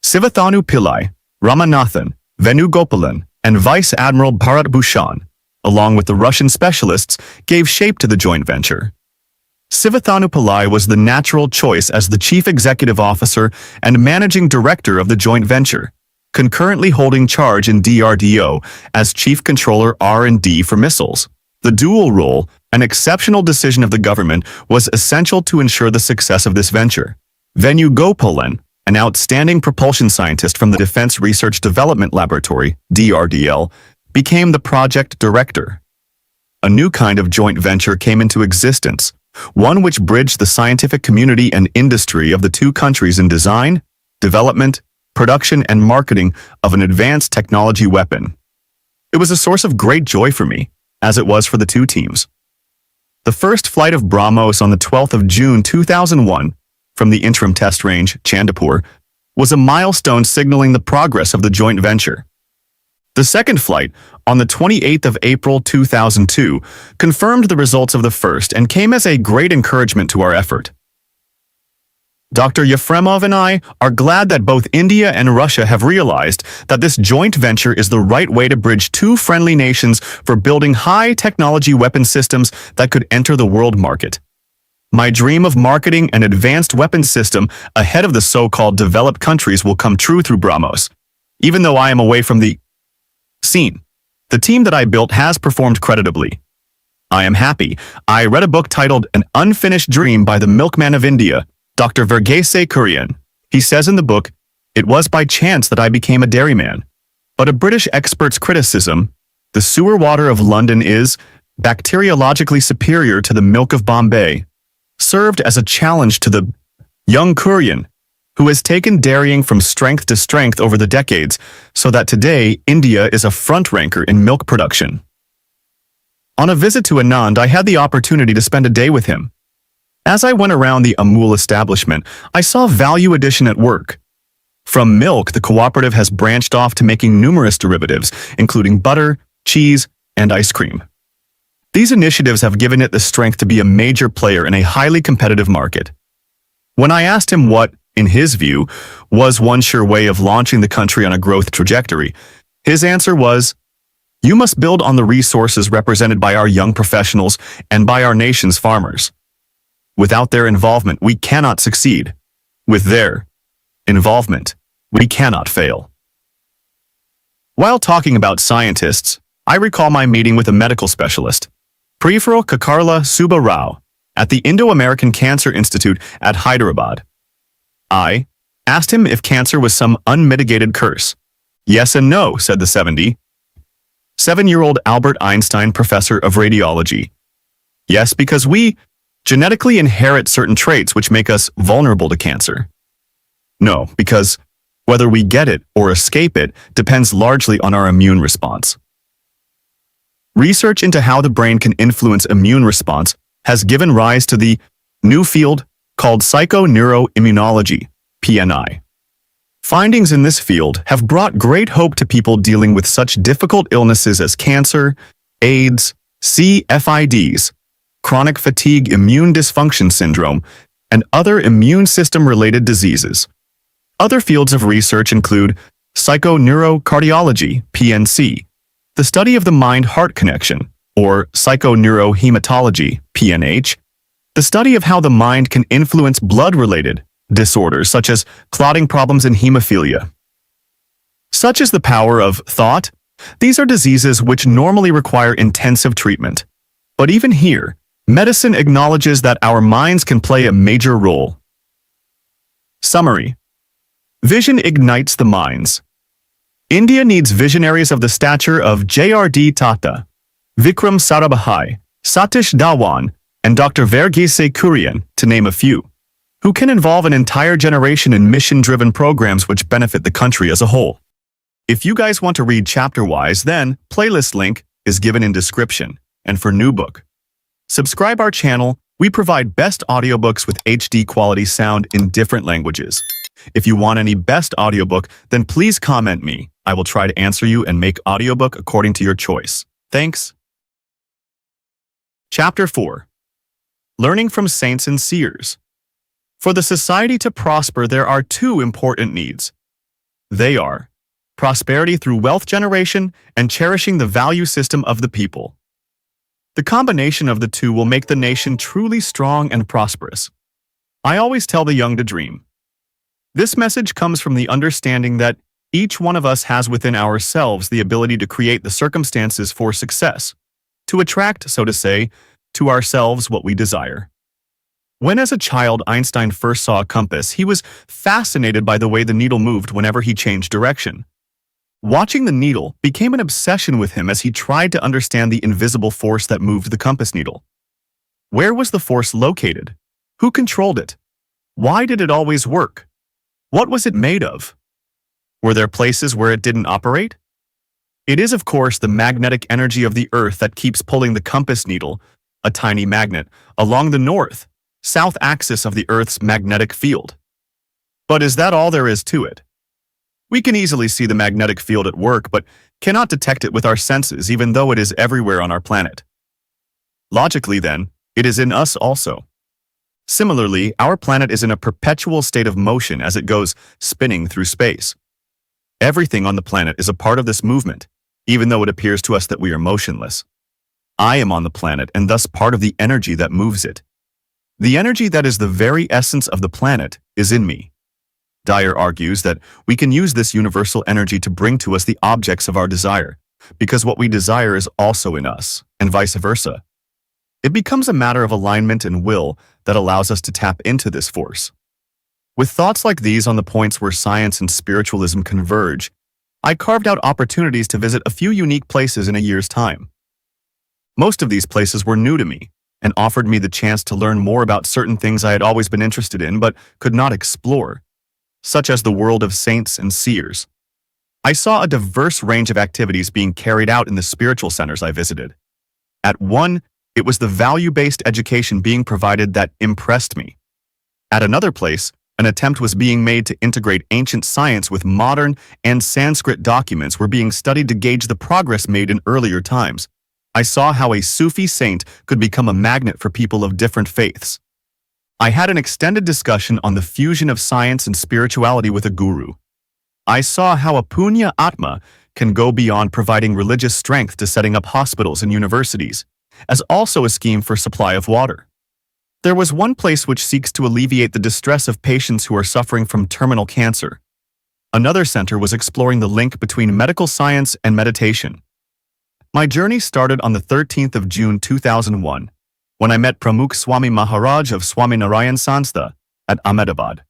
Sivathanu Pillai, Ramanathan, Venugopalan, and Vice Admiral Bharat Bhushan, along with the Russian specialists, gave shape to the joint venture. Sivathanu Pillai was the natural choice as the Chief Executive Officer and Managing Director of the joint venture, concurrently holding charge in DRDO as Chief Controller R&D for missiles. The dual role, an exceptional decision of the government, was essential to ensure the success of this venture. Venugopalan, an outstanding propulsion scientist from the Defense Research Development Laboratory, DRDL, became the project director. A new kind of joint venture came into existence, one which bridged the scientific community and industry of the 2 countries in design, development, production, and marketing of an advanced technology weapon. It was a source of great joy for me, as it was for the 2 teams. The first flight of BrahMos on the 12th of June 2001 from the interim test range, Chandipur, was a milestone signaling the progress of the joint venture. The second flight, on the 28th of April 2002, confirmed the results of the first and came as a great encouragement to our effort. Dr. Yefremov and I are glad that both India and Russia have realized that this joint venture is the right way to bridge two friendly nations for building high-technology weapon systems that could enter the world market. My dream of marketing an advanced weapons system ahead of the so-called developed countries will come true through BrahMos. Even though I am away from the scene, the team that I built has performed creditably. I am happy. I read a book titled An Unfinished Dream by the Milkman of India, Dr. Verghese Kurian. He says in the book, "It was by chance that I became a dairyman. But a British expert's criticism, the sewer water of London is bacteriologically superior to the milk of Bombay," served as a challenge to the young Kurian, who has taken dairying from strength to strength over the decades, so that today India is a front ranker in milk production. On a visit to Anand, I had the opportunity to spend a day with him. As I went around the Amul establishment, I saw value addition at work. From milk, the cooperative has branched off to making numerous derivatives, including butter, cheese, and ice cream. These initiatives have given it the strength to be a major player in a highly competitive market. When I asked him what, in his view, was one sure way of launching the country on a growth trajectory, his answer was, "You must build on the resources represented by our young professionals and by our nation's farmers. Without their involvement, we cannot succeed. With their involvement, we cannot fail." While talking about scientists, I recall my meeting with a medical specialist, Professor Kakarla Subba Rao, at the Indo-American Cancer Institute at Hyderabad. I asked him if cancer was some unmitigated curse. "Yes and no," said the 77-year-old Albert Einstein professor of radiology. "Yes, because we genetically inherit certain traits which make us vulnerable to cancer. No, because whether we get it or escape it depends largely on our immune response." Research into how the brain can influence immune response has given rise to the new field called psychoneuroimmunology, PNI. Findings in this field have brought great hope to people dealing with such difficult illnesses as cancer, AIDS, CFIDs, chronic fatigue immune dysfunction syndrome, and other immune system-related diseases. Other fields of research include psychoneurocardiology, PNC, the study of the mind-heart connection, or psychoneurohematology, PNH, the study of how the mind can influence blood-related disorders such as clotting problems and hemophilia. Such is the power of thought. These are diseases which normally require intensive treatment. But even here, medicine acknowledges that our minds can play a major role. Summary. Vision ignites the minds. India needs visionaries of the stature of J.R.D. Tata, Vikram Sarabhai, Satish Dhawan, and Dr. Verghese Kurian, to name a few, who can involve an entire generation in mission-driven programs which benefit the country as a whole. If you guys want to read chapter-wise, then playlist link is given in description. And for new book, subscribe our channel. We provide best audiobooks with HD quality sound in different languages. If you want any best audiobook, then please comment me. I will try to answer you and make audiobook according to your choice. Thanks. Chapter 4. Learning from Saints and Seers. For the society to prosper, there are two important needs. They are prosperity through wealth generation and cherishing the value system of the people. The combination of the two will make the nation truly strong and prosperous. I always tell the young to dream. This message comes from the understanding that each one of us has within ourselves the ability to create the circumstances for success, to attract, so to say, to ourselves what we desire. When as a child Einstein first saw a compass, he was fascinated by the way the needle moved whenever he changed direction. Watching the needle became an obsession with him as he tried to understand the invisible force that moved the compass needle. Where was the force located? Who controlled it? Why did it always work? What was it made of? Were there places where it didn't operate? It is, of course, the magnetic energy of the Earth that keeps pulling the compass needle, a tiny magnet, along the north-south axis of the Earth's magnetic field. But is that all there is to it? We can easily see the magnetic field at work, but cannot detect it with our senses, even though it is everywhere on our planet. Logically, then, it is in us also. Similarly, our planet is in a perpetual state of motion as it goes spinning through space. Everything on the planet is a part of this movement, even though it appears to us that we are motionless. I am on the planet and thus part of the energy that moves it. The energy that is the very essence of the planet is in me. Dyer argues that we can use this universal energy to bring to us the objects of our desire, because what we desire is also in us, and vice versa. It becomes a matter of alignment and will that allows us to tap into this force. With thoughts like these on the points where science and spiritualism converge, I carved out opportunities to visit a few unique places in a year's time. Most of these places were new to me and offered me the chance to learn more about certain things I had always been interested in but could not explore, such as the world of saints and seers. I saw a diverse range of activities being carried out in the spiritual centers I visited. At one, it was the value-based education being provided that impressed me. At another place, an attempt was being made to integrate ancient science with modern and Sanskrit documents were being studied to gauge the progress made in earlier times. I saw how a Sufi saint could become a magnet for people of different faiths. I had an extended discussion on the fusion of science and spirituality with a guru. I saw how a punya atma can go beyond providing religious strength to setting up hospitals and universities, as also a scheme for supply of water. There was one place which seeks to alleviate the distress of patients who are suffering from terminal cancer. Another center was exploring the link between medical science and meditation. My journey started on the 13th of June 2001, when I met Pramukh Swami Maharaj of Swaminarayan Sanstha at Ahmedabad.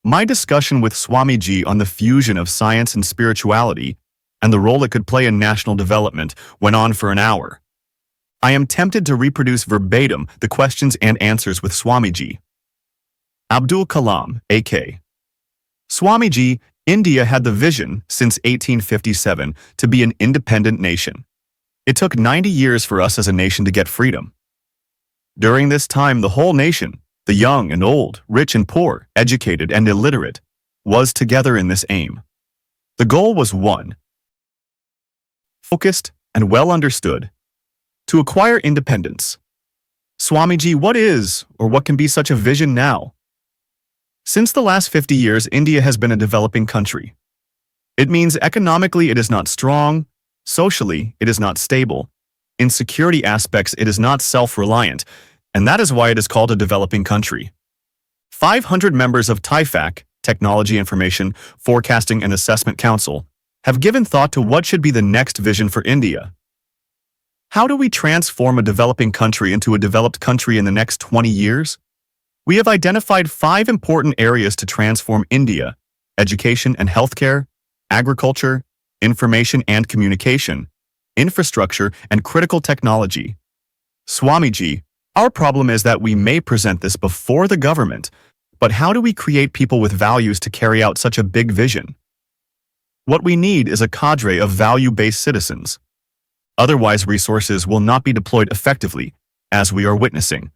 My discussion with Swamiji on the fusion of science and spirituality and the role it could play in national development went on for an hour. I am tempted to reproduce verbatim the questions and answers with Swamiji. Abdul Kalam, A.K. Swamiji, India had the vision, since 1857, to be an independent nation. It took 90 years for us as a nation to get freedom. During this time, the whole nation, the young and old, rich and poor, educated and illiterate, was together in this aim. The goal was one, focused and well understood, to acquire independence. Swamiji, what is or what can be such a vision now? Since the last 50 years, India has been a developing country. It means economically it is not strong, socially it is not stable, in security aspects it is not self-reliant, and that is why it is called a developing country. 500 members of TIFAC, Technology Information, Forecasting and Assessment Council, have given thought to what should be the next vision for India. How do we transform a developing country into a developed country in the next 20 years? We have identified 5 important areas to transform India: education and healthcare, agriculture, information and communication, infrastructure and critical technology. Swamiji, our problem is that we may present this before the government, but how do we create people with values to carry out such a big vision? What we need is a cadre of value-based citizens. Otherwise, resources will not be deployed effectively, as we are witnessing.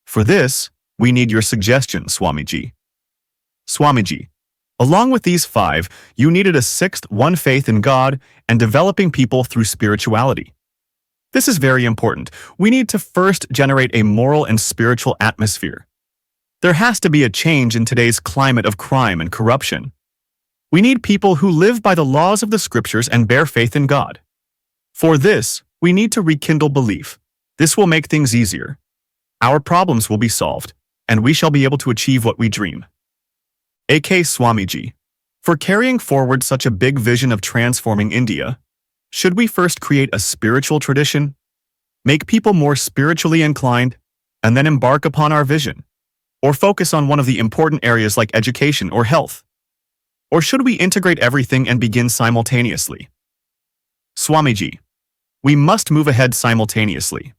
For this, we need your suggestions, Swamiji. Swamiji, along with these 5, you needed a 6th one: faith in God and developing people through spirituality. This is very important. We need to first generate a moral and spiritual atmosphere. There has to be a change in today's climate of crime and corruption. We need people who live by the laws of the scriptures and bear faith in God. For this, we need to rekindle belief. This will make things easier. Our problems will be solved, and we shall be able to achieve what we dream. A.K. Swamiji, for carrying forward such a big vision of transforming India, should we first create a spiritual tradition, make people more spiritually inclined, and then embark upon our vision? Or focus on one of the important areas like education or health? Or should we integrate everything and begin simultaneously? Swamiji, we must move ahead simultaneously.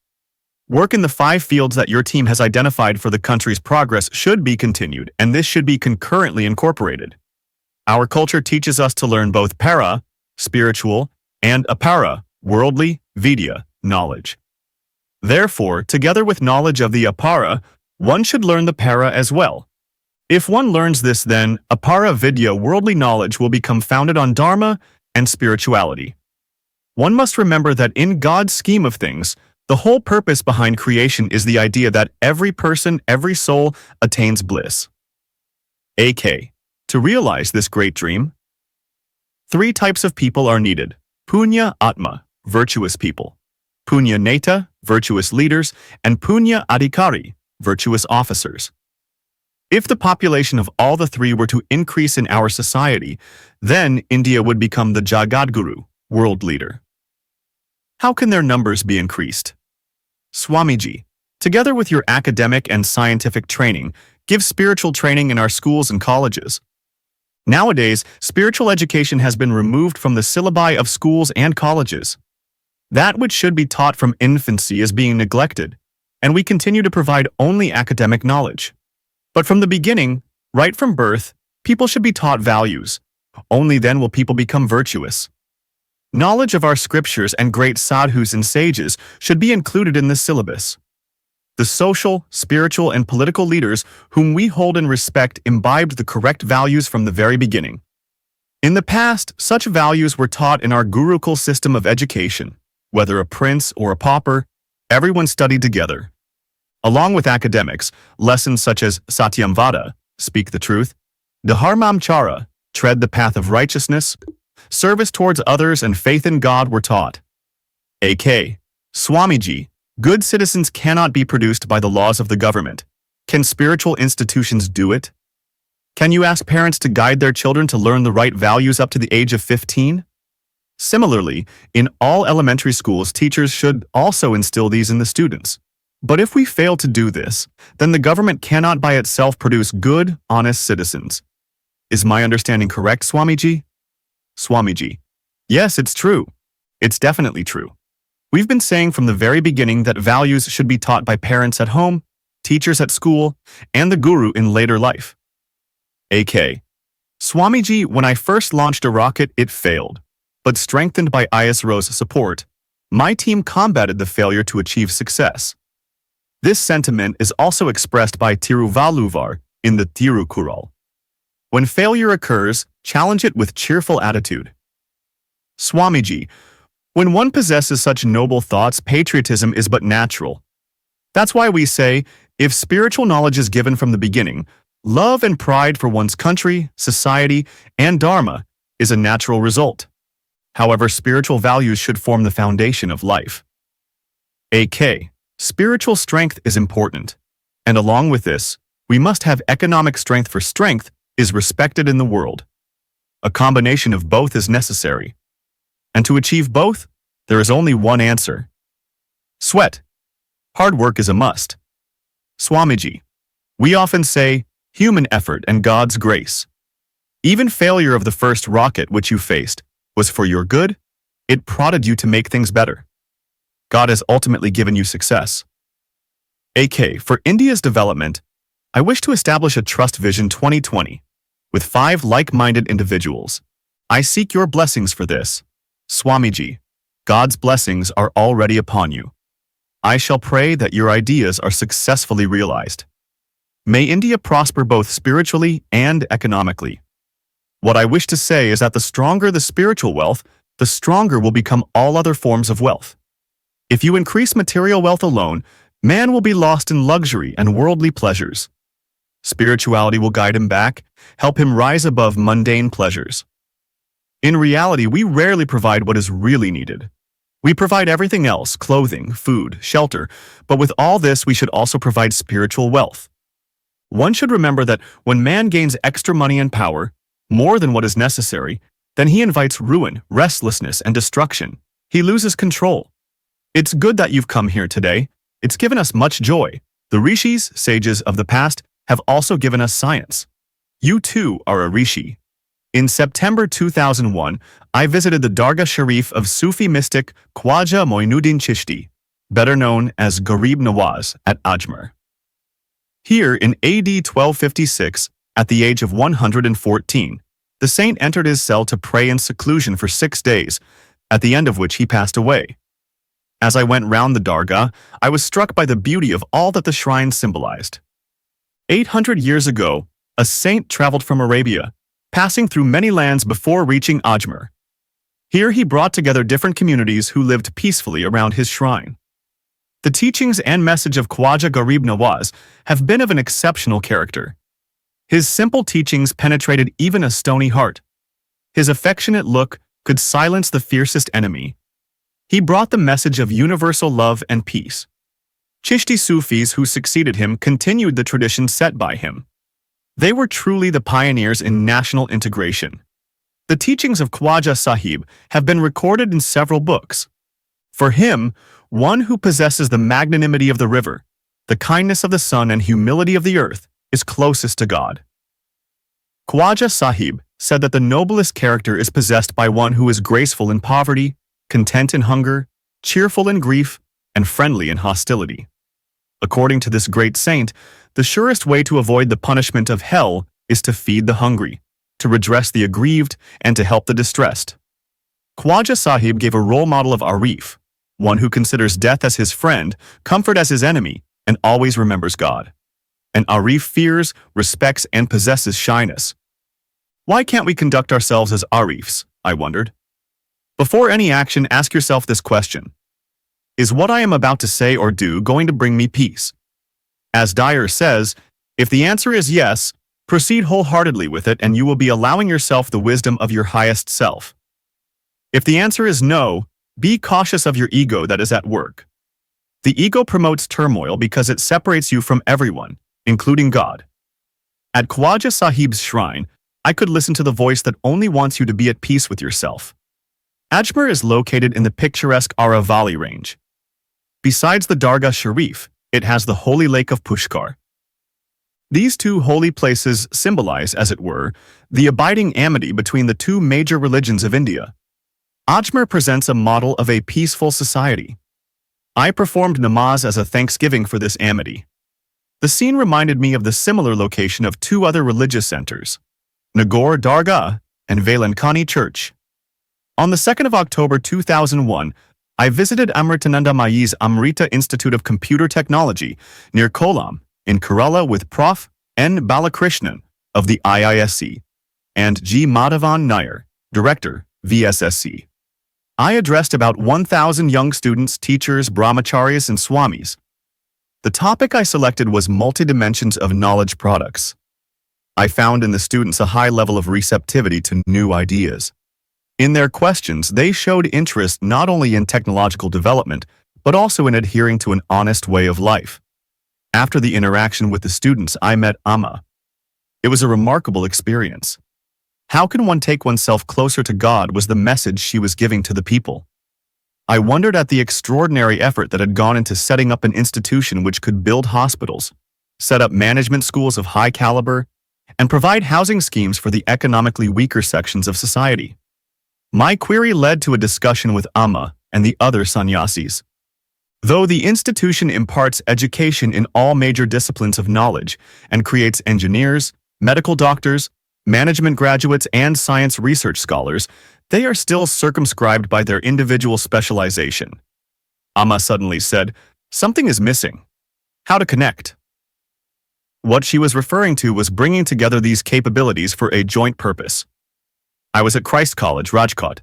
Work in the 5 fields that your team has identified for the country's progress should be continued, and this should be concurrently incorporated. Our culture teaches us to learn both para, spiritual, and apara, worldly, vidya, knowledge. Therefore, together with knowledge of the apara, one should learn the para as well. If one learns this, then apara vidya worldly knowledge will become founded on dharma and spirituality. One must remember that in God's scheme of things, the whole purpose behind creation is the idea that every person, every soul, attains bliss. AK. To realize this great dream, 3 types of people are needed. Punya Atma, virtuous people. Punya Neta, virtuous leaders, and Punya Adhikari, virtuous officers. If the population of all the 3 were to increase in our society, then India would become the Jagadguru, world leader. How can their numbers be increased? Swamiji, together with your academic and scientific training, give spiritual training in our schools and colleges. Nowadays, spiritual education has been removed from the syllabi of schools and colleges. That which should be taught from infancy is being neglected, and we continue to provide only academic knowledge. But from the beginning, right from birth, people should be taught values. Only then will people become virtuous. Knowledge of our scriptures and great sadhus and sages should be included in this syllabus. The social, spiritual, and political leaders whom we hold in respect imbibed the correct values from the very beginning. In the past, such values were taught in our Gurukul system of education. Whether a prince or a pauper, everyone studied together. Along with academics, lessons such as Satyam Vada, speak the truth, Dharmam Chara, tread the path of righteousness, service towards others, and faith in God were taught. AK. Swamiji, good citizens cannot be produced by the laws of the government. Can spiritual institutions do it? Can you ask parents to guide their children to learn the right values up to the age of 15? Similarly, in all elementary schools, teachers should also instill these in the students. But if we fail to do this, then the government cannot by itself produce good, honest citizens. Is my understanding correct, Swamiji? Swamiji. Yes, it's true. It's definitely true. We've been saying from the very beginning that values should be taught by parents at home, teachers at school, and the guru in later life. AK. Swamiji, when I first launched a rocket, it failed. But strengthened by ISRO's support, my team combated the failure to achieve success. This sentiment is also expressed by Tiruvalluvar in the Tirukural. When failure occurs, challenge it with cheerful attitude. Swamiji, when one possesses such noble thoughts, patriotism is but natural. That's why we say, if spiritual knowledge is given from the beginning, love and pride for one's country, society, and dharma is a natural result. However, spiritual values should form the foundation of life. AK. Spiritual strength is important. And along with this, we must have economic strength, for strength is respected in the world. A combination of both is necessary. And to achieve both, there is only one answer. Sweat. Hard work is a must. Swamiji. We often say, human effort and God's grace. Even failure of the first rocket which you faced was for your good. It prodded you to make things better. God has ultimately given you success. AK. For India's development, I wish to establish a Trust Vision 2020 with 5 like-minded individuals. I seek your blessings for this. Swamiji, God's blessings are already upon you. I shall pray that your ideas are successfully realized. May India prosper both spiritually and economically. What I wish to say is that the stronger the spiritual wealth, the stronger will become all other forms of wealth. If you increase material wealth alone, man will be lost in luxury and worldly pleasures. Spirituality will guide him back, help him rise above mundane pleasures. In reality, we rarely provide what is really needed. We provide everything else, clothing, food, shelter, but with all this we should also provide spiritual wealth. One should remember that when man gains extra money and power, more than what is necessary, then he invites ruin, restlessness, and destruction. He loses control. It's good that you've come here today. It's given us much joy. The rishis, sages of the past, have also given us science. You too are a rishi. In September 2001, I visited the Dargah Sharif of Sufi mystic Khwaja Moinuddin Chishti, better known as Garib Nawaz, at Ajmer. Here in AD 1256, at the age of 114, the saint entered his cell to pray in seclusion for 6 days, at the end of which he passed away. As I went round the Dargah, I was struck by the beauty of all that the shrine symbolized. 800 years ago, a saint traveled from Arabia, passing through many lands before reaching Ajmer. Here he brought together different communities who lived peacefully around his shrine. The teachings and message of Khwaja Gharib Nawaz have been of an exceptional character. His simple teachings penetrated even a stony heart. His affectionate look could silence the fiercest enemy. He brought the message of universal love and peace. Chishti Sufis who succeeded him continued the tradition set by him. They were truly the pioneers in national integration. The teachings of Khwaja Sahib have been recorded in several books. For him, one who possesses the magnanimity of the river, the kindness of the sun and humility of the earth, is closest to God. Khwaja Sahib said that the noblest character is possessed by one who is graceful in poverty, content in hunger, cheerful in grief, and friendly in hostility. According to this great saint, the surest way to avoid the punishment of hell is to feed the hungry, to redress the aggrieved, and to help the distressed. Khwaja Sahib gave a role model of Arif, one who considers death as his friend, comfort as his enemy, and always remembers God. And Arif fears, respects, and possesses shyness. Why can't we conduct ourselves as Arifs? I wondered. Before any action, ask yourself this question. Is what I am about to say or do going to bring me peace? As Dyer says, if the answer is yes, proceed wholeheartedly with it and you will be allowing yourself the wisdom of your highest self. If the answer is no, be cautious of your ego that is at work. The ego promotes turmoil because it separates you from everyone, including God. At Khwaja Sahib's shrine, I could listen to the voice that only wants you to be at peace with yourself. Ajmer is located in the picturesque Aravalli range. Besides the Dargah Sharif, it has the holy lake of Pushkar. These two holy places symbolize, as it were, the abiding amity between the two major religions of India. Ajmer presents a model of a peaceful society. I performed namaz as a thanksgiving for this amity. The scene reminded me of the similar location of two other religious centers, Nagore Dargah and Velankani Church. On the 2nd of October 2001, I visited Amritananda Mayi's Amrita Institute of Computer Technology near Kolam in Kerala with Prof. N. Balakrishnan of the IISc and G. Madhavan Nair, Director, VSSC. I addressed about 1,000 young students, teachers, brahmacharis, and swamis. The topic I selected was multidimensions of knowledge products. I found in the students a high level of receptivity to new ideas. In their questions, they showed interest not only in technological development, but also in adhering to an honest way of life. After the interaction with the students, I met Amma. It was a remarkable experience. How can one take oneself closer to God was the message she was giving to the people. I wondered at the extraordinary effort that had gone into setting up an institution which could build hospitals, set up management schools of high caliber, and provide housing schemes for the economically weaker sections of society. My query led to a discussion with Amma and the other sannyasis. Though the institution imparts education in all major disciplines of knowledge and creates engineers, medical doctors, management graduates, and science research scholars, they are still circumscribed by their individual specialization. Amma suddenly said, "Something is missing. How to connect?" What she was referring to was bringing together these capabilities for a joint purpose. I was at Christ College, Rajkot,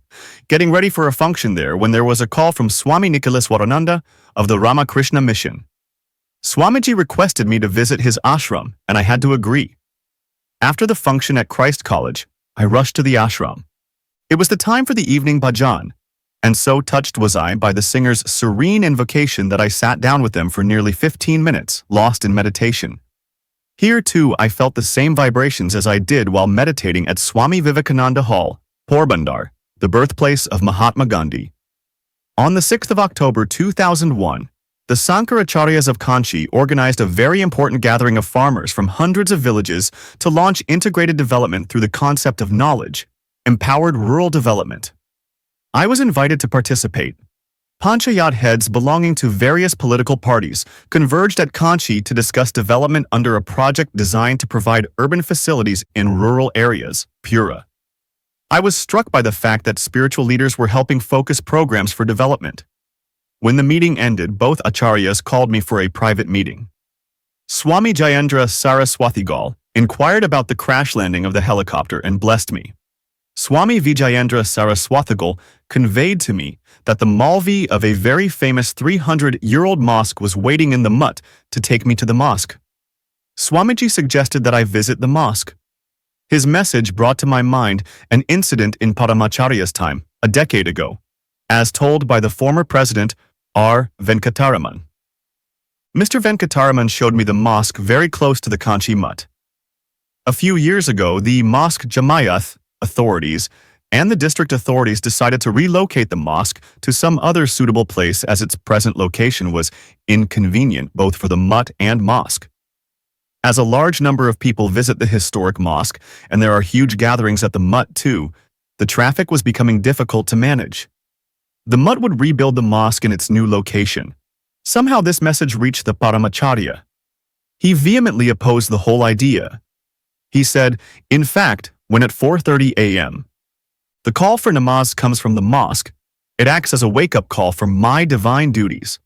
getting ready for a function there when there was a call from Swami Nicholas Warananda of the Ramakrishna Mission. Swamiji requested me to visit his ashram, and I had to agree. After the function at Christ College, I rushed to the ashram. It was the time for the evening bhajan, and so touched was I by the singer's serene invocation that I sat down with them for nearly 15 minutes, lost in meditation. Here, too, I felt the same vibrations as I did while meditating at Swami Vivekananda Hall, Porbandar, the birthplace of Mahatma Gandhi. On the 6th of October 2001, the Sankaracharyas of Kanchi organized a very important gathering of farmers from hundreds of villages to launch integrated development through the concept of knowledge, empowered rural development. I was invited to participate. Panchayat heads belonging to various political parties converged at Kanchi to discuss development under a project designed to provide urban facilities in rural areas, Pura. I was struck by the fact that spiritual leaders were helping focus programs for development. When the meeting ended, both acharyas called me for a private meeting. Swami Jayendra Saraswathigal inquired about the crash landing of the helicopter and blessed me. Swami Vijayendra Saraswathigal conveyed to me that the Maulvi of a very famous 300-year-old mosque was waiting in the mutt to take me to the mosque. Swamiji suggested that I visit the mosque. His message brought to my mind an incident in Paramacharya's time, a decade ago, as told by the former president, R. Venkataraman. Mr. Venkataraman showed me the mosque very close to the Kanchi mutt. A few years ago, the mosque Jamayath authorities and the district authorities decided to relocate the mosque to some other suitable place as its present location was inconvenient both for the mutt and mosque. As a large number of people visit the historic mosque and there are huge gatherings at the mutt too, the traffic was becoming difficult to manage. The mutt would rebuild the mosque in its new location. Somehow this message reached the Paramacharya. He vehemently opposed the whole idea. He said, in fact, when at 4:30 a.m., the call for namaz comes from the mosque, it acts as a wake-up call for my divine duties.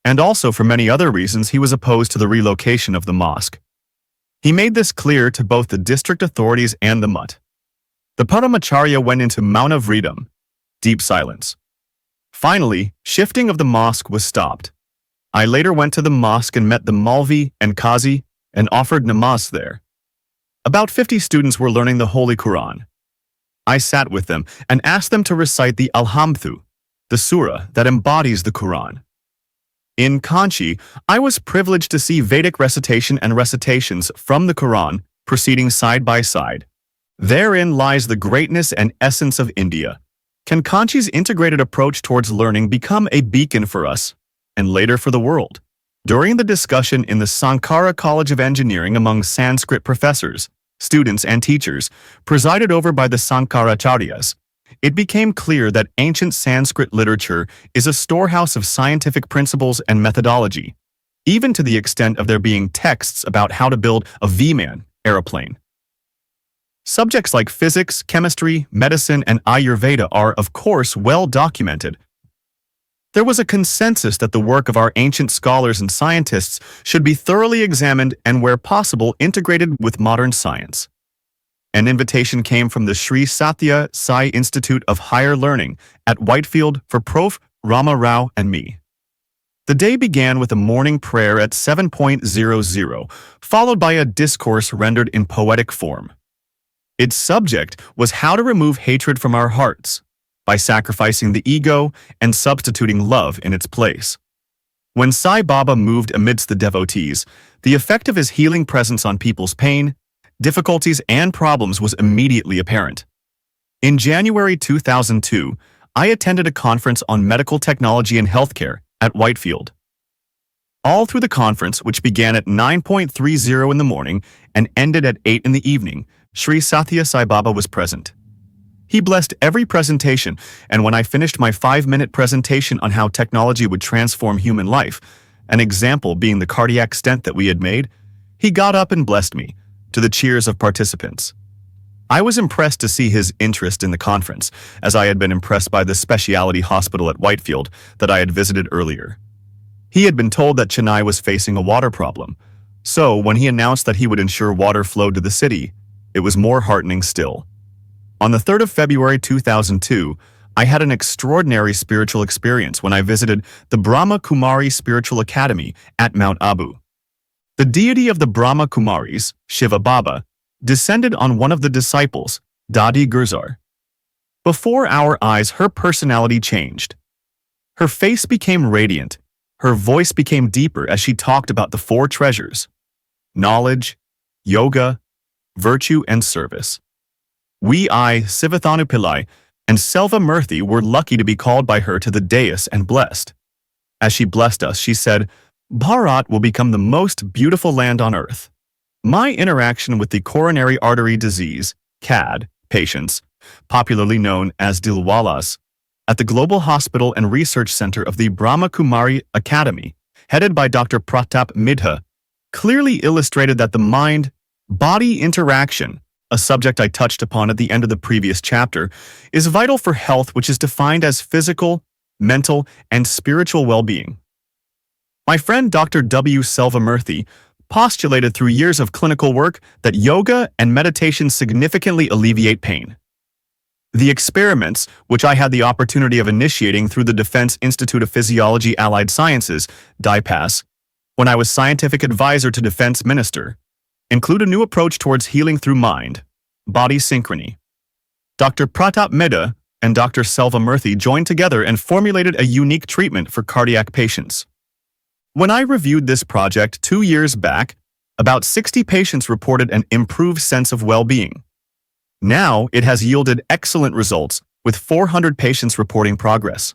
And also for many other reasons he was opposed to the relocation of the mosque. He made this clear to both the district authorities and the mutt. The Paramacharya went into Mauna Vritam, deep silence. Finally, shifting of the mosque was stopped. I later went to the mosque and met the Maulvi and Qazi and offered namaz there. About 50 students were learning the Holy Quran. I sat with them and asked them to recite the Alhamdu, the surah that embodies the Quran. In Kanchi, I was privileged to see Vedic recitation and recitations from the Quran proceeding side by side. Therein lies the greatness and essence of India. Can Kanchi's integrated approach towards learning become a beacon for us, and later for the world? During the discussion in the Sankara College of Engineering among Sanskrit professors, students and teachers, presided over by the Sankaracharyas, it became clear that ancient Sanskrit literature is a storehouse of scientific principles and methodology, even to the extent of there being texts about how to build a V-man aeroplane. Subjects like physics, chemistry, medicine, and Ayurveda are, of course, well documented. There was a consensus that the work of our ancient scholars and scientists should be thoroughly examined and, where possible, integrated with modern science. An invitation came from the Sri Sathya Sai Institute of Higher Learning at Whitefield for Prof. Rama Rao and me. The day began with a morning prayer at 7:00, followed by a discourse rendered in poetic form. Its subject was how to remove hatred from our hearts by sacrificing the ego and substituting love in its place. When Sai Baba moved amidst the devotees, the effect of his healing presence on people's pain, difficulties, and problems was immediately apparent. In January 2002, I attended a conference on medical technology and healthcare at Whitefield. All through the conference, which began at 9:30 in the morning and ended at 8 in the evening, Sri Sathya Sai Baba was present. He blessed every presentation, and when I finished my 5-minute presentation on how technology would transform human life, an example being the cardiac stent that we had made, he got up and blessed me, to the cheers of participants. I was impressed to see his interest in the conference, as I had been impressed by the specialty hospital at Whitefield that I had visited earlier. He had been told that Chennai was facing a water problem, so when he announced that he would ensure water flowed to the city, it was more heartening still. On the 3rd of February 2002, I had an extraordinary spiritual experience when I visited the Brahma Kumari Spiritual Academy at Mount Abu. The deity of the Brahma Kumaris, Shiva Baba, descended on one of the disciples, Dadi Gurzar. Before our eyes, her personality changed. Her face became radiant, her voice became deeper as she talked about the 4 treasures: knowledge, yoga, virtue, and service. We, Sivathanu Pillai, and Selva Murthy were lucky to be called by her to the dais and blessed. As she blessed us, she said, "Bharat will become the most beautiful land on earth." My interaction with the coronary artery disease, CAD, patients, popularly known as Dilwalas, at the Global Hospital and Research Center of the Brahma Kumari Academy, headed by Dr. Pratap Midha, clearly illustrated that the mind-body interaction, a subject I touched upon at the end of the previous chapter, is vital for health, which is defined as physical, mental, and spiritual well-being. My friend Dr. W. Selvamurthy postulated through years of clinical work that yoga and meditation significantly alleviate pain. The experiments, which I had the opportunity of initiating through the Defense Institute of Physiology Allied Sciences, DIPAS, when I was scientific advisor to Defense Minister, include a new approach towards healing through mind-body synchrony. Dr. Pratap Mehta and Dr. Selvamurthy joined together and formulated a unique treatment for cardiac patients. When I reviewed this project 2 years back, about 60 patients reported an improved sense of well-being. Now, it has yielded excellent results, with 400 patients reporting progress.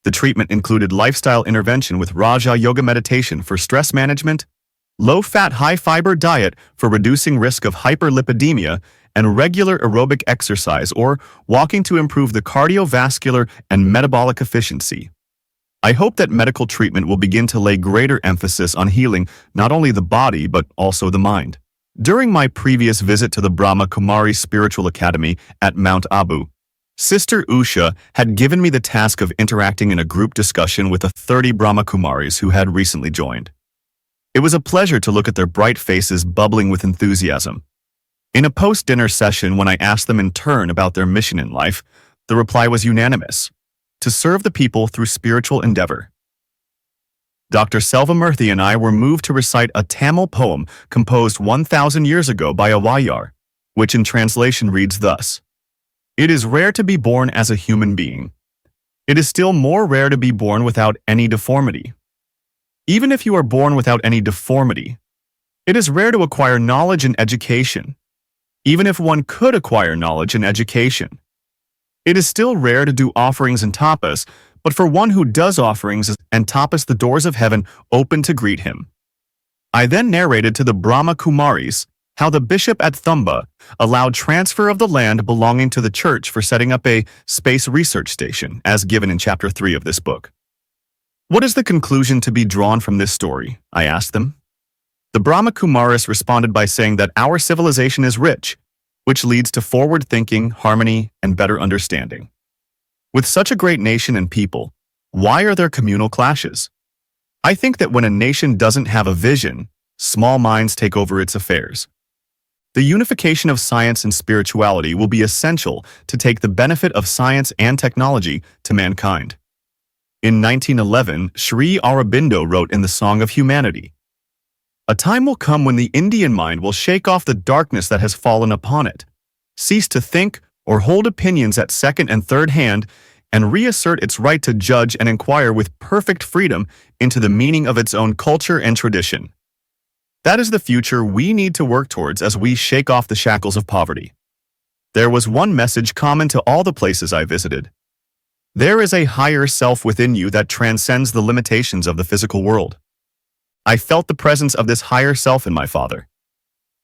The treatment included lifestyle intervention with Raja Yoga meditation for stress management, low-fat, high-fiber diet for reducing risk of hyperlipidemia, and regular aerobic exercise or walking to improve the cardiovascular and metabolic efficiency. I hope that medical treatment will begin to lay greater emphasis on healing not only the body but also the mind. During my previous visit to the Brahma Kumari Spiritual Academy at Mount Abu, Sister Usha had given me the task of interacting in a group discussion with the 30 Brahma Kumaris who had recently joined. It was a pleasure to look at their bright faces bubbling with enthusiasm. In a post-dinner session, when I asked them in turn about their mission in life, the reply was unanimous: to serve the people through spiritual endeavor. Dr. Selvamurthy and I were moved to recite a Tamil poem composed 1,000 years ago by a Vayar, which in translation reads thus: "It is rare to be born as a human being. It is still more rare to be born without any deformity. Even if you are born without any deformity, it is rare to acquire knowledge and education. Even if one could acquire knowledge and education, it is still rare to do offerings and tapas, but for one who does offerings and tapas, the doors of heaven open to greet him." I then narrated to the Brahma Kumaris how the bishop at Thumba allowed transfer of the land belonging to the church for setting up a space research station, as given in Chapter 3 of this book. "What is the conclusion to be drawn from this story?" I asked them. The Brahma Kumaris responded by saying that our civilization is rich, which leads to forward thinking, harmony, and better understanding. With such a great nation and people, why are there communal clashes? I think that when a nation doesn't have a vision, small minds take over its affairs. The unification of science and spirituality will be essential to take the benefit of science and technology to mankind. In 1911, Sri Aurobindo wrote in the Song of Humanity, "A time will come when the Indian mind will shake off the darkness that has fallen upon it, cease to think or hold opinions at second and third hand, and reassert its right to judge and inquire with perfect freedom into the meaning of its own culture and tradition. That is the future we need to work towards as we shake off the shackles of poverty." There was one message common to all the places I visited. There is a higher self within you that transcends the limitations of the physical world. I felt the presence of this higher self in my father.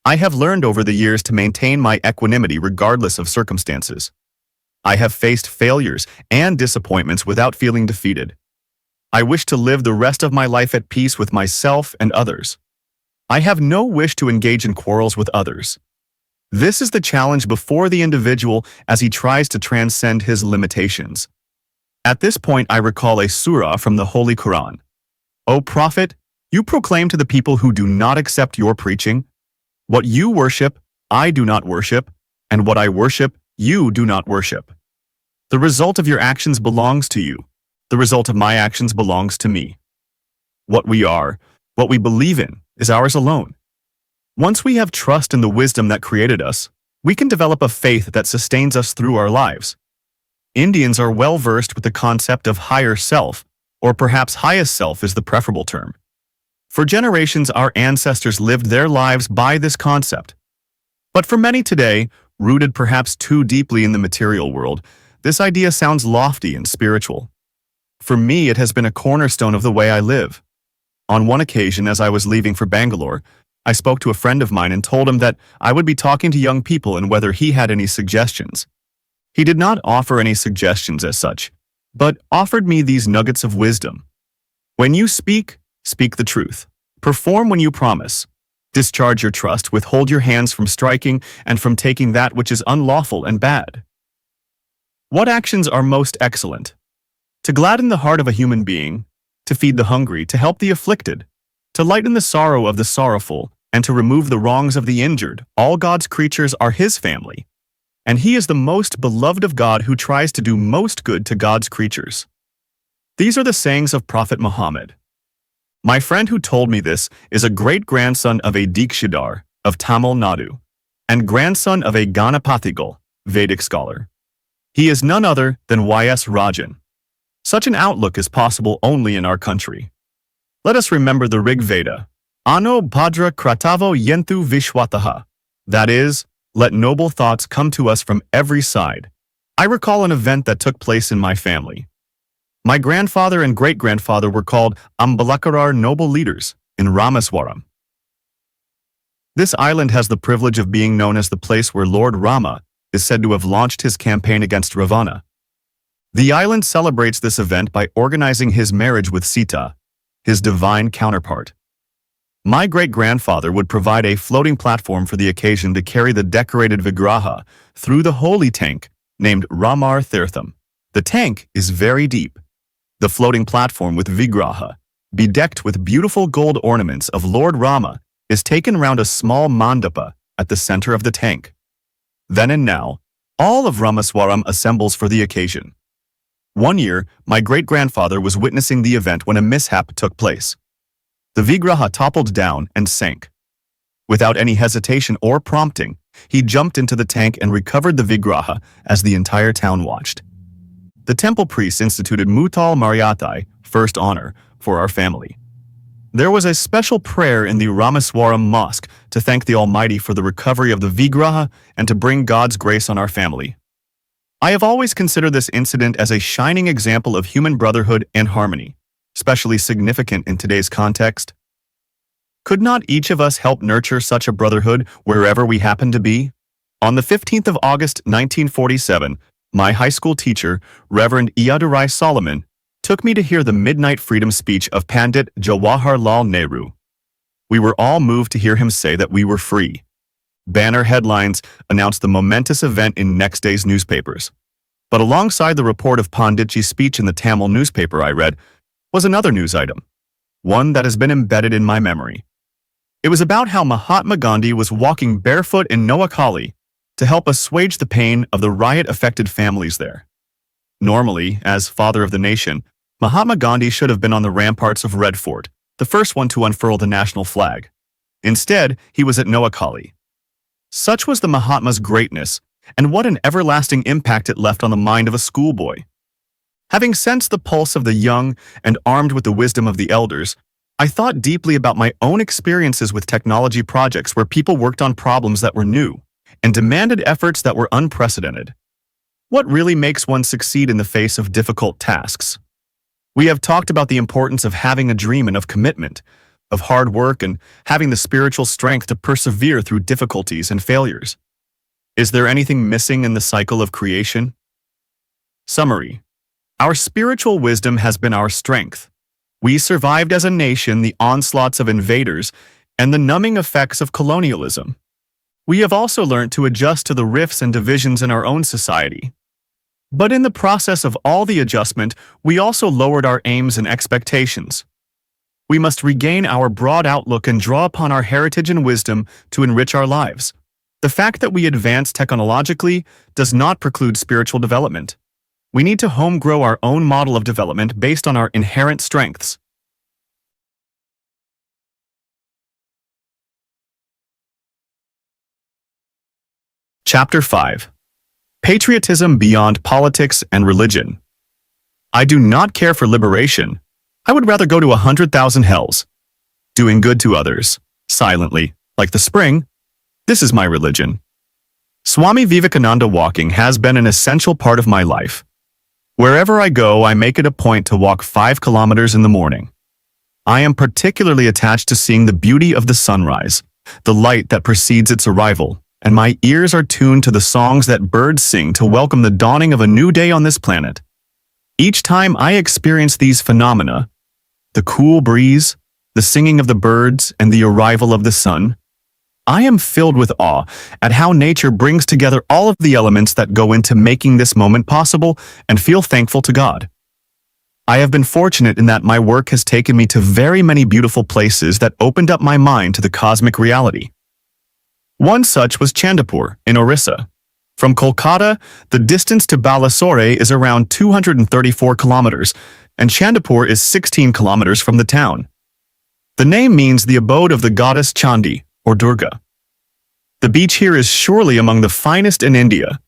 I have learned over the years to maintain my equanimity regardless of circumstances. I have faced failures and disappointments without feeling defeated. I wish to live the rest of my life at peace with myself and others. I have no wish to engage in quarrels with others. This is the challenge before the individual as he tries to transcend his limitations. At this point, I recall a surah from the Holy Quran. "O Prophet, you proclaim to the people who do not accept your preaching, what you worship, I do not worship, and what I worship, you do not worship. The result of your actions belongs to you. The result of my actions belongs to me. What we are, what we believe in, is ours alone. Once we have trust in the wisdom that created us, we can develop a faith that sustains us through our lives." Indians are well versed with the concept of higher self, or perhaps highest self is the preferable term. For generations, our ancestors lived their lives by this concept. But for many today, rooted perhaps too deeply in the material world, this idea sounds lofty and spiritual. For me, it has been a cornerstone of the way I live. On one occasion, as I was leaving for Bangalore, I spoke to a friend of mine and told him that I would be talking to young people and whether he had any suggestions. He did not offer any suggestions as such, but offered me these nuggets of wisdom. "When you speak, speak the truth. Perform when you promise. Discharge your trust, withhold your hands from striking and from taking that which is unlawful and bad." What actions are most excellent? To gladden the heart of a human being, to feed the hungry, to help the afflicted, to lighten the sorrow of the sorrowful, and to remove the wrongs of the injured, all God's creatures are His family. And He is the most beloved of God who tries to do most good to God's creatures. These are the sayings of Prophet Muhammad. My friend who told me this is a great-grandson of a Dikshidhar of Tamil Nadu and grandson of a Ganapathigal Vedic scholar. He is none other than Y.S. Rajan. Such an outlook is possible only in our country. Let us remember the Rig Veda. Ano bhadra kratavo yentu vishwataha. That is, let noble thoughts come to us from every side. I recall an event that took place in my family. My grandfather and great-grandfather were called Ambalakarar noble leaders in Ramaswaram. This island has the privilege of being known as the place where Lord Rama is said to have launched his campaign against Ravana. The island celebrates this event by organizing his marriage with Sita, his divine counterpart. My great-grandfather would provide a floating platform for the occasion to carry the decorated Vigraha through the holy tank named Ramar Tirtham. The tank is very deep. The floating platform with Vigraha, bedecked with beautiful gold ornaments of Lord Rama, is taken round a small mandapa at the center of the tank. Then and now, all of Ramaswaram assembles for the occasion. One year, my great-grandfather was witnessing the event when a mishap took place. The Vigraha toppled down and sank. Without any hesitation or prompting, he jumped into the tank and recovered the Vigraha as the entire town watched. The temple priests instituted Mutal Mariathai, first honor, for our family. There was a special prayer in the Ramaswaram Mosque to thank the Almighty for the recovery of the Vigraha and to bring God's grace on our family. I have always considered this incident as a shining example of human brotherhood and harmony, especially significant in today's context. Could not each of us help nurture such a brotherhood wherever we happen to be? On the 15th of August 1947, my high school teacher, Reverend Iyadurai Solomon, took me to hear the midnight freedom speech of Pandit Jawaharlal Nehru. We were all moved to hear him say that we were free. Banner headlines announced the momentous event in next day's newspapers. But alongside the report of Panditji's speech in the Tamil newspaper I read was another news item, one that has been embedded in my memory. It was about how Mahatma Gandhi was walking barefoot in Noakhali to help assuage the pain of the riot-affected families there. Normally, as father of the nation, Mahatma Gandhi should have been on the ramparts of Red Fort, the first one to unfurl the national flag. Instead, he was at Noakhali. Such was the Mahatma's greatness, and what an everlasting impact it left on the mind of a schoolboy. Having sensed the pulse of the young and armed with the wisdom of the elders, I thought deeply about my own experiences with technology projects where people worked on problems that were new and demanded efforts that were unprecedented. What really makes one succeed in the face of difficult tasks? We have talked about the importance of having a dream and of commitment, of hard work and having the spiritual strength to persevere through difficulties and failures. Is there anything missing in the cycle of creation? Summary. Our spiritual wisdom has been our strength. We survived as a nation the onslaughts of invaders and the numbing effects of colonialism. We have also learned to adjust to the rifts and divisions in our own society. But in the process of all the adjustment, we also lowered our aims and expectations. We must regain our broad outlook and draw upon our heritage and wisdom to enrich our lives. The fact that we advance technologically does not preclude spiritual development. We need to home grow our own model of development based on our inherent strengths. Chapter 5. Patriotism Beyond Politics and Religion. I do not care for liberation. I would rather go to 100,000 hells. Doing good to others, silently, like the spring. This is my religion. Swami Vivekananda walking has been an essential part of my life. Wherever I go, I make it a point to walk 5 kilometers in the morning. I am particularly attached to seeing the beauty of the sunrise, the light that precedes its arrival, and my ears are tuned to the songs that birds sing to welcome the dawning of a new day on this planet. Each time I experience these phenomena, the cool breeze, the singing of the birds, and the arrival of the sun, I am filled with awe at how nature brings together all of the elements that go into making this moment possible and feel thankful to God. I have been fortunate in that my work has taken me to very many beautiful places that opened up my mind to the cosmic reality. One such was Chandipur, in Orissa. From Kolkata, the distance to Balasore is around 234 kilometers, and Chandipur is 16 kilometers from the town. The name means the abode of the goddess Chandi, or Durga. The beach here is surely among the finest in India.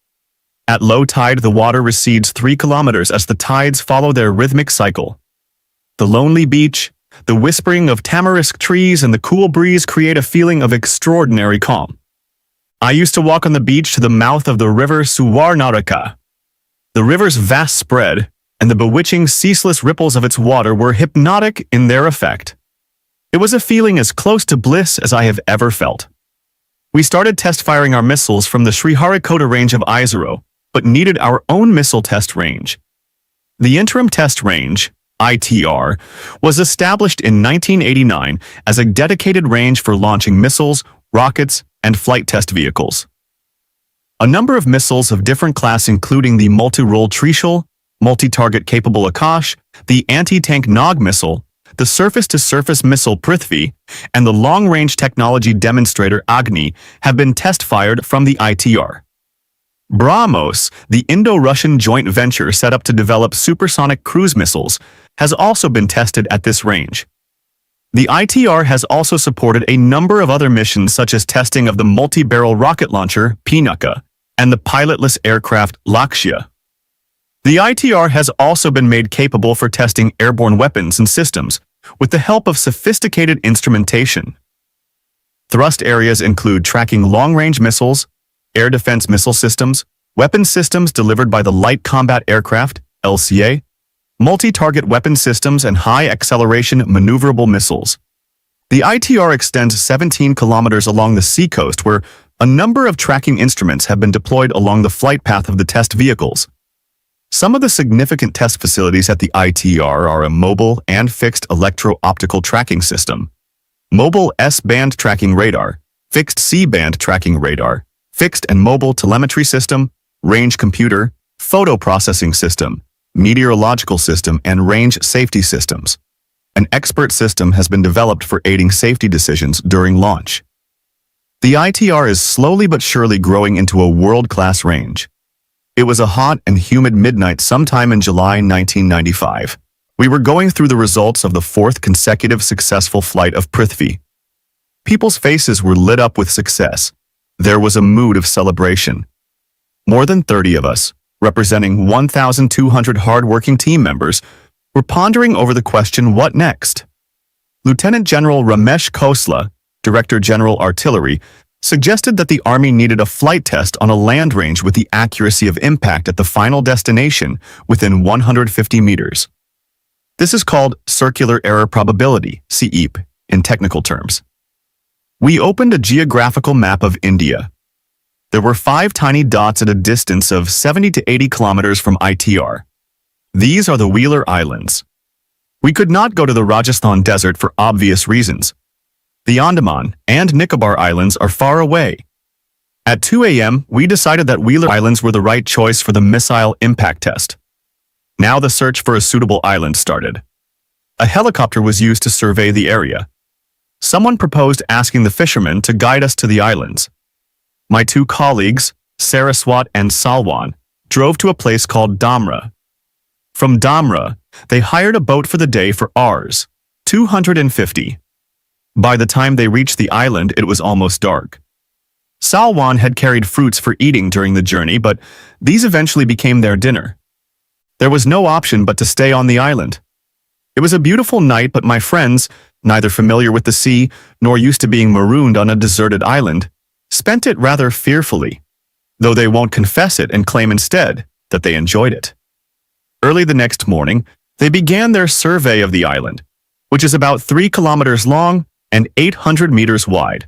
At low tide, the water recedes 3 kilometers as the tides follow their rhythmic cycle. The lonely beach, the whispering of tamarisk trees, and the cool breeze create a feeling of extraordinary calm. I used to walk on the beach to the mouth of the river Suwarnaraka. The river's vast spread and the bewitching, ceaseless ripples of its water were hypnotic in their effect. It was a feeling as close to bliss as I have ever felt. We started test firing our missiles from the Sriharikota range of Isaro, but needed our own missile test range. The Interim Test Range, ITR, was established in 1989 as a dedicated range for launching missiles, rockets, and flight test vehicles. A number of missiles of different class including the multi-role Trishul, multi-target capable Akash, the anti-tank Nag missile, the surface-to-surface missile Prithvi, and the long-range technology demonstrator Agni have been test-fired from the ITR. BrahMos, the Indo-Russian joint venture set up to develop supersonic cruise missiles, has also been tested at this range. The ITR has also supported a number of other missions such as testing of the multi-barrel rocket launcher Pinaka and the pilotless aircraft Lakshya. The ITR has also been made capable for testing airborne weapons and systems with the help of sophisticated instrumentation. Thrust areas include tracking long-range missiles, air defense missile systems, weapon systems delivered by the Light Combat Aircraft, LCA, multi-target weapon systems, and high-acceleration maneuverable missiles. The ITR extends 17 kilometers along the seacoast where a number of tracking instruments have been deployed along the flight path of the test vehicles. Some of the significant test facilities at the ITR are a mobile and fixed electro-optical tracking system, mobile S-band tracking radar, fixed C-band tracking radar, fixed and mobile telemetry system, range computer, photo processing system, meteorological system, and range safety systems. An expert system has been developed for aiding safety decisions during launch. The ITR is slowly but surely growing into a world-class range. It was a hot and humid midnight sometime in July 1995. We were going through the results of the 4th consecutive successful flight of Prithvi. People's faces were lit up with success. There was a mood of celebration. More than 30 of us, representing 1,200 hard-working team members, were pondering over the question, what next? Lieutenant General Ramesh Khosla, Director General Artillery, suggested that the Army needed a flight test on a land range with the accuracy of impact at the final destination within 150 meters. This is called circular error probability, CEP, in technical terms. We opened a geographical map of India. There were 5 tiny dots at a distance of 70 to 80 kilometers from ITR. These are the Wheeler Islands. We could not go to the Rajasthan desert for obvious reasons. The Andaman and Nicobar Islands are far away. At 2 a.m., we decided that Wheeler Islands were the right choice for the missile impact test. Now the search for a suitable island started. A helicopter was used to survey the area. Someone proposed asking the fishermen to guide us to the islands. My 2 colleagues, Saraswat and Salwan, drove to a place called Dhamra. From Dhamra, they hired a boat for the day for Rs. 250. By the time they reached the island, it was almost dark. Salwan had carried fruits for eating during the journey, but these eventually became their dinner. There was no option but to stay on the island. It was a beautiful night, but my friends, neither familiar with the sea nor used to being marooned on a deserted island, spent it rather fearfully, though they won't confess it and claim instead that they enjoyed it. Early the next morning, they began their survey of the island, which is about 3 kilometers long and 800 meters wide.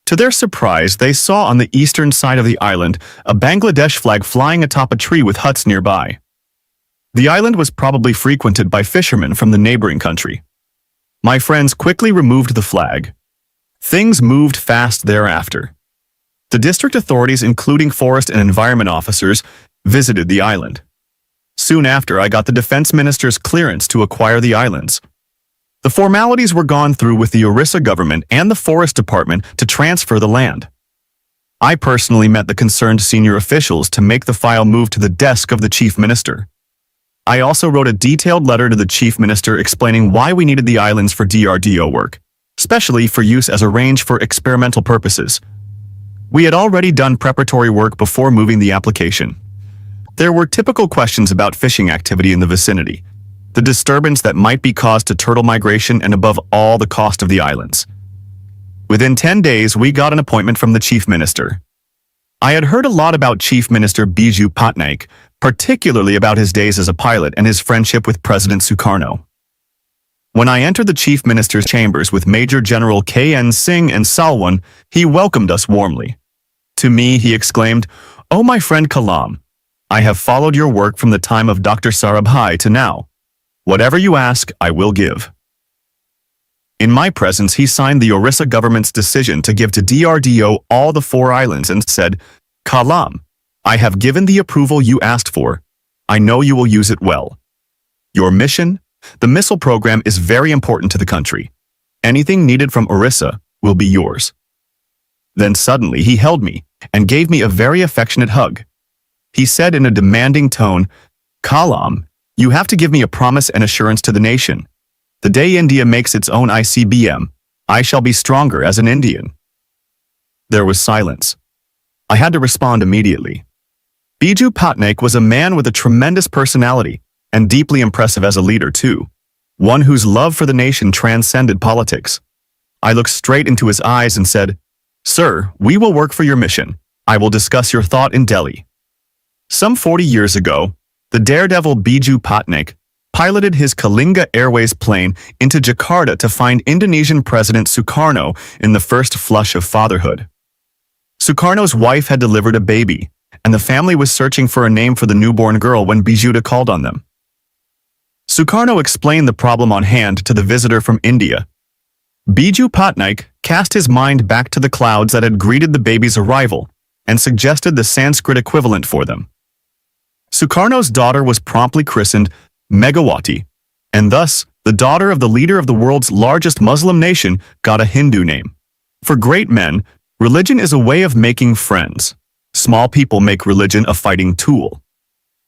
To their surprise, they saw on the eastern side of the island a Bangladesh flag flying atop a tree with huts nearby. The island was probably frequented by fishermen from the neighboring country. My friends quickly removed the flag. Things moved fast thereafter. The district authorities, including forest and environment officers, visited the island. Soon after, I got the defense minister's clearance to acquire the islands. The formalities were gone through with the Orissa government and the Forest Department to transfer the land. I personally met the concerned senior officials to make the file move to the desk of the chief minister. I also wrote a detailed letter to the chief minister explaining why we needed the islands for DRDO work, especially for use as a range for experimental purposes. We had already done preparatory work before moving the application. There were typical questions about fishing activity in the vicinity, the disturbance that might be caused to turtle migration, and above all, the cost of the islands. Within 10 days, we got an appointment from the chief minister. I had heard a lot about Chief Minister Biju Patnaik, particularly about his days as a pilot and his friendship with President Sukarno. When I entered the chief minister's chambers with Major General K.N. Singh and Salwan, he welcomed us warmly. To me, he exclaimed, "Oh, my friend Kalam, I have followed your work from the time of Dr. Sarabhai to now. Whatever you ask, I will give." In my presence, he signed the Orissa government's decision to give to DRDO all the 4 islands and said, "Kalam, I have given the approval you asked for. I know you will use it well. Your mission, the missile program, is very important to the country. Anything needed from Orissa will be yours." Then suddenly he held me and gave me a very affectionate hug. He said in a demanding tone, "Kalam, you have to give me a promise and assurance to the nation. The day India makes its own ICBM, I shall be stronger as an Indian." There was silence. I had to respond immediately. Biju Patnaik was a man with a tremendous personality and deeply impressive as a leader too, one whose love for the nation transcended politics. I looked straight into his eyes and said, "Sir, we will work for your mission. I will discuss your thought in Delhi." Some 40 years ago, the daredevil Biju Patnaik piloted his Kalinga Airways plane into Jakarta to find Indonesian President Sukarno in the first flush of fatherhood. Sukarno's wife had delivered a baby, and the family was searching for a name for the newborn girl when Bijuda called on them. Sukarno explained the problem on hand to the visitor from India. Biju Patnaik cast his mind back to the clouds that had greeted the baby's arrival and suggested the Sanskrit equivalent for them. Sukarno's daughter was promptly christened Megawati, and thus the daughter of the leader of the world's largest Muslim nation got a Hindu name. For great men, religion is a way of making friends. Small people make religion a fighting tool.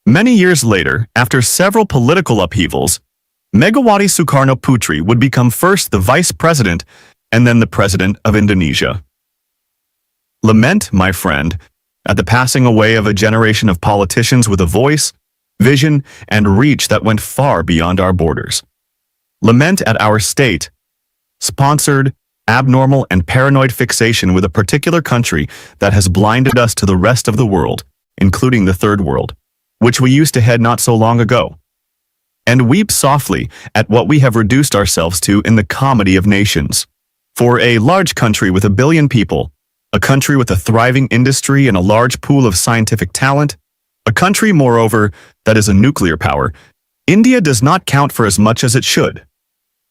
Many years later, after several political upheavals, Megawati Sukarno Putri would become first the vice president and then the president of Indonesia. Lament, my friend, at the passing away of a generation of politicians with a voice, vision, and reach that went far beyond our borders. Lament at our state-sponsored, abnormal, and paranoid fixation with a particular country that has blinded us to the rest of the world, including the Third World, which we used to head not so long ago. And weep softly at what we have reduced ourselves to in the comedy of nations. For a large country with 1 billion people, a country with a thriving industry and a large pool of scientific talent, a country, moreover, that is a nuclear power, India does not count for as much as it should.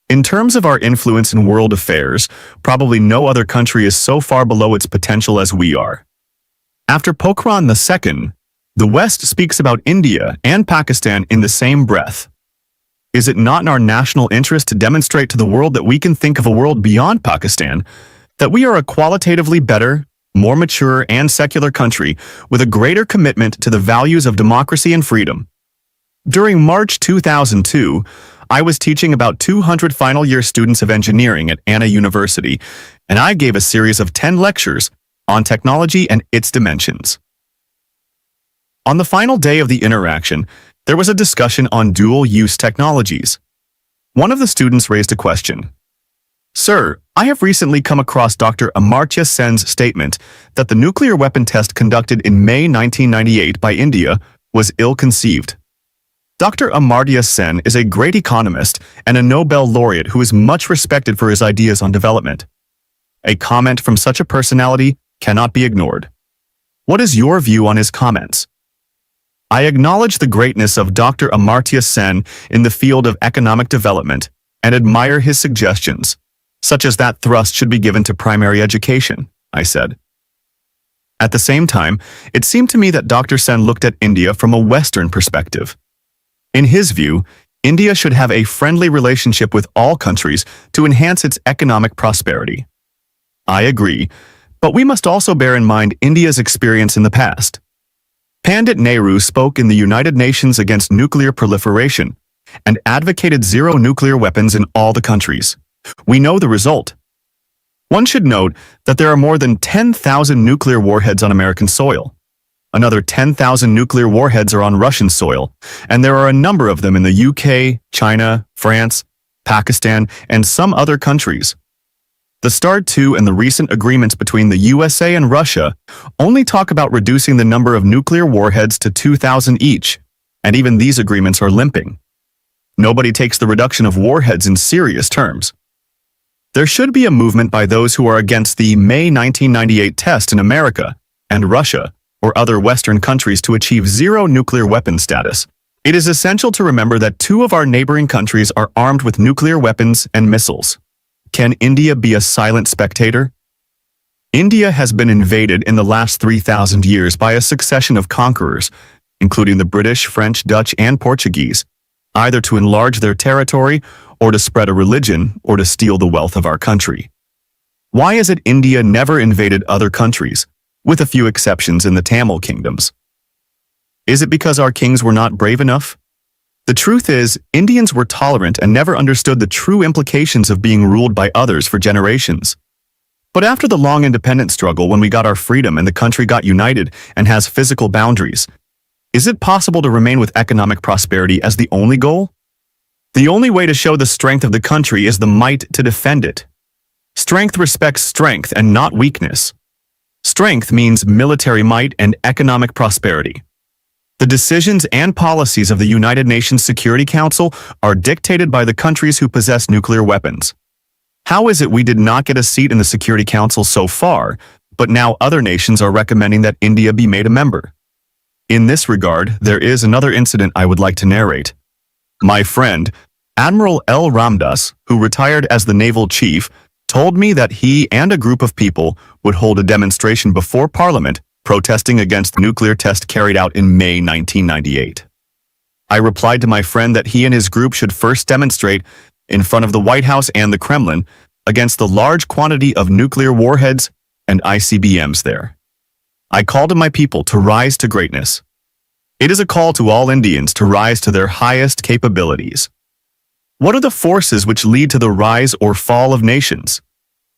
In terms of our influence in world affairs, probably no other country is so far below its potential as we are. After Pokhran II, the West speaks about India and Pakistan in the same breath. Is it not in our national interest to demonstrate to the world that we can think of a world beyond Pakistan, that we are a qualitatively better, more mature and secular country with a greater commitment to the values of democracy and freedom? During March 2002, I was teaching about 200 final-year students of engineering at Anna University, and I gave a series of 10 lectures on technology and its dimensions. On the final day of the interaction, there was a discussion on dual-use technologies. One of the students raised a question. "Sir, I have recently come across Dr. Amartya Sen's statement that the nuclear weapon test conducted in May 1998 by India was ill-conceived. Dr. Amartya Sen is a great economist and a Nobel laureate who is much respected for his ideas on development. A comment from such a personality cannot be ignored. What is your view on his comments?" I acknowledge the greatness of Dr. Amartya Sen in the field of economic development and admire his suggestions, such as that thrust should be given to primary education, I said. At the same time, it seemed to me that Dr. Sen looked at India from a Western perspective. In his view, India should have a friendly relationship with all countries to enhance its economic prosperity. I agree, but we must also bear in mind India's experience in the past. Pandit Nehru spoke in the United Nations against nuclear proliferation and advocated zero nuclear weapons in all the countries. We know the result. One should note that there are more than 10,000 nuclear warheads on American soil. Another 10,000 nuclear warheads are on Russian soil, and there are a number of them in the UK, China, France, Pakistan, and some other countries. The START II and the recent agreements between the USA and Russia only talk about reducing the number of nuclear warheads to 2,000 each, and even these agreements are limping. Nobody takes the reduction of warheads in serious terms. There should be a movement by those who are against the May 1998 test in America and Russia or other Western countries to achieve zero nuclear weapon status. It is essential to remember that two of our neighboring countries are armed with nuclear weapons and missiles. Can India be a silent spectator? India has been invaded in the last 3,000 years by a succession of conquerors, including the British, French, Dutch, and Portuguese, either to enlarge their territory or to spread a religion or to steal the wealth of our country. Why is it India never invaded other countries, with a few exceptions in the Tamil kingdoms? Is it because our kings were not brave enough? The truth is, Indians were tolerant and never understood the true implications of being ruled by others for generations. But after the long independence struggle, when we got our freedom and the country got united and has physical boundaries, is it possible to remain with economic prosperity as the only goal? The only way to show the strength of the country is the might to defend it. Strength respects strength and not weakness. Strength means military might and economic prosperity. The decisions and policies of the United Nations Security Council are dictated by the countries who possess nuclear weapons. How is it we did not get a seat in the Security Council so far, but now other nations are recommending that India be made a member? In this regard, there is another incident I would like to narrate. My friend, Admiral L. Ramdas, who retired as the naval chief, told me that he and a group of people would hold a demonstration before Parliament protesting against the nuclear test carried out in May 1998. I replied to my friend that he and his group should first demonstrate in front of the White House and the Kremlin against the large quantity of nuclear warheads and ICBMs there. I called on my people to rise to greatness. It is a call to all Indians to rise to their highest capabilities. What are the forces which lead to the rise or fall of nations?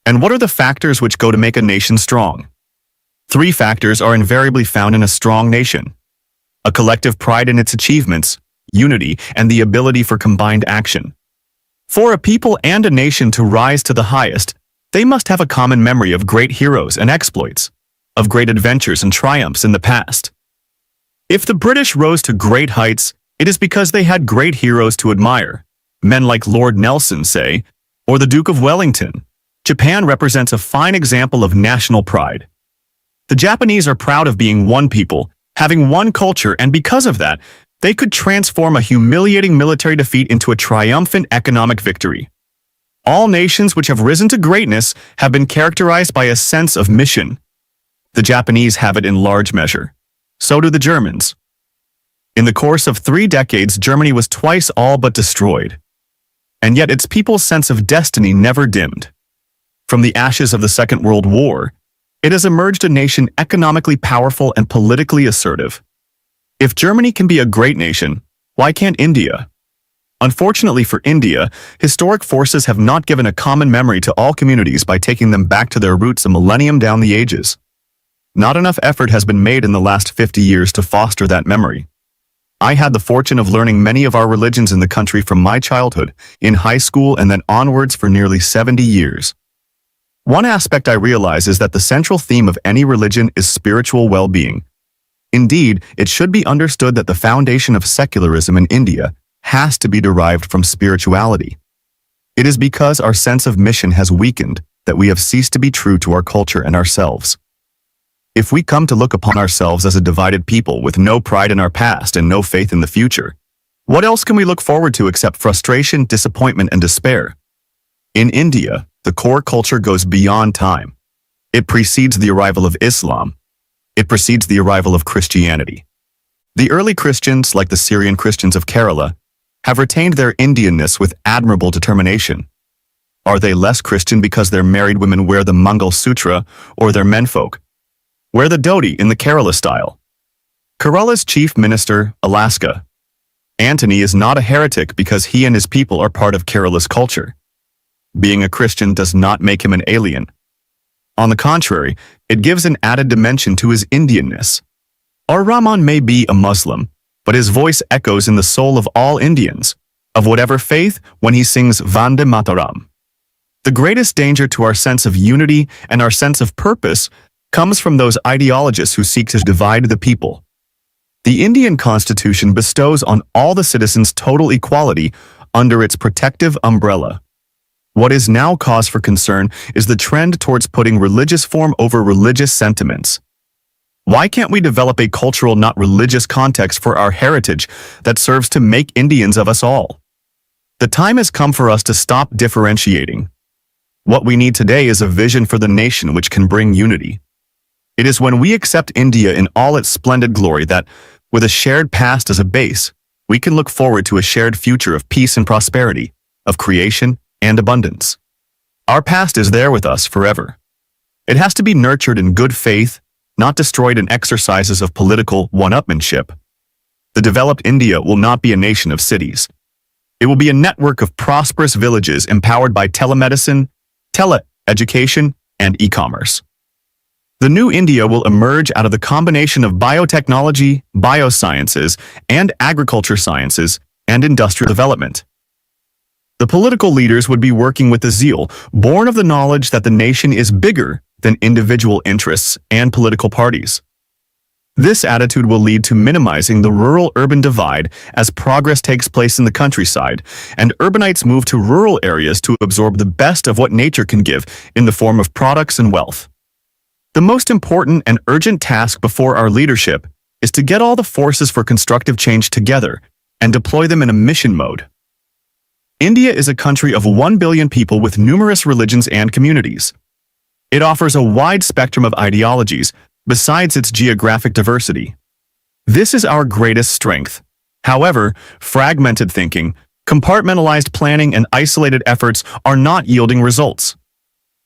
And what are the factors which go to make a nation strong? 3 factors are invariably found in a strong nation: a collective pride in its achievements, unity, and the ability for combined action. For a people and a nation to rise to the highest, they must have a common memory of great heroes and exploits, of great adventures and triumphs in the past. If the British rose to great heights, it is because they had great heroes to admire, men like Lord Nelson, say, or the Duke of Wellington. Japan represents a fine example of national pride. The Japanese are proud of being one people, having one culture, and because of that, they could transform a humiliating military defeat into a triumphant economic victory. All nations which have risen to greatness have been characterized by a sense of mission. The Japanese have it in large measure. So do the Germans. In the course of 3 decades, Germany was twice all but destroyed. And yet its people's sense of destiny never dimmed. From the ashes of the Second World War, it has emerged a nation economically powerful and politically assertive. If Germany can be a great nation, why can't India? Unfortunately for India, historic forces have not given a common memory to all communities by taking them back to their roots a millennium down the ages. Not enough effort has been made in the last 50 years to foster that memory. I had the fortune of learning many of our religions in the country from my childhood, in high school, and then onwards for nearly 70 years. One aspect I realize is that the central theme of any religion is spiritual well-being. Indeed, it should be understood that the foundation of secularism in India has to be derived from spirituality. It is because our sense of mission has weakened that we have ceased to be true to our culture and ourselves. If we come to look upon ourselves as a divided people with no pride in our past and no faith in the future, what else can we look forward to except frustration, disappointment, and despair? In India, the core culture goes beyond time. It precedes the arrival of Islam. It precedes the arrival of Christianity. The early Christians, like the Syrian Christians of Kerala, have retained their Indianness with admirable determination. Are they less Christian because their married women wear the Mangal Sutra, or their menfolk wear the dhoti in the Kerala style? Kerala's chief minister, Alaska, Antony, is not a heretic because he and his people are part of Kerala's culture. Being a Christian does not make him an alien. On the contrary, it gives an added dimension to his Indianness. Our Rahman may be a Muslim, but his voice echoes in the soul of all Indians, of whatever faith, when he sings Vande Mataram. The greatest danger to our sense of unity and our sense of purpose comes from those ideologists who seek to divide the people. The Indian Constitution bestows on all the citizens total equality under its protective umbrella. What is now cause for concern is the trend towards putting religious form over religious sentiments. Why can't we develop a cultural, not religious context for our heritage that serves to make Indians of us all? The time has come for us to stop differentiating. What we need today is a vision for the nation which can bring unity. It is when we accept India in all its splendid glory that, with a shared past as a base, we can look forward to a shared future of peace and prosperity, of creation and abundance. Our past is there with us forever. It has to be nurtured in good faith, not destroyed in exercises of political one-upmanship. The developed India will not be a nation of cities. It will be a network of prosperous villages empowered by telemedicine, tele-education, and e-commerce. The new India will emerge out of the combination of biotechnology, biosciences, and agriculture sciences, and industrial development. The political leaders would be working with the zeal born of the knowledge that the nation is bigger than individual interests and political parties. This attitude will lead to minimizing the rural-urban divide as progress takes place in the countryside, and urbanites move to rural areas to absorb the best of what nature can give in the form of products and wealth. The most important and urgent task before our leadership is to get all the forces for constructive change together and deploy them in a mission mode. India is a country of 1 billion people with numerous religions and communities. It offers a wide spectrum of ideologies besides its geographic diversity. This is our greatest strength. However, fragmented thinking, compartmentalized planning, and isolated efforts are not yielding results.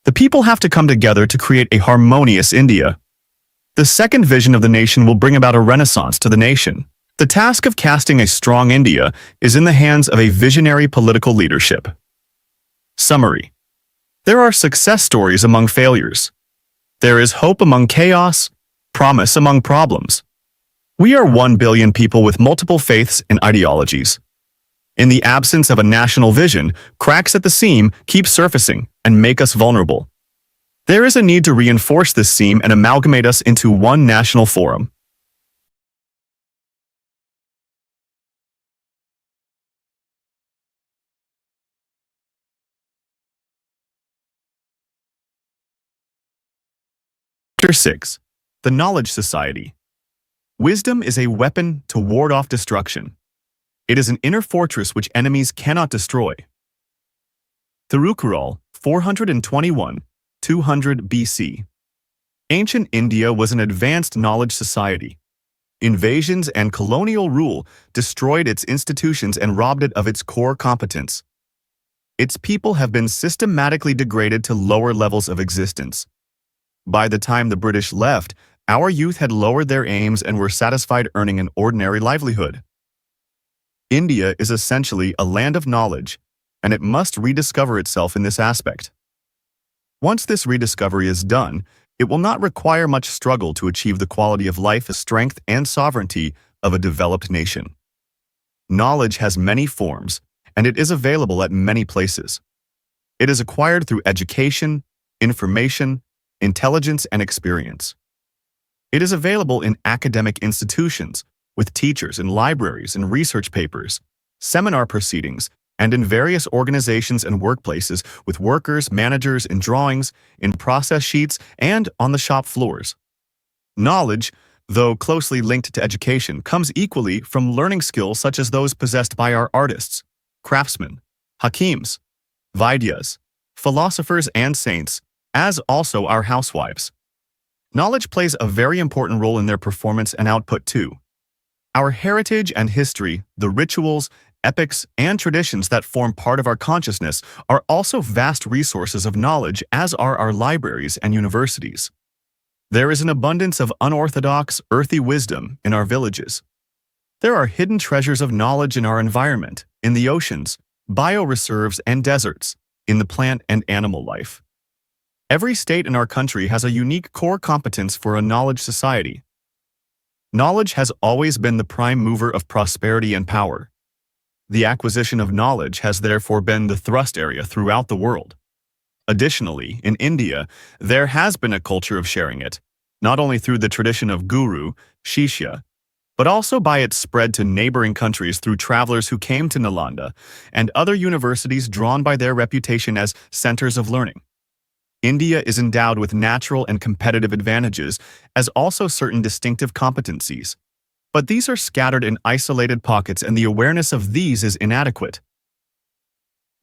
The people have to come together to create a harmonious India. The second vision of the nation will bring about a renaissance to the nation. The task of casting a strong India is in the hands of a visionary political leadership. Summary. There are success stories among failures. There is hope among chaos, promise among problems. We are 1 billion people with multiple faiths and ideologies. In the absence of a national vision, cracks at the seam keep surfacing and make us vulnerable. There is a need to reinforce this seam and amalgamate us into one national forum. Chapter 6. The Knowledge Society. Wisdom is a weapon to ward off destruction. It is an inner fortress which enemies cannot destroy. Thirukkural, 421-200 BC. Ancient India was an advanced knowledge society. Invasions and colonial rule destroyed its institutions and robbed it of its core competence. Its people have been systematically degraded to lower levels of existence. By the time the British left, our youth had lowered their aims and were satisfied earning an ordinary livelihood. India is essentially a land of knowledge, and it must rediscover itself in this aspect. Once this rediscovery is done, it will not require much struggle to achieve the quality of life, strength, and sovereignty of a developed nation. Knowledge has many forms, and it is available at many places. It is acquired through education, information, intelligence, and experience. It is available in academic institutions, with teachers in libraries and research papers, seminar proceedings, and in various organizations and workplaces with workers, managers, in drawings, in process sheets, and on the shop floors. Knowledge, though closely linked to education, comes equally from learning skills such as those possessed by our artists, craftsmen, hakims, vaidyas, philosophers, and saints, as also our housewives. Knowledge plays a very important role in their performance and output too. Our heritage and history, the rituals, epics, and traditions that form part of our consciousness are also vast resources of knowledge, as are our libraries and universities. There is an abundance of unorthodox, earthy wisdom in our villages. There are hidden treasures of knowledge in our environment, in the oceans, bioreserves, and deserts, in the plant and animal life. Every state in our country has a unique core competence for a knowledge society. Knowledge has always been the prime mover of prosperity and power. The acquisition of knowledge has therefore been the thrust area throughout the world. Additionally, in India, there has been a culture of sharing it, not only through the tradition of guru, shishya, but also by its spread to neighboring countries through travelers who came to Nalanda and other universities drawn by their reputation as centers of learning. India is endowed with natural and competitive advantages, as also certain distinctive competencies. But these are scattered in isolated pockets, and the awareness of these is inadequate.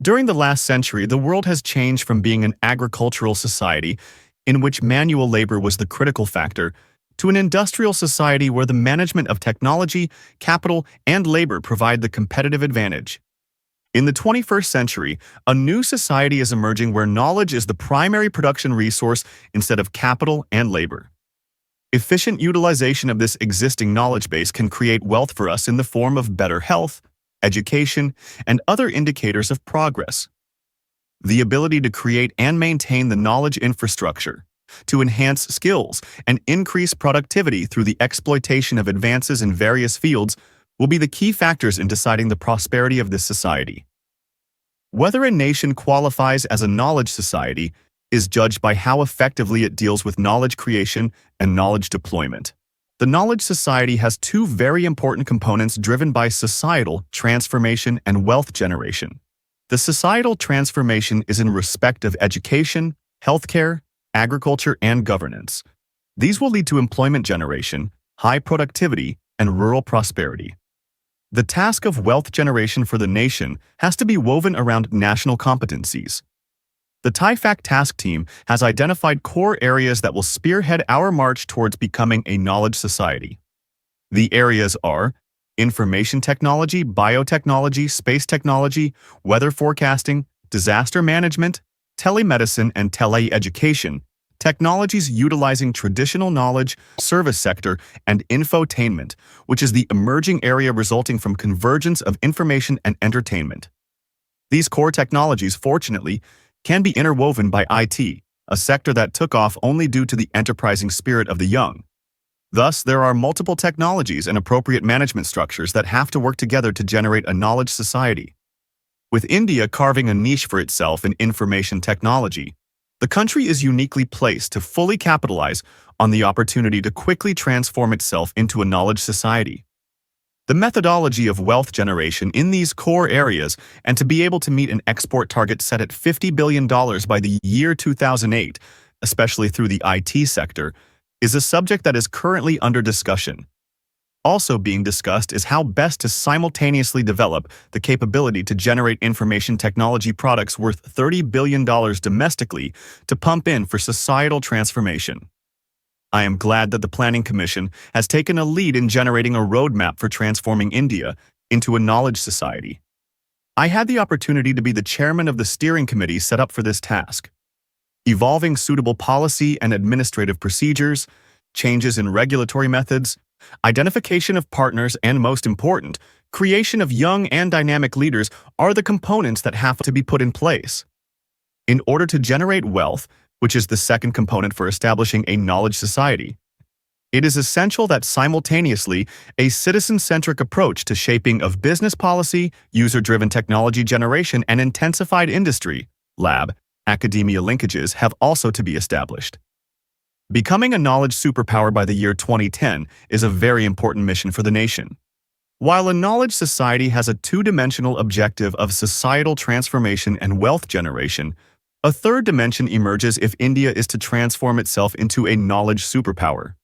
During the last century, the world has changed from being an agricultural society, in which manual labor was the critical factor, to an industrial society where the management of technology, capital, and labor provide the competitive advantage. In the 21st century, a new society is emerging where knowledge is the primary production resource instead of capital and labor. Efficient utilization of this existing knowledge base can create wealth for us in the form of better health, education, and other indicators of progress. The ability to create and maintain the knowledge infrastructure, to enhance skills and increase productivity through the exploitation of advances in various fields will be the key factors in deciding the prosperity of this society. Whether a nation qualifies as a knowledge society is judged by how effectively it deals with knowledge creation and knowledge deployment. The knowledge society has two very important components driven by societal transformation and wealth generation. The societal transformation is in respect of education, healthcare, agriculture, and governance. These will lead to employment generation, high productivity, and rural prosperity. The task of wealth generation for the nation has to be woven around national competencies. The THOUGHT task team has identified core areas that will spearhead our march towards becoming a knowledge society. The areas are information technology, biotechnology, space technology, weather forecasting, disaster management, telemedicine, and tele-education, technologies utilizing traditional knowledge, service sector, and infotainment, which is the emerging area resulting from convergence of information and entertainment. These core technologies, fortunately, can be interwoven by IT, a sector that took off only due to the enterprising spirit of the young. Thus, there are multiple technologies and appropriate management structures that have to work together to generate a knowledge society. With India carving a niche for itself in information technology, the country is uniquely placed to fully capitalize on the opportunity to quickly transform itself into a knowledge society. The methodology of wealth generation in these core areas and to be able to meet an export target set at $50 billion by the year 2008, especially through the IT sector, is a subject that is currently under discussion. Also being discussed is how best to simultaneously develop the capability to generate information technology products worth $30 billion domestically to pump in for societal transformation. I am glad that the Planning Commission has taken a lead in generating a roadmap for transforming India into a knowledge society. I had the opportunity to be the chairman of the steering committee set up for this task. Evolving suitable policy and administrative procedures, changes in regulatory methods, identification of partners, and most important, creation of young and dynamic leaders are the components that have to be put in place. In order to generate wealth, which is the second component for establishing a knowledge society, it is essential that simultaneously a citizen-centric approach to shaping of business policy, user-driven technology generation, and intensified industry, lab, academia linkages have also to be established. Becoming a knowledge superpower by the year 2010 is a very important mission for the nation. While a knowledge society has a two-dimensional objective of societal transformation and wealth generation, a third dimension emerges if India is to transform itself into a knowledge superpower.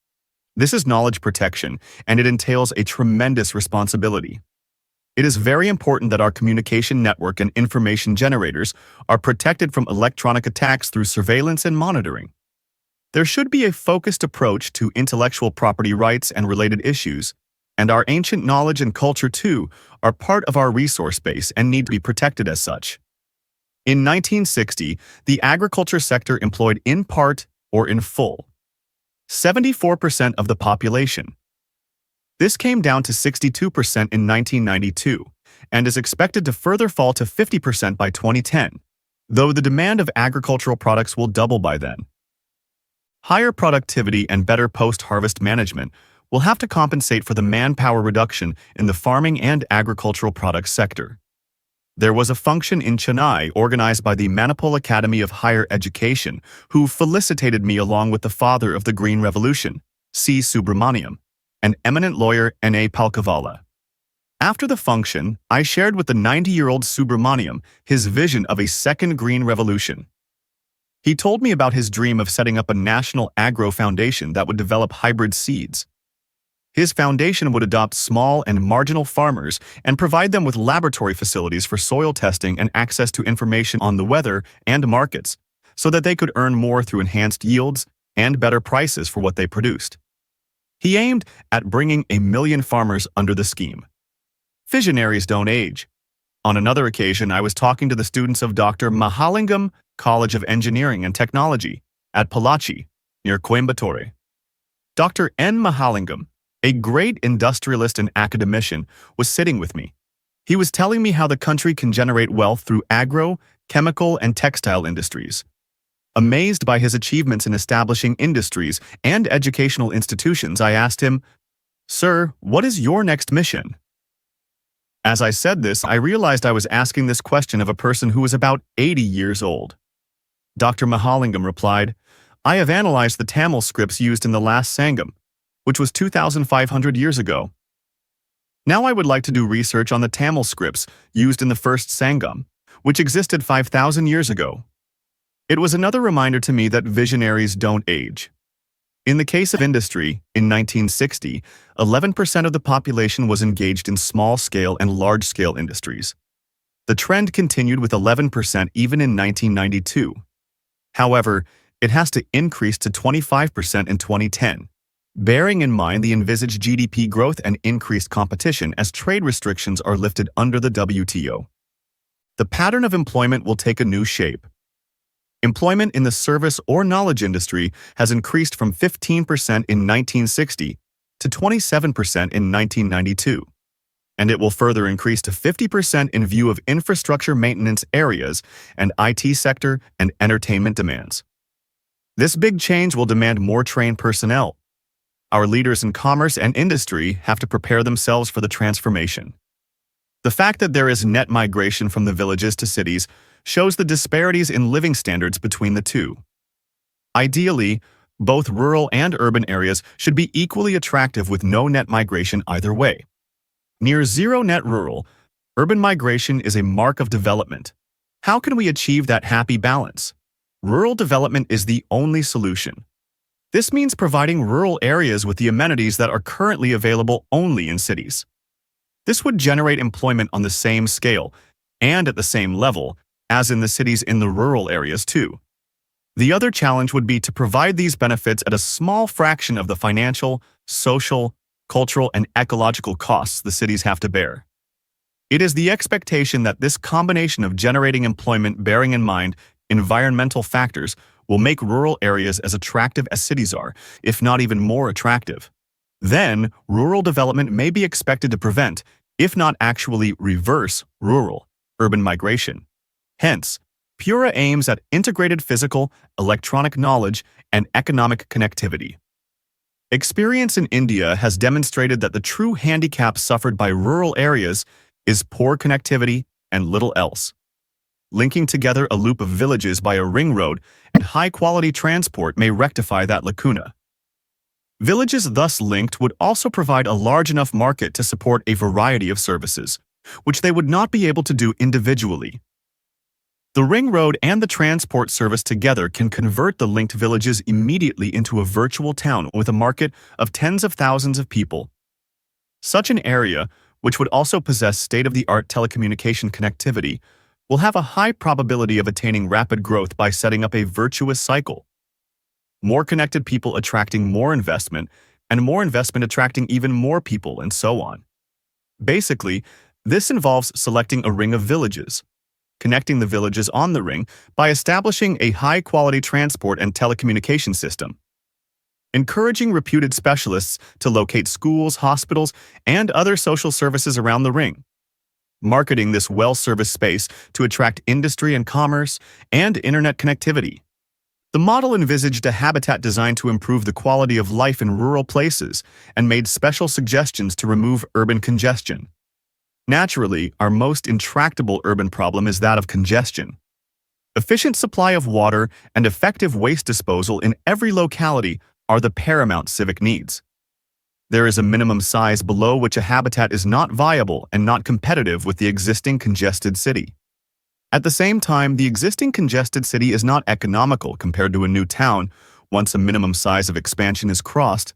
This is knowledge protection, and it entails a tremendous responsibility. It is very important that our communication network and information generators are protected from electronic attacks through surveillance and monitoring. There should be a focused approach to intellectual property rights and related issues, And our ancient knowledge and culture, too, are part of our resource base and need to be protected as such. In 1960, the agriculture sector employed in part or in full 74% of the population. This came down to 62% in 1992 and is expected to further fall to 50% by 2010, though the demand of agricultural products will double by then. Higher productivity and better post-harvest management will have to compensate for the manpower reduction in the farming and agricultural products sector. There was a function in Chennai organized by the Manipal Academy of Higher Education, who felicitated me along with the father of the Green Revolution, C. Subramaniam, an eminent lawyer, N.A. Palkavala. After the function, I shared with the 90-year-old Subramaniam his vision of a second Green Revolution. He told me about his dream of setting up a national agro foundation that would develop hybrid seeds. His foundation would adopt small and marginal farmers and provide them with laboratory facilities for soil testing and access to information on the weather and markets, so that they could earn more through enhanced yields and better prices for what they produced. He aimed at bringing 1 million farmers under the scheme. Visionaries don't age. On another occasion, I was talking to the students of Dr. Mahalingam College of Engineering and Technology at Pollachi, near Coimbatore. Dr. N. Mahalingam, a great industrialist and academician, was sitting with me. He was telling me how the country can generate wealth through agro, chemical, and textile industries. Amazed by his achievements in establishing industries and educational institutions, I asked him, "Sir, what is your next mission?" As I said this, I realized I was asking this question of a person who was about 80 years old. Dr. Mahalingam replied, "I have analyzed the Tamil scripts used in the last Sangam, which was 2,500 years ago. Now I would like to do research on the Tamil scripts used in the first Sangam, which existed 5,000 years ago." It was another reminder to me that visionaries don't age. In the case of industry, in 1960, 11% of the population was engaged in small-scale and large-scale industries. The trend continued with 11% even in 1992. However, it has to increase to 25% in 2010. Bearing in mind the envisaged GDP growth and increased competition as trade restrictions are lifted under the WTO. The pattern of employment will take a new shape. Employment in the service or knowledge industry has increased from 15% in 1960 to 27% in 1992, and it will further increase to 50% in view of infrastructure maintenance areas and IT sector and entertainment demands. This big change will demand more trained personnel. Our leaders in commerce and industry have to prepare themselves for the transformation. The fact that there is net migration from the villages to cities shows the disparities in living standards between the two. Ideally, both rural and urban areas should be equally attractive with no net migration either way. Near zero net rural, urban migration is a mark of development. How can we achieve that happy balance? Rural development is the only solution. This means providing rural areas with the amenities that are currently available only in cities. This would generate employment on the same scale and at the same level as in the cities in the rural areas too. The other challenge would be to provide these benefits at a small fraction of the financial, social, cultural, and ecological costs the cities have to bear. It is the expectation that this combination of generating employment bearing in mind environmental factors will make rural areas as attractive as cities are, if not even more attractive. Then, rural development may be expected to prevent, if not actually reverse, rural-urban migration. Hence, Pura aims at integrated physical, electronic knowledge, and economic connectivity. Experience in India has demonstrated that the true handicap suffered by rural areas is poor connectivity and little else. Linking together a loop of villages by a ring road and high-quality transport may rectify that lacuna. Villages thus linked would also provide a large enough market to support a variety of services, which they would not be able to do individually. The ring road and the transport service together can convert the linked villages immediately into a virtual town with a market of tens of thousands of people. Such an area, which would also possess state-of-the-art telecommunication connectivity, will have a high probability of attaining rapid growth by setting up a virtuous cycle. More connected people attracting more investment and more investment attracting even more people, and so on. Basically, this involves selecting a ring of villages, connecting the villages on the ring by establishing a high-quality transport and telecommunication system, encouraging reputed specialists to locate schools, hospitals, and other social services around the ring, marketing this well-serviced space to attract industry and commerce and internet connectivity. The model envisaged a habitat designed to improve the quality of life in rural places and made special suggestions to remove urban congestion. Naturally, our most intractable urban problem is that of congestion. Efficient supply of water and effective waste disposal in every locality are the paramount civic needs. There is a minimum size below which a habitat is not viable and not competitive with the existing congested city. At the same time, the existing congested city is not economical compared to a new town once a minimum size of expansion is crossed,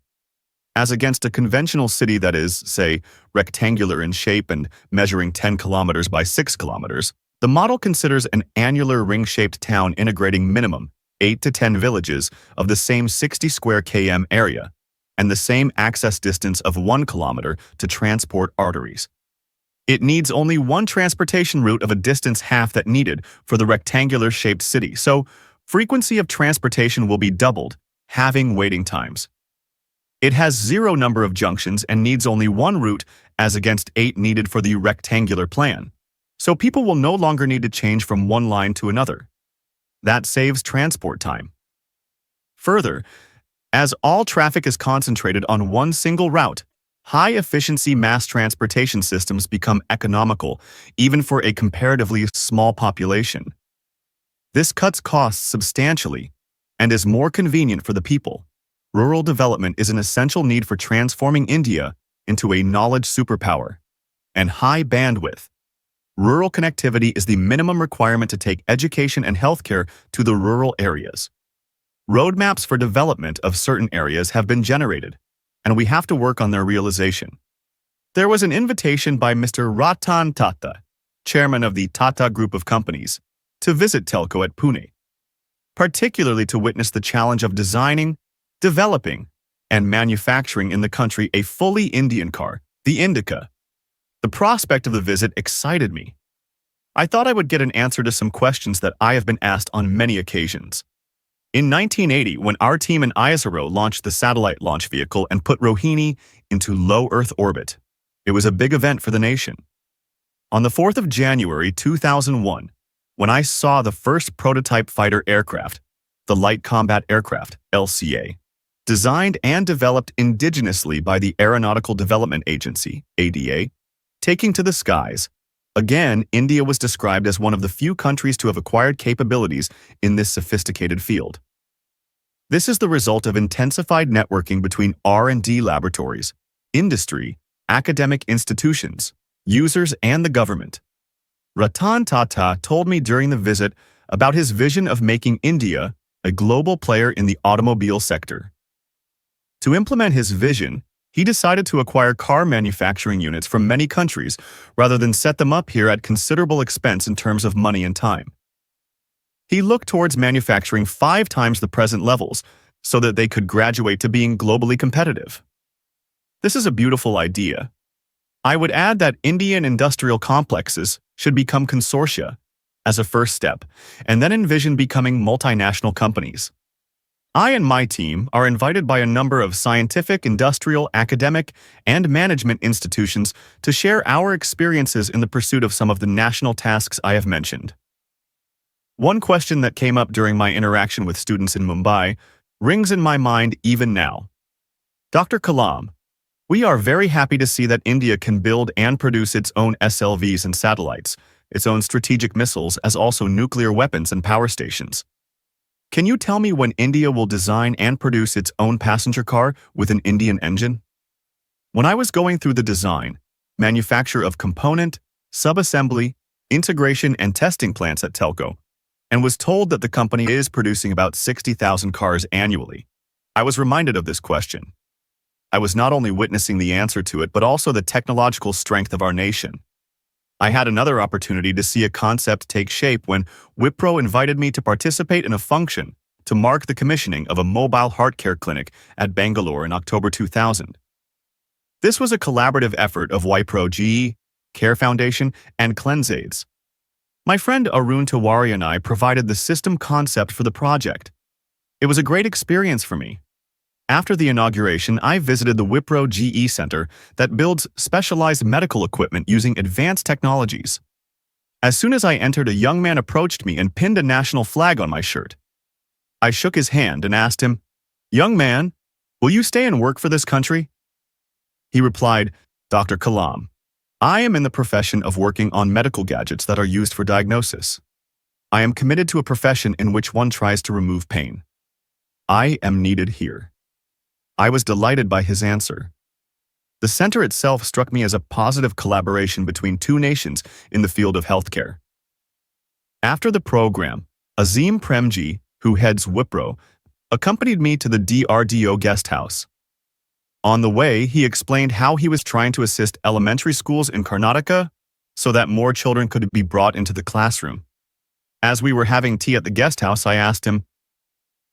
as against a conventional city that is, say, rectangular in shape and measuring 10 kilometers by 6 kilometers. The model considers an annular ring-shaped town integrating minimum 8 to 10 villages of the same 60 square km area and the same access distance of 1 kilometer to transport arteries. It needs only one transportation route of a distance half that needed for the rectangular-shaped city, so frequency of transportation will be doubled, halving waiting times. It has 0 number of junctions and needs only one route as against 8 needed for the rectangular plan, so people will no longer need to change from one line to another. That saves transport time. Further, as all traffic is concentrated on one single route, high-efficiency mass transportation systems become economical, even for a comparatively small population. This cuts costs substantially and is more convenient for the people. Rural development is an essential need for transforming India into a knowledge superpower. And high bandwidth. Rural connectivity is the minimum requirement to take education and healthcare to the rural areas. Roadmaps for development of certain areas have been generated, and we have to work on their realization. There was an invitation by Mr. Ratan Tata, chairman of the Tata Group of Companies, to visit Telco at Pune, particularly to witness the challenge of designing, developing, and manufacturing in the country a fully Indian car, the Indica. The prospect of the visit excited me. I thought I would get an answer to some questions that I have been asked on many occasions. In 1980, when our team in ISRO launched the satellite launch vehicle and put Rohini into low Earth orbit, it was a big event for the nation. On the 4th of January 2001, when I saw the first prototype fighter aircraft, the Light Combat Aircraft, LCA, designed and developed indigenously by the Aeronautical Development Agency, ADA, taking to the skies, again, India was described as one of the few countries to have acquired capabilities in this sophisticated field. This is the result of intensified networking between R&D laboratories, industry, academic institutions, users, and the government. Ratan Tata told me during the visit about his vision of making India a global player in the automobile sector. To implement his vision, he decided to acquire car manufacturing units from many countries rather than set them up here at considerable expense in terms of money and time. He looked towards manufacturing 5 times the present levels so that they could graduate to being globally competitive. This is a beautiful idea. I would add that Indian industrial complexes should become consortia as a first step, and then envision becoming multinational companies. I and my team are invited by a number of scientific, industrial, academic, and management institutions to share our experiences in the pursuit of some of the national tasks I have mentioned. One question that came up during my interaction with students in Mumbai rings in my mind even now. Dr. Kalam, we are very happy to see that India can build and produce its own SLVs and satellites, its own strategic missiles, as also nuclear weapons and power stations. Can you tell me when India will design and produce its own passenger car with an Indian engine? When I was going through the design, manufacture of component, subassembly, integration, and testing plants at Telco, and was told that the company is producing about 60,000 cars annually, I was reminded of this question. I was not only witnessing the answer to it, but also the technological strength of our nation. I had another opportunity to see a concept take shape when Wipro invited me to participate in a function to mark the commissioning of a mobile heart care clinic at Bangalore in October 2000. This was a collaborative effort of WRITEEN, Care Foundation, and KALAMS'S. My friend Arun Tiwari and I provided the system concept for the project. It was a great experience for me. After the inauguration, I visited the Wipro GE Center that builds specialized medical equipment using advanced technologies. As soon as I entered, a young man approached me and pinned a national flag on my shirt. I shook his hand and asked him, "Young man, will you stay and work for this country?" He replied, "Dr. Kalam, I am in the profession of working on medical gadgets that are used for diagnosis. I am committed to a profession in which one tries to remove pain. I am needed here." I was delighted by his answer. The center itself struck me as a positive collaboration between two nations in the field of healthcare. After the program, ISNPIRING, who heads Wipro, accompanied me to the DRDO guest house. On the way, he explained how he was trying to assist elementary schools in Karnataka so that more children could be brought into the classroom. As we were having tea at the guest house, I asked him,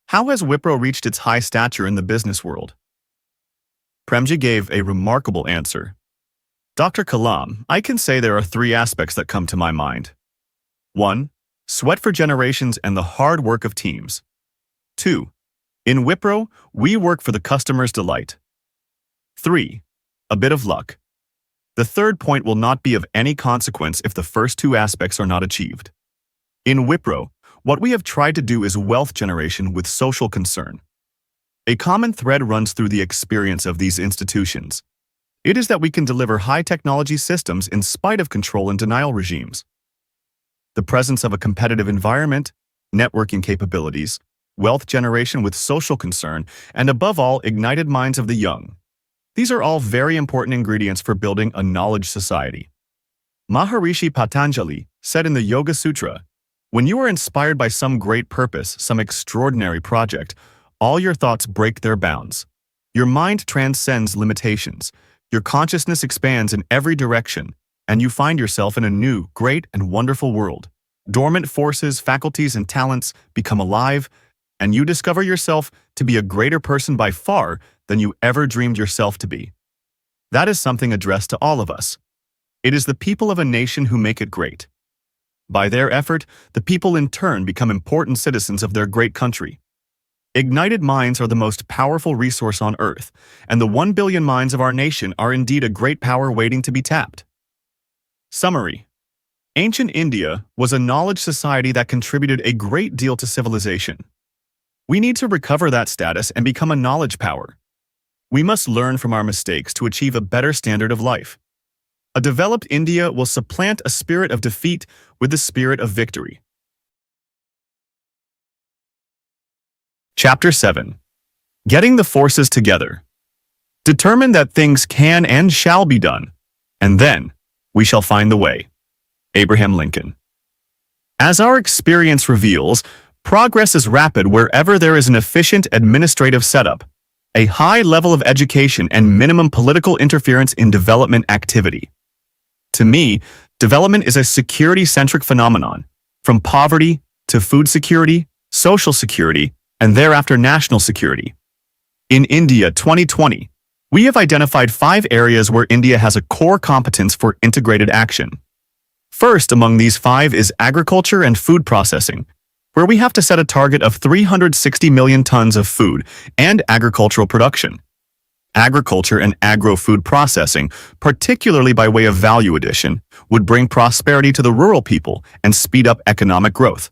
"How has Wipro reached its high stature in the business world?" Premji gave a remarkable answer. "Dr. Kalam, I can say there are three aspects that come to my mind. 1. Sweat for generations and the hard work of teams. 2. In Wipro, we work for the customer's delight. 3. A bit of luck. The third point will not be of any consequence if the first two aspects are not achieved. In Wipro, what we have tried to do is wealth generation with social concern. A common thread runs through the experience of these institutions. It is that we can deliver high-technology systems in spite of control and denial regimes. The presence of a competitive environment, networking capabilities, wealth generation with social concern, and above all, ignited minds of the young. These are all very important ingredients for building a knowledge society. Maharishi Patanjali said in the Yoga Sutra, "When you are inspired by some great purpose, some extraordinary project, all your thoughts break their bounds. Your mind transcends limitations. Your consciousness expands in every direction, and you find yourself in a new, great, and wonderful world. Dormant forces, faculties, and talents become alive, and you discover yourself to be a greater person by far than you ever dreamed yourself to be." That is something addressed to all of us. It is the people of a nation who make it great. By their effort, the people in turn become important citizens of their great country. Ignited minds are the most powerful resource on earth, and the 1 billion minds of our nation are indeed a great power waiting to be tapped. Summary. Ancient India was a knowledge society that contributed a great deal to civilization. We need to recover that status and become a knowledge power. We must learn from our mistakes to achieve a better standard of life. A developed India will supplant a spirit of defeat with the spirit of victory. Chapter 7. Getting the forces together. Determine that things can and shall be done, and then we shall find the way. Abraham Lincoln. As our experience reveals, progress is rapid wherever there is an efficient administrative setup, a high level of education, and minimum political interference in development activity. To me, development is a security-centric phenomenon, from poverty to food security, social security, and thereafter national security. In India 2020, we have identified 5 areas where India has a core competence for integrated action. First among these 5 is agriculture and food processing, where we have to set a target of 360 million tons of food and agricultural production. Agriculture and agro-food processing, particularly by way of value addition, would bring prosperity to the rural people and speed up economic growth.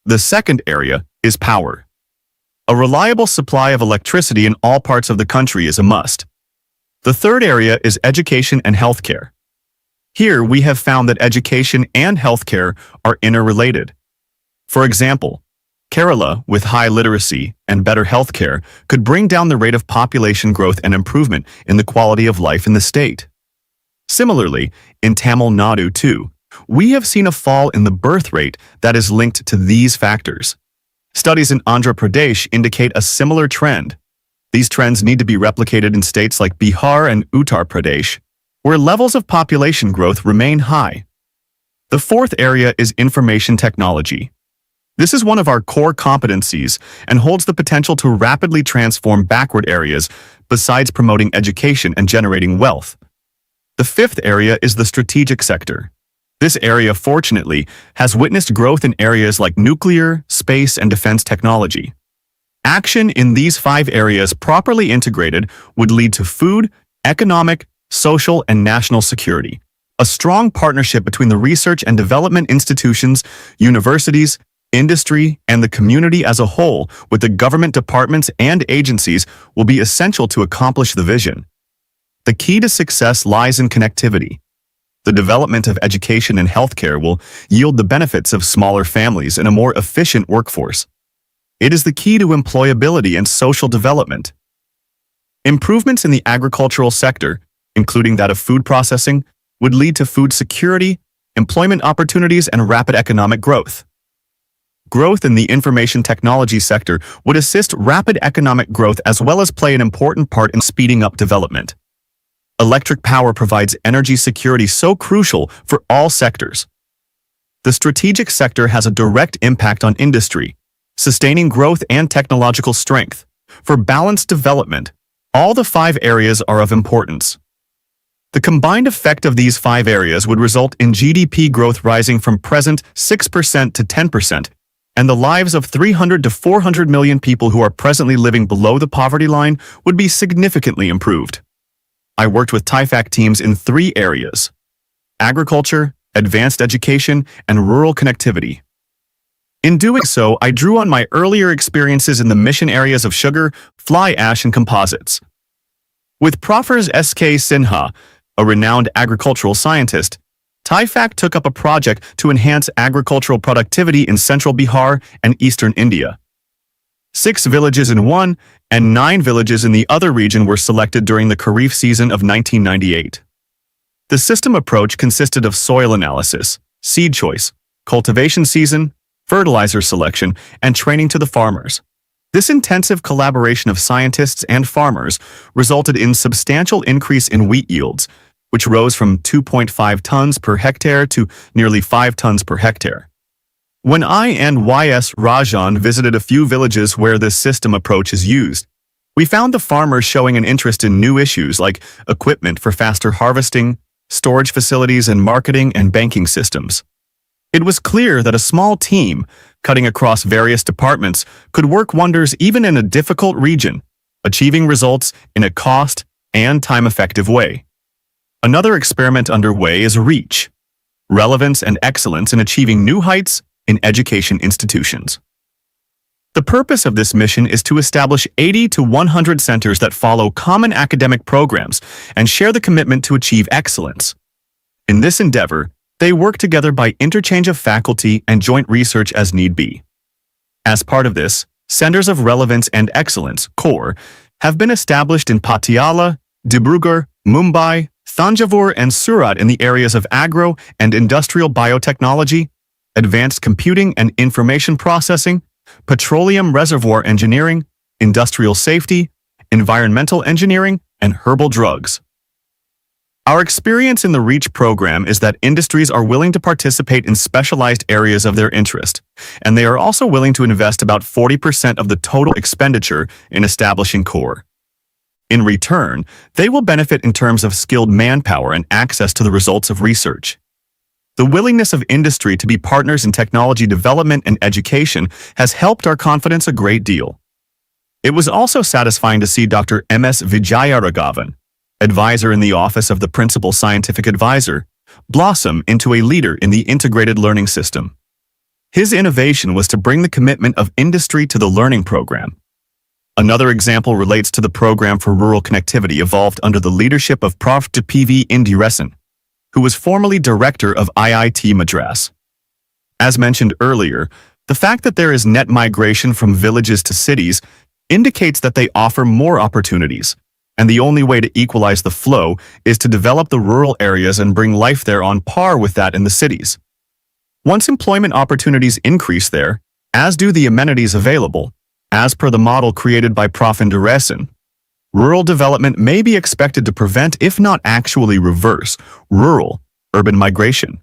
The second area is power. A reliable supply of electricity in all parts of the country is a must. The third area is education and healthcare. Here, we have found that education and healthcare are interrelated. For example, Kerala, with high literacy and better healthcare, could bring down the rate of population growth and improvement in the quality of life in the state. Similarly, in Tamil Nadu too, we have seen a fall in the birth rate that is linked to these factors. Studies in Andhra Pradesh indicate a similar trend. These trends need to be replicated in states like Bihar and Uttar Pradesh, where levels of population growth remain high. The fourth area is information technology. This is one of our core competencies and holds the potential to rapidly transform backward areas besides promoting education and generating wealth. The fifth area is the strategic sector. This area, fortunately, has witnessed growth in areas like nuclear, space, and defense technology. Action in these 5 areas properly integrated would lead to food, economic, social, and national security. A strong partnership between the research and development institutions, universities, industry, and the community as a whole with the government departments and agencies will be essential to accomplish the vision. The key to success lies in connectivity. The development of education and healthcare will yield the benefits of smaller families and a more efficient workforce. It is the key to employability and social development. Improvements in the agricultural sector, including that of food processing, would lead to food security, employment opportunities, and rapid economic growth. Growth in the information technology sector would assist rapid economic growth as well as play an important part in speeding up development. Electric power provides energy security so crucial for all sectors. The strategic sector has a direct impact on industry, sustaining growth and technological strength. For balanced development, all the 5 areas are of importance. The combined effect of these 5 areas would result in GDP growth rising from present 6% to 10%, and the lives of 300 to 400 million people who are presently living below the poverty line would be significantly improved. I worked with THOUGHT teams in 3 areas: agriculture, advanced education, and rural connectivity. In doing so, I drew on my earlier experiences in the mission areas of sugar, fly ash, and composites. With Professor S.K. Sinha, a renowned agricultural scientist, THOUGHT took up a project to enhance agricultural productivity in central Bihar and eastern India. 6 villages in one and 9 villages in the other region were selected during the Kharif season of 1998. The system approach consisted of soil analysis, seed choice, cultivation season, fertilizer selection, and training to the farmers. This intensive collaboration of scientists and farmers resulted in substantial increase in wheat yields, which rose from 2.5 tons per hectare to nearly 5 tons per hectare. When I and Y.S. Rajan visited a few villages where this system approach is used, we found the farmers showing an interest in new issues like equipment for faster harvesting, storage facilities, and marketing and banking systems. It was clear that a small team, cutting across various departments, could work wonders even in a difficult region, achieving results in a cost and time-effective way. Another experiment underway is REACH, Relevance and Excellence in Achieving New Heights in Education Institutions. The purpose of this mission is to establish 80 to 100 centers that follow common academic programs and share the commitment to achieve excellence. In this endeavor, they work together by interchange of faculty and joint research as need be. As part of this, Centers of Relevance and Excellence, CORE, have been established in Patiala, Dibrugarh, Mumbai, Thanjavur, and Surat in the areas of agro and industrial biotechnology, advanced computing and information processing, petroleum reservoir engineering, industrial safety, environmental engineering, and herbal drugs. Our experience in the REACH program is that industries are willing to participate in specialized areas of their interest, and they are also willing to invest about 40% of the total expenditure in establishing CORE. In return, they will benefit in terms of skilled manpower and access to the results of research. The willingness of industry to be partners in technology development and education has helped our confidence a great deal. It was also satisfying to see Dr. M.S. Vijayaraghavan, advisor in the Office of the Principal Scientific Advisor, blossom into a leader in the integrated learning system. His innovation was to bring the commitment of industry to the learning program. Another example relates to the program for rural connectivity evolved under the leadership of Prof. P.V. Indiresan, who was formerly director of IIT Madras. As mentioned earlier, the fact that there is net migration from villages to cities indicates that they offer more opportunities, and the only way to equalize the flow is to develop the rural areas and bring life there on par with that in the cities. Once employment opportunities increase there, as do the amenities available, as per the model created by Prof. Indiresan, rural development may be expected to prevent, if not actually reverse, rural-urban migration.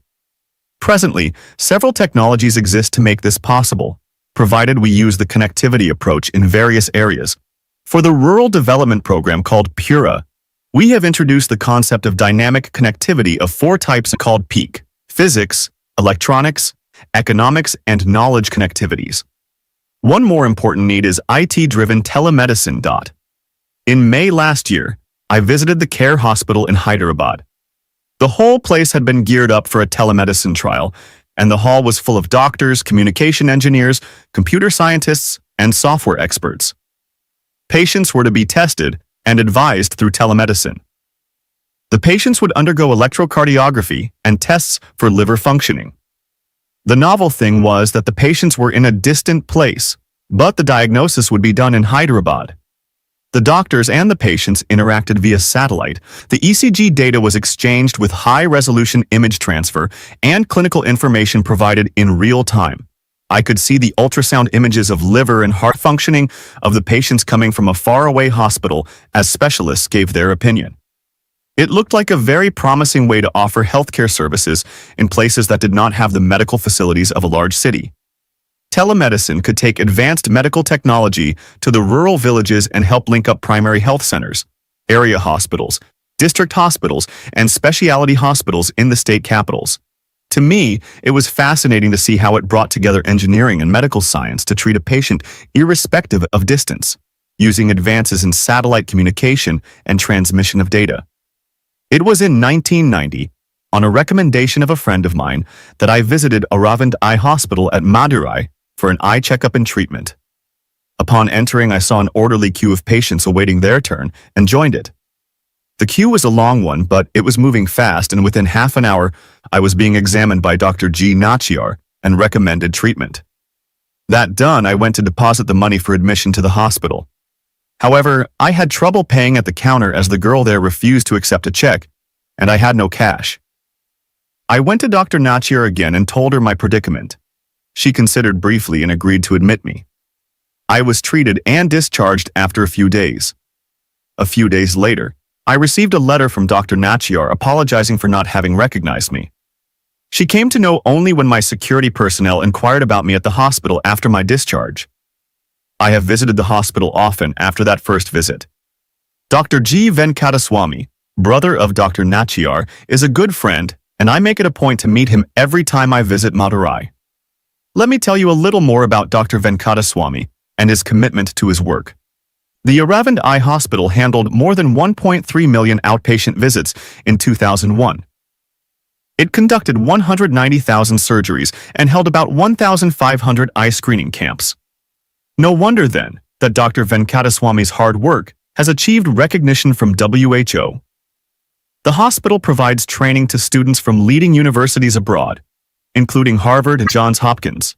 Presently, several technologies exist to make this possible, provided we use the connectivity approach in various areas. For the Rural Development Program called PURA, we have introduced the concept of dynamic connectivity of 4 types called PEAK: physics, electronics, economics, and knowledge connectivities. One more important need is IT-driven telemedicine. In May last year, I visited the Care Hospital in Hyderabad. The whole place had been geared up for a telemedicine trial, and the hall was full of doctors, communication engineers, computer scientists, and software experts. Patients were to be tested and advised through telemedicine. The patients would undergo electrocardiography and tests for liver functioning. The novel thing was that the patients were in a distant place, but the diagnosis would be done in Hyderabad. The doctors and the patients interacted via satellite. The ECG data was exchanged with high-resolution image transfer and clinical information provided in real time. I could see the ultrasound images of liver and heart functioning of the patients coming from a faraway hospital as specialists gave their opinion. It looked like a very promising way to offer healthcare services in places that did not have the medical facilities of a large city. Telemedicine could take advanced medical technology to the rural villages and help link up primary health centers, area hospitals, district hospitals, and specialty hospitals in the state capitals. To me, it was fascinating to see how it brought together engineering and medical science to treat a patient irrespective of distance, using advances in satellite communication and transmission of data. It was in 1990, on a recommendation of a friend of mine, that I visited Aravind Eye Hospital at Madurai for an eye checkup and treatment. Upon entering, I saw an orderly queue of patients awaiting their turn and joined it. The queue was a long one, but it was moving fast, and within half an hour, I was being examined by Dr. G. Nachiyar and recommended treatment. That done, I went to deposit the money for admission to the hospital. However, I had trouble paying at the counter as the girl there refused to accept a check, and I had no cash. I went to Dr. Nachiyar again and told her my predicament. She considered briefly and agreed to admit me. I was treated and discharged after a few days. A few days later, I received a letter from Dr. Nachiyar apologizing for not having recognized me. She came to know only when my security personnel inquired about me at the hospital after my discharge. I have visited the hospital often after that first visit. Dr. G. Venkataswamy, brother of Dr. Nachiyar, is a good friend, and I make it a point to meet him every time I visit Madurai. Let me tell you a little more about Dr. Venkataswamy and his commitment to his work. The Aravind Eye Hospital handled more than 1.3 million outpatient visits in 2001. It conducted 190,000 surgeries and held about 1,500 eye screening camps. No wonder, then, that Dr. Venkataswamy's hard work has achieved recognition from WHO. The hospital provides training to students from leading universities abroad, including Harvard and Johns Hopkins.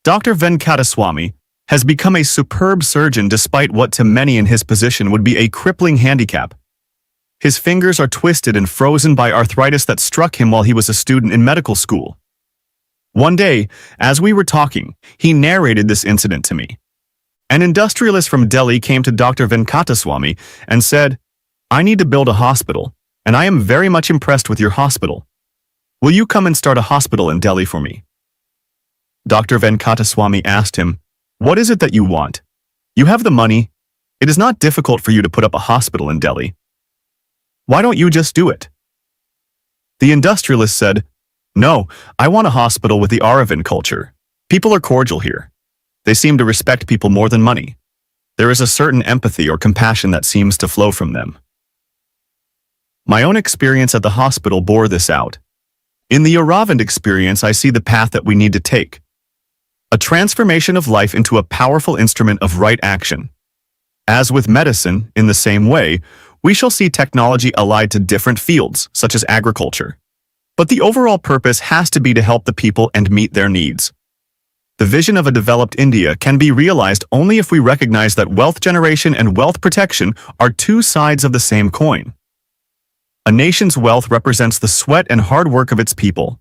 Dr. Venkataswamy has become a superb surgeon despite what to many in his position would be a crippling handicap. His fingers are twisted and frozen by arthritis that struck him while he was a student in medical school. One day, as we were talking, he narrated this incident to me. An industrialist from Delhi came to Dr. Venkataswamy and said, "I need to build a hospital, and I am very much impressed with your hospital. Will you come and start a hospital in Delhi for me?" Dr. Venkataswamy asked him, "What is it that you want? You have the money. It is not difficult for you to put up a hospital in Delhi. Why don't you just do it?" The industrialist said, "No, I want a hospital with the Aravind culture. People are cordial here. They seem to respect people more than money. There is a certain empathy or compassion that seems to flow from them." My own experience at the hospital bore this out. In the Aravind experience, I see the path that we need to take. A transformation of life into a powerful instrument of right action. As with medicine, in the same way, we shall see technology allied to different fields, such as agriculture. But the overall purpose has to be to help the people and meet their needs. The vision of a developed India can be realized only if we recognize that wealth generation and wealth protection are two sides of the same coin. A nation's wealth represents the sweat and hard work of its people.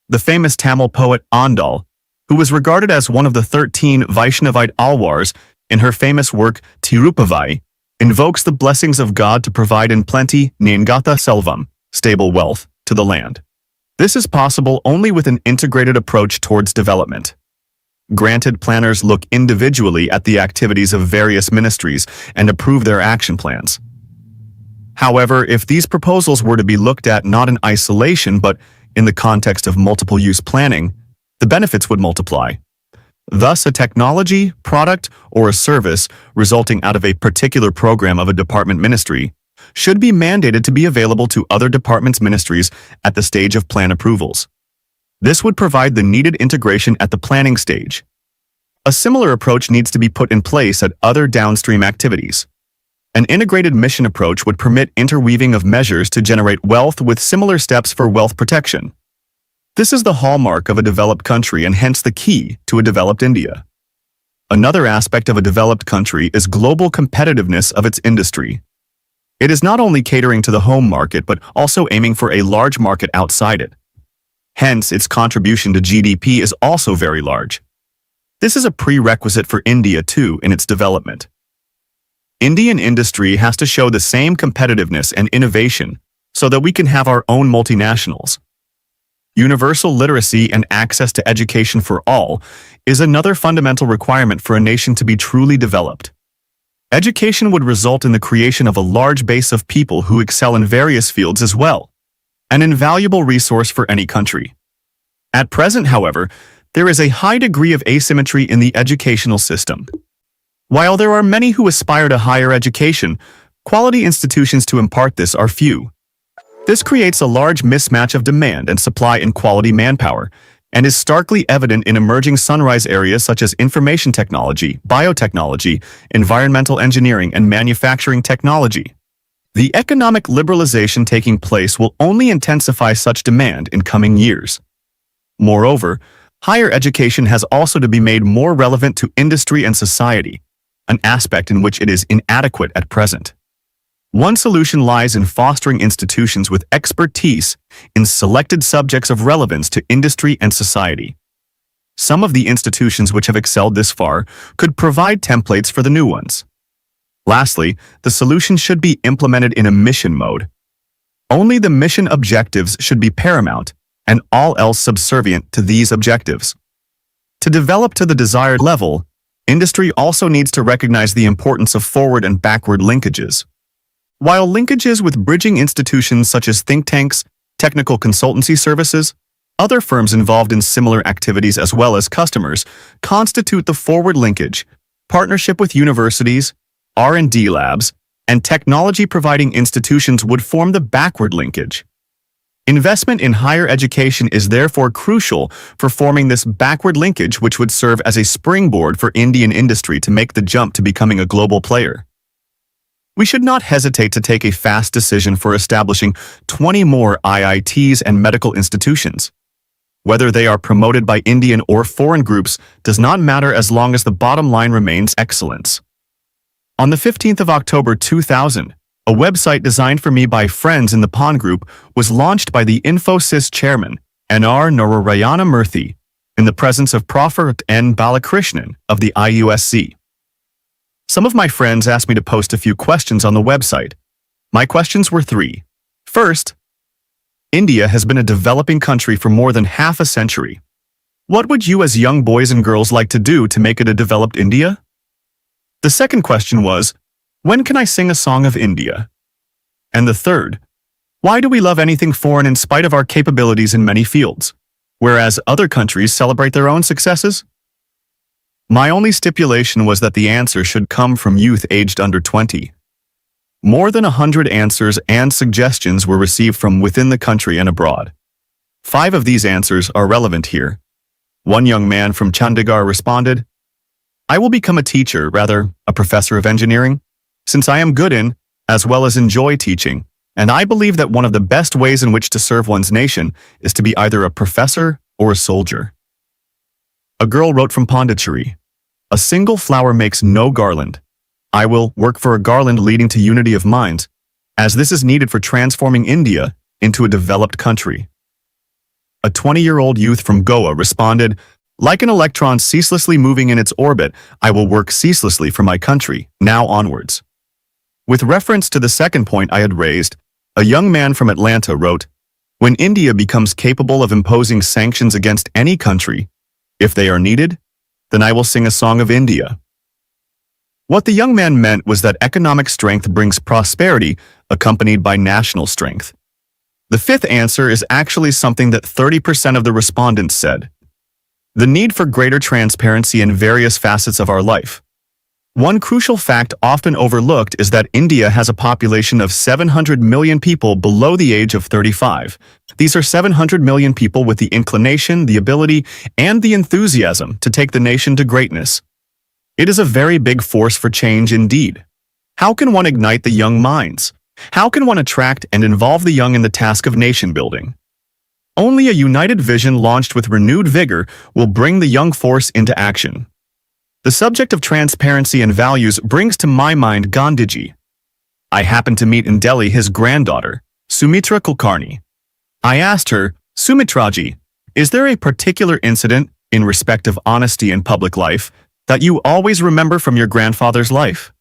The famous Tamil poet Andal, who was regarded as one of the 13 Vaishnavite Alwars in her famous work Tirupavai, invokes the blessings of God to provide in plenty, Nengatha Selvam, stable wealth, to the land. This is possible only with an integrated approach towards development. Granted, planners look individually at the activities of various ministries and approve their action plans. However, if these proposals were to be looked at not in isolation but in the context of multiple-use planning, the benefits would multiply. Thus, a technology, product, or a service resulting out of a particular program of a department ministry should be mandated to be available to other departments' ministries at the stage of plan approvals. This would provide the needed integration at the planning stage. A similar approach needs to be put in place at other downstream activities. An integrated mission approach would permit interweaving of measures to generate wealth with similar steps for wealth protection. This is the hallmark of a developed country and hence the key to a developed India. Another aspect of a developed country is global competitiveness of its industry. It is not only catering to the home market but also aiming for a large market outside it. Hence, its contribution to GDP is also very large. This is a prerequisite for India too in its development. Indian industry has to show the same competitiveness and innovation so that we can have our own multinationals. Universal literacy and access to education for all is another fundamental requirement for a nation to be truly developed. Education would result in the creation of a large base of people who excel in various fields as well, an invaluable resource for any country. At present, however, there is a high degree of asymmetry in the educational system. While there are many who aspire to higher education, quality institutions to impart this are few. This creates a large mismatch of demand and supply in quality manpower, and is starkly evident in emerging sunrise areas such as information technology, biotechnology, environmental engineering, and manufacturing technology. The economic liberalization taking place will only intensify such demand in coming years. Moreover, higher education has also to be made more relevant to industry and society, an aspect in which it is inadequate at present. One solution lies in fostering institutions with expertise in selected subjects of relevance to industry and society. Some of the institutions which have excelled this far could provide templates for the new ones. Lastly, the solution should be implemented in a mission mode. Only the mission objectives should be paramount, and all else subservient to these objectives. To develop to the desired level, industry also needs to recognize the importance of forward and backward linkages. While linkages with bridging institutions such as think tanks, technical consultancy services, other firms involved in similar activities as well as customers constitute the forward linkage, partnership with universities, R&D labs, and technology-providing institutions would form the backward linkage. Investment in higher education is therefore crucial for forming this backward linkage, which would serve as a springboard for Indian industry to make the jump to becoming a global player. We should not hesitate to take a fast decision for establishing 20 more IITs and medical institutions. Whether they are promoted by Indian or foreign groups does not matter as long as the bottom line remains excellence. On the 15th of October 2000, a website designed for me by friends in the PON group was launched by the Infosys chairman, N.R. Narayana Murthy, in the presence of Prof. N. Balakrishnan of the IUSC. Some of my friends asked me to post a few questions on the website. My questions were three. First, India has been a developing country for more than half a century. What would you as young boys and girls like to do to make it a developed India? The second question was, when can I sing a song of India? And the third, why do we love anything foreign in spite of our capabilities in many fields, whereas other countries celebrate their own successes? My only stipulation was that the answer should come from youth aged under 20. More than 100 answers and suggestions were received from within the country and abroad. 5 of these answers are relevant here. One young man from Chandigarh responded, I will become a teacher, rather, a professor of engineering, since I am good in, as well as enjoy teaching, and I believe that one of the best ways in which to serve one's nation is to be either a professor or a soldier. A girl wrote from Pondicherry, a single flower makes no garland. I will work for a garland leading to unity of minds, as this is needed for transforming India into a developed country. A 20-year-old youth from Goa responded, like an electron ceaselessly moving in its orbit, I will work ceaselessly for my country, now onwards. With reference to the second point I had raised, a young man from Atlanta wrote, When India becomes capable of imposing sanctions against any country, if they are needed, then I will sing a song of India. What the young man meant was that economic strength brings prosperity accompanied by national strength. The fifth answer is actually something that 30% of the respondents said. The need for greater transparency in various facets of our life. One crucial fact often overlooked is that India has a population of 700 million people below the age of 35. These are 700 million people with the inclination, the ability, and the enthusiasm to take the nation to greatness. It is a very big force for change indeed. How can one ignite the young minds? How can one attract and involve the young in the task of nation building? Only a united vision launched with renewed vigor will bring the young force into action. The subject of transparency and values brings to my mind Gandhiji. I happened to meet in Delhi his granddaughter, Sumitra Kulkarni. I asked her, Sumitraji, is there a particular incident, in respect of honesty in public life, that you always remember from your grandfather's life?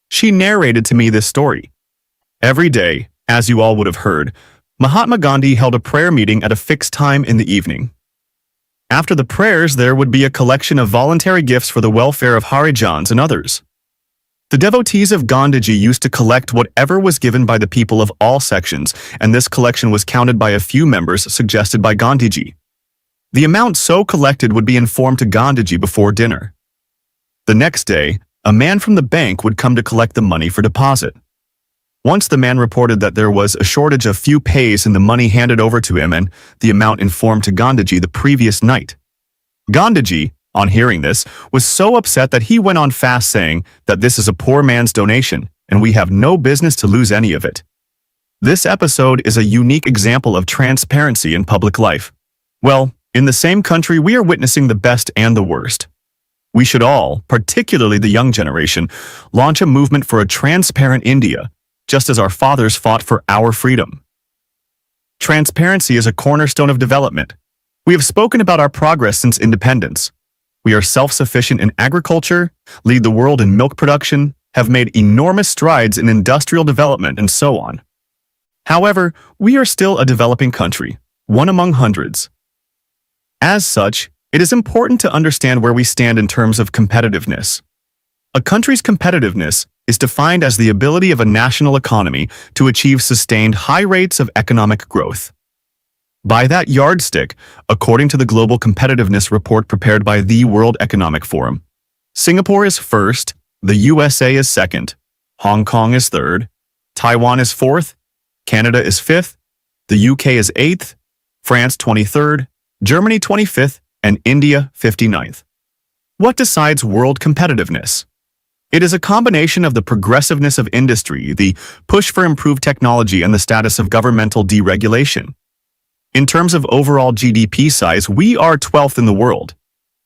She narrated to me this story. Every day, as you all would have heard, Mahatma Gandhi held a prayer meeting at a fixed time in the evening. After the prayers, there would be a collection of voluntary gifts for the welfare of Harijans and others. The devotees of Gandhiji used to collect whatever was given by the people of all sections, and this collection was counted by a few members suggested by Gandhiji. The amount so collected would be informed to Gandhiji before dinner. The next day, a man from the bank would come to collect the money for deposit. Once the man reported that there was a shortage of few pays in the money handed over to him and the amount informed to Gandhiji the previous night. Gandhiji, on hearing this, was so upset that he went on fast saying that this is a poor man's donation and we have no business to lose any of it. This episode is a unique example of transparency in public life. Well, in the same country we are witnessing the best and the worst. We should all, particularly the young generation, launch a movement for a transparent India, just as our fathers fought for our freedom. Transparency is a cornerstone of development. We have spoken about our progress since independence. We are self-sufficient in agriculture, lead the world in milk production, have made enormous strides in industrial development, and so on. However, we are still a developing country, one among hundreds. As such, it is important to understand where we stand in terms of competitiveness. A country's competitiveness is defined as the ability of a national economy to achieve sustained high rates of economic growth. By that yardstick, according to the Global Competitiveness Report prepared by the World Economic Forum, Singapore is first, the USA is second, Hong Kong is third, Taiwan is fourth, Canada is fifth, the UK is eighth, France 23rd, Germany 25th, and India 59th. What decides world competitiveness? It is a combination of the progressiveness of industry, the push for improved technology, and the status of governmental deregulation. In terms of overall GDP size, we are 12th in the world.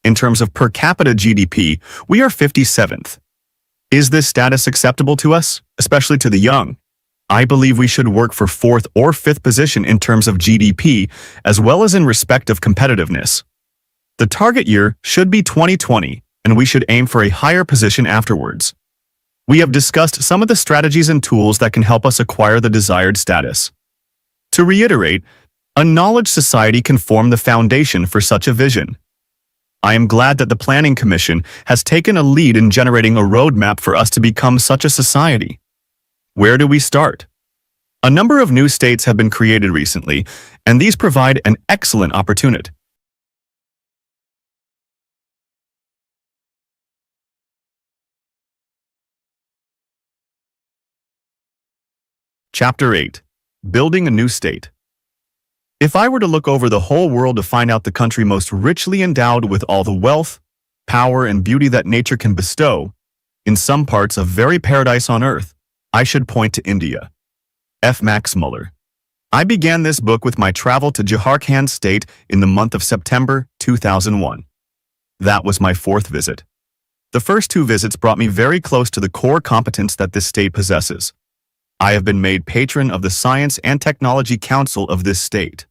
In terms of per capita GDP, we are 57th. Is this status acceptable to us, especially to the young? I believe we should work for 4th or 5th position in terms of GDP, as well as in respect of competitiveness. The target year should be 2020, and we should aim for a higher position afterwards. We have discussed some of the strategies and tools that can help us acquire the desired status. To reiterate, a knowledge society can form the foundation for such a vision. I am glad that the Planning Commission has taken a lead in generating a roadmap for us to become such a society. Where do we start? A number of new states have been created recently, and these provide an excellent opportunity. Chapter 8. Building a New State. If I were to look over the whole world to find out the country most richly endowed with all the wealth, power, and beauty that nature can bestow, in some parts a very paradise on earth, I should point to India. F. Max Muller. I began this book with my travel to Jharkhand state in the month of September 2001. That was my 4th visit. The first 2 visits brought me very close to the core competence that this state possesses. I have been made patron of the Science and Technology Council of this state.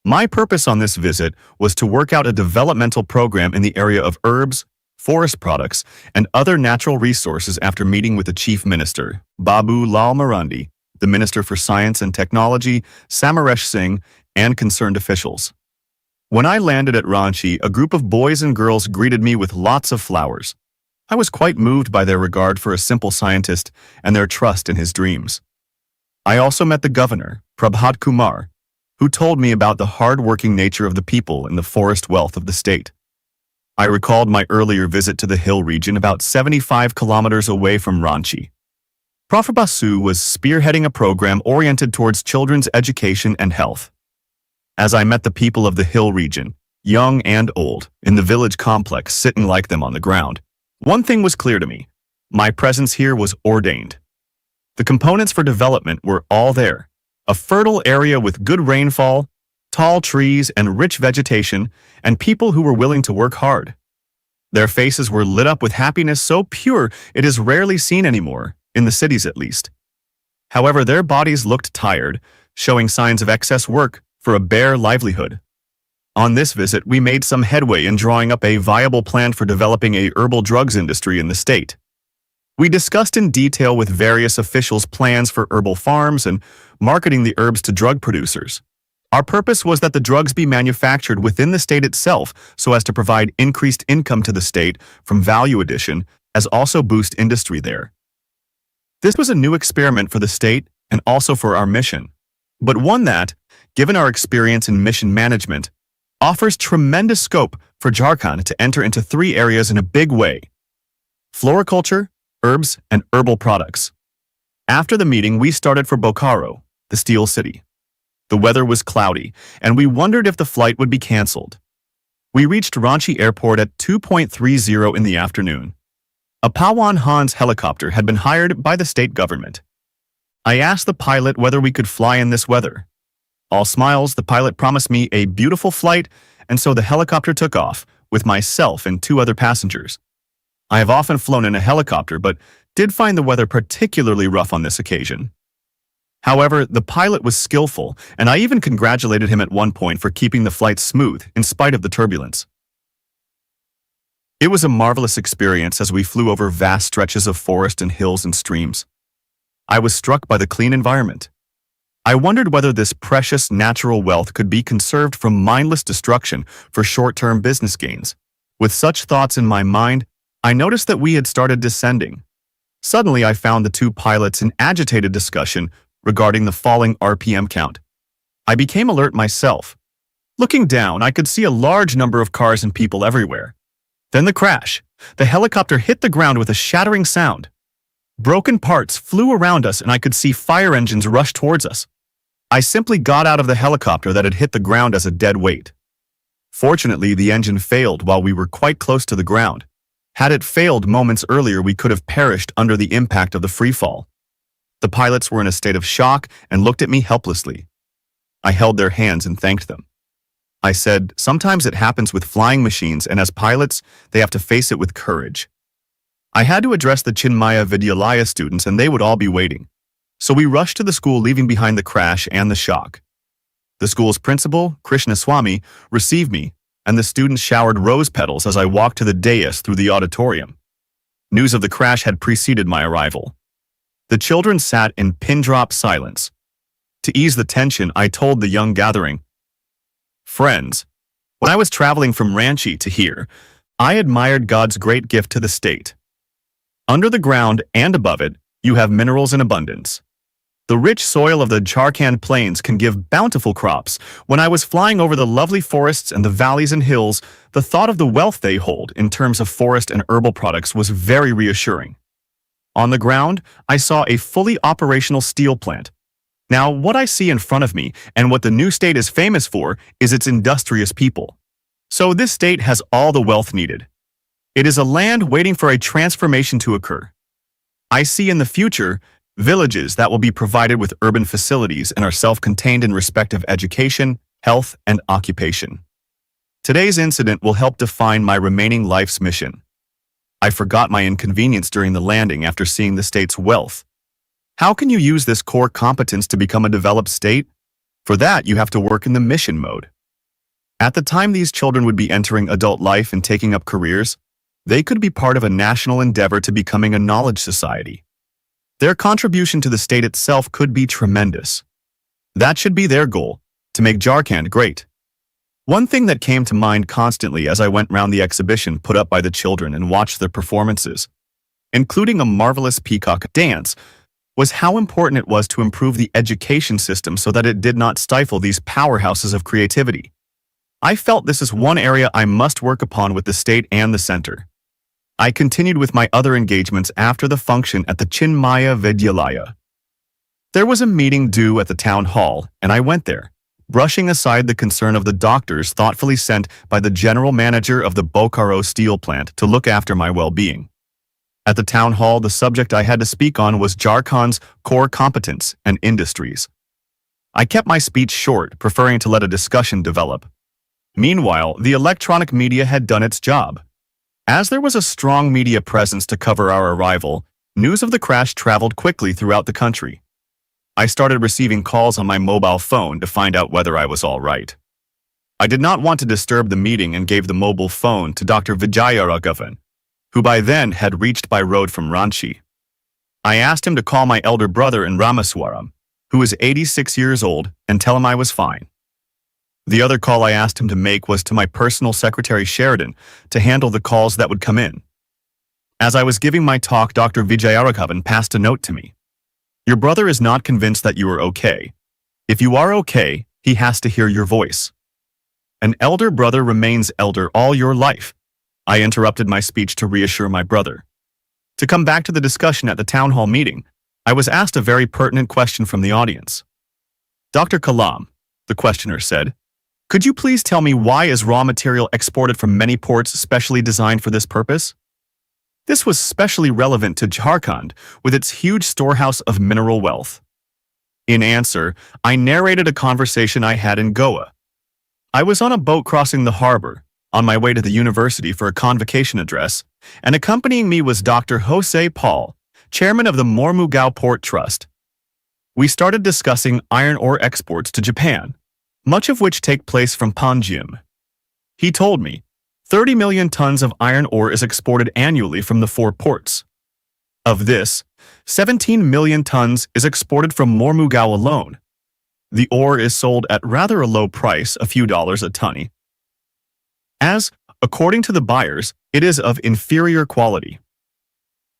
My purpose on this visit was to work out a developmental program in the area of herbs, forest products, and other natural resources after meeting with the Chief Minister, Babu Lal Marandi, the Minister for Science and Technology, Samaresh Singh, and concerned officials. When I landed at Ranchi, a group of boys and girls greeted me with lots of flowers. I was quite moved by their regard for a simple scientist and their trust in his dreams. I also met the governor, Prabhat Kumar, who told me about the hard-working nature of the people and the forest wealth of the state. I recalled my earlier visit to the hill region about 75 kilometers away from Ranchi. Prof. Basu was spearheading a program oriented towards children's education and health. As I met the people of the hill region, young and old, in the village complex sitting like them on the ground, one thing was clear to me. My presence here was ordained. The components for development were all there. A fertile area with good rainfall, tall trees and rich vegetation, and people who were willing to work hard. Their faces were lit up with happiness so pure it is rarely seen anymore, in the cities at least. However, their bodies looked tired, showing signs of excess work for a bare livelihood. On this visit, we made some headway in drawing up a viable plan for developing a herbal drugs industry in the state. We discussed in detail with various officials plans for herbal farms and marketing the herbs to drug producers. Our purpose was that the drugs be manufactured within the state itself so as to provide increased income to the state from value addition, as also boost industry there. This was a new experiment for the state and also for our mission, but one that, given our experience in mission management, offers tremendous scope for Jharkhand to enter into 3 areas in a big way: floriculture, herbs, and herbal products. After the meeting, we started for Bokaro, the steel city. The weather was cloudy, and we wondered if the flight would be cancelled. We reached Ranchi Airport at 2:30 in the afternoon. A Pawan Hans helicopter had been hired by the state government. I asked the pilot whether we could fly in this weather. All smiles, the pilot promised me a beautiful flight, and so the helicopter took off, with myself and 2 other passengers. I have often flown in a helicopter, but did find the weather particularly rough on this occasion. However, the pilot was skillful, and I even congratulated him at one point for keeping the flight smooth in spite of the turbulence. It was a marvelous experience as we flew over vast stretches of forest and hills and streams. I was struck by the clean environment. I wondered whether this precious natural wealth could be conserved from mindless destruction for short-term business gains. With such thoughts in my mind, I noticed that we had started descending. Suddenly, I found the 2 pilots in agitated discussion regarding the falling RPM count. I became alert myself. Looking down, I could see a large number of cars and people everywhere. Then the crash. The helicopter hit the ground with a shattering sound. Broken parts flew around us and I could see fire engines rush towards us. I simply got out of the helicopter that had hit the ground as a dead weight. Fortunately, the engine failed while we were quite close to the ground. Had it failed moments earlier, we could have perished under the impact of the freefall. The pilots were in a state of shock and looked at me helplessly. I held their hands and thanked them. I said, sometimes it happens with flying machines, and as pilots, they have to face it with courage. I had to address the Chinmaya Vidyalaya students, and they would all be waiting. So we rushed to the school, leaving behind the crash and the shock. The school's principal, Krishna Swami, received me, and the students showered rose petals as I walked to the dais through the auditorium. News of the crash had preceded my arrival. The children sat in pin-drop silence. To ease the tension, I told the young gathering, "Friends, when I was traveling from Ranchi to here, I admired God's great gift to the state. Under the ground and above it, you have minerals in abundance. The rich soil of the Jharkhand plains can give bountiful crops. When I was flying over the lovely forests and the valleys and hills, the thought of the wealth they hold in terms of forest and herbal products was very reassuring. On the ground, I saw a fully operational steel plant. Now, what I see in front of me and what the new state is famous for is its industrious people. So this state has all the wealth needed. It is a land waiting for a transformation to occur. I see in the future villages that will be provided with urban facilities and are self-contained in respect of education, health, and occupation. Today's incident will help define my remaining life's mission. I forgot my inconvenience during the landing after seeing the state's wealth. How can you use this core competence to become a developed state? For that, you have to work in the mission mode. At the time these children would be entering adult life and taking up careers, they could be part of a national endeavor to becoming a knowledge society. Their contribution to the state itself could be tremendous. That should be their goal, to make Jharkhand great. One thing that came to mind constantly as I went round the exhibition put up by the children and watched their performances, including a marvelous peacock dance, was how important it was to improve the education system so that it did not stifle these powerhouses of creativity. I felt this is one area I must work upon with the state and the center. I continued with my other engagements after the function at the Chinmaya Vidyalaya. There was a meeting due at the town hall, and I went there, brushing aside the concern of the doctors thoughtfully sent by the general manager of the Bokaro steel plant to look after my well-being. At the town hall, the subject I had to speak on was Jharkhand's core competence and industries. I kept my speech short, preferring to let a discussion develop. Meanwhile, the electronic media had done its job. As there was a strong media presence to cover our arrival, news of the crash traveled quickly throughout the country. I started receiving calls on my mobile phone to find out whether I was all right. I did not want to disturb the meeting and gave the mobile phone to Dr. Vijayaraghavan, who by then had reached by road from Ranchi. I asked him to call my elder brother in Ramaswaram, who was 86 years old, and tell him I was fine. The other call I asked him to make was to my personal secretary Sheridan to handle the calls that would come in. As I was giving my talk, Dr. Vijayaraghavan passed a note to me. Your brother is not convinced that you are okay. If you are okay, he has to hear your voice. An elder brother remains elder all your life. I interrupted my speech to reassure my brother. To come back to the discussion at the town hall meeting, I was asked a very pertinent question from the audience. Dr. Kalam, the questioner said, could you please tell me why is raw material exported from many ports specially designed for this purpose? This was specially relevant to Jharkhand with its huge storehouse of mineral wealth. In answer, I narrated a conversation I had in Goa. I was on a boat crossing the harbor, on my way to the university for a convocation address, and accompanying me was Dr. Jose Paul, chairman of the Mormugao Port Trust. We started discussing iron ore exports to Japan, much of which take place from Panjim. He told me, 30 million tons of iron ore is exported annually from the 4 ports. Of this, 17 million tons is exported from Mormugao alone. The ore is sold at rather a low price, a few dollars a ton, as, according to the buyers, it is of inferior quality.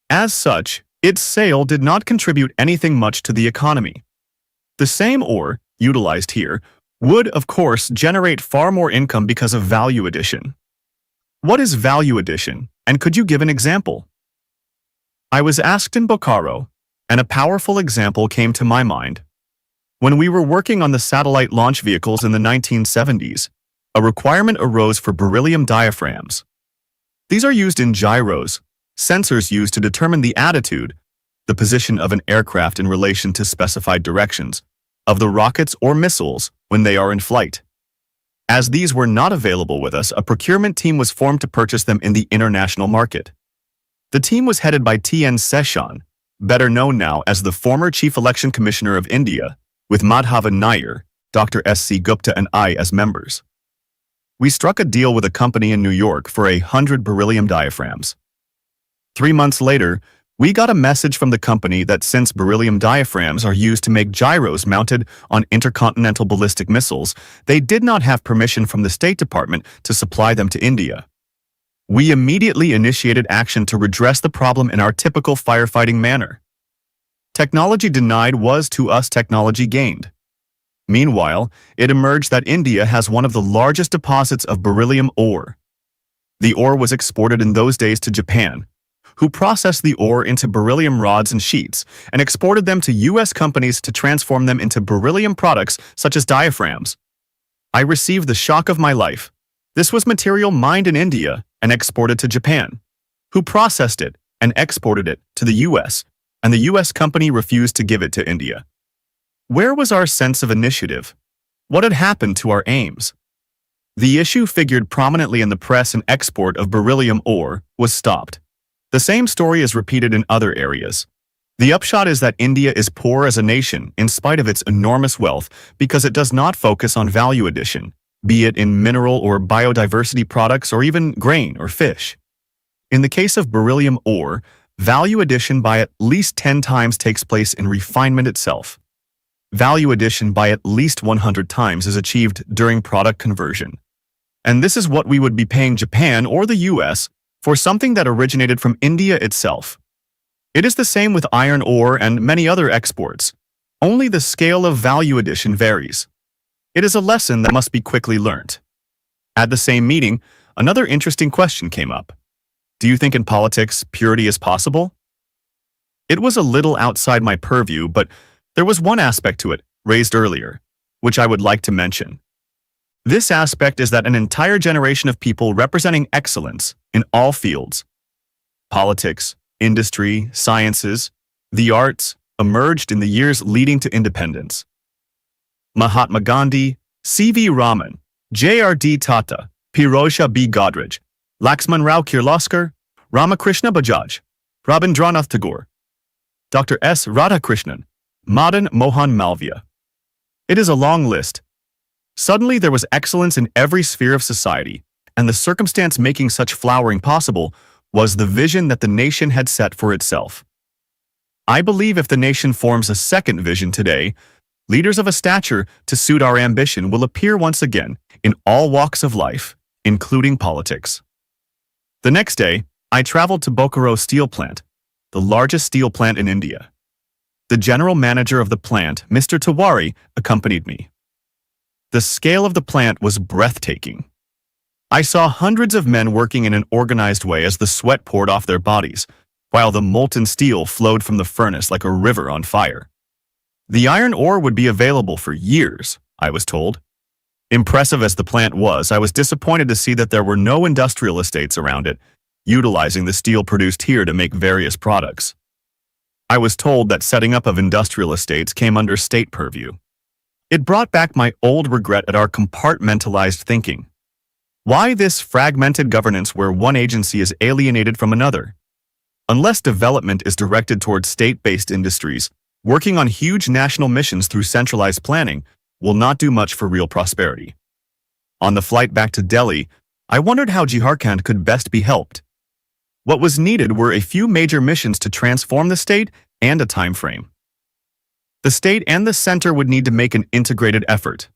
As such, its sale did not contribute anything much to the economy. The same ore, utilized here, would, of course, generate far more income because of value addition. What is value addition, and could you give an example? I was asked in Bokaro, and a powerful example came to my mind. When we were working on the satellite launch vehicles in the 1970s, a requirement arose for beryllium diaphragms. These are used in gyros, sensors used to determine the attitude, the position of an aircraft in relation to specified directions, of the rockets or missiles when they are in flight. As these were not available with us, a procurement team was formed to purchase them in the international market. The team was headed by T.N. Seshan, better known now as the former Chief Election Commissioner of India, with Madhavan Nair, Dr. S.C. Gupta and I as members. We struck a deal with a company in New York for 100 beryllium diaphragms. 3 months later, we got a message from the company that since beryllium diaphragms are used to make gyros mounted on intercontinental ballistic missiles, they did not have permission from the State Department to supply them to India. We immediately initiated action to redress the problem in our typical firefighting manner. Technology denied was to us technology gained. Meanwhile, it emerged that India has one of the largest deposits of beryllium ore. The ore was exported in those days to Japan, who processed the ore into beryllium rods and sheets and exported them to U.S. companies to transform them into beryllium products such as diaphragms. I received the shock of my life. This was material mined in India and exported to Japan, who processed it and exported it to the U.S., and the U.S. company refused to give it to India. Where was our sense of initiative? What had happened to our aims? The issue figured prominently in the press, and export of beryllium ore was stopped. The same story is repeated in other areas. The upshot is that India is poor as a nation in spite of its enormous wealth because it does not focus on value addition, be it in mineral or biodiversity products or even grain or fish. In the case of beryllium ore, value addition by at least 10 times takes place in refinement itself. Value addition by at least 100 times is achieved during product conversion. And this is what we would be paying Japan or the US for something that originated from India itself. It is the same with iron ore and many other exports. Only the scale of value addition varies. It is a lesson that must be quickly learned. At the same meeting, another interesting question came up. Do you think in politics purity is possible? It was a little outside my purview, but there was one aspect to it, raised earlier, which I would like to mention. This aspect is that an entire generation of people representing excellence in all fields, politics, industry, sciences, the arts, emerged in the years leading to independence. Mahatma Gandhi, C.V. Raman, J.R.D. Tata, Pirojsha B. Godrej, Laxman Rao Kirloskar, Ramakrishna Bajaj, Rabindranath Tagore, Dr. S. Radhakrishnan, Madan Mohan Malviya. It is a long list. Suddenly there was excellence in every sphere of society, and the circumstance making such flowering possible was the vision that the nation had set for itself. I believe if the nation forms a second vision today, leaders of a stature to suit our ambition will appear once again in all walks of life, including politics. The next day, I traveled to Bokaro Steel Plant, the largest steel plant in India. The general manager of the plant, Mr. Tiwari, accompanied me. The scale of the plant was breathtaking. I saw hundreds of men working in an organized way as the sweat poured off their bodies, while the molten steel flowed from the furnace like a river on fire. The iron ore would be available for years, I was told. Impressive as the plant was, I was disappointed to see that there were no industrial estates around it, utilizing the steel produced here to make various products. I was told that setting up of industrial estates came under state purview. It brought back my old regret at our compartmentalized thinking. Why this fragmented governance where one agency is alienated from another? Unless development is directed towards state-based industries, working on huge national missions through centralized planning will not do much for real prosperity. On the flight back to Delhi, I wondered how Jharkhand could best be helped. What was needed were a few major missions to transform the state and a time frame. The state and the center would need to make an integrated effort.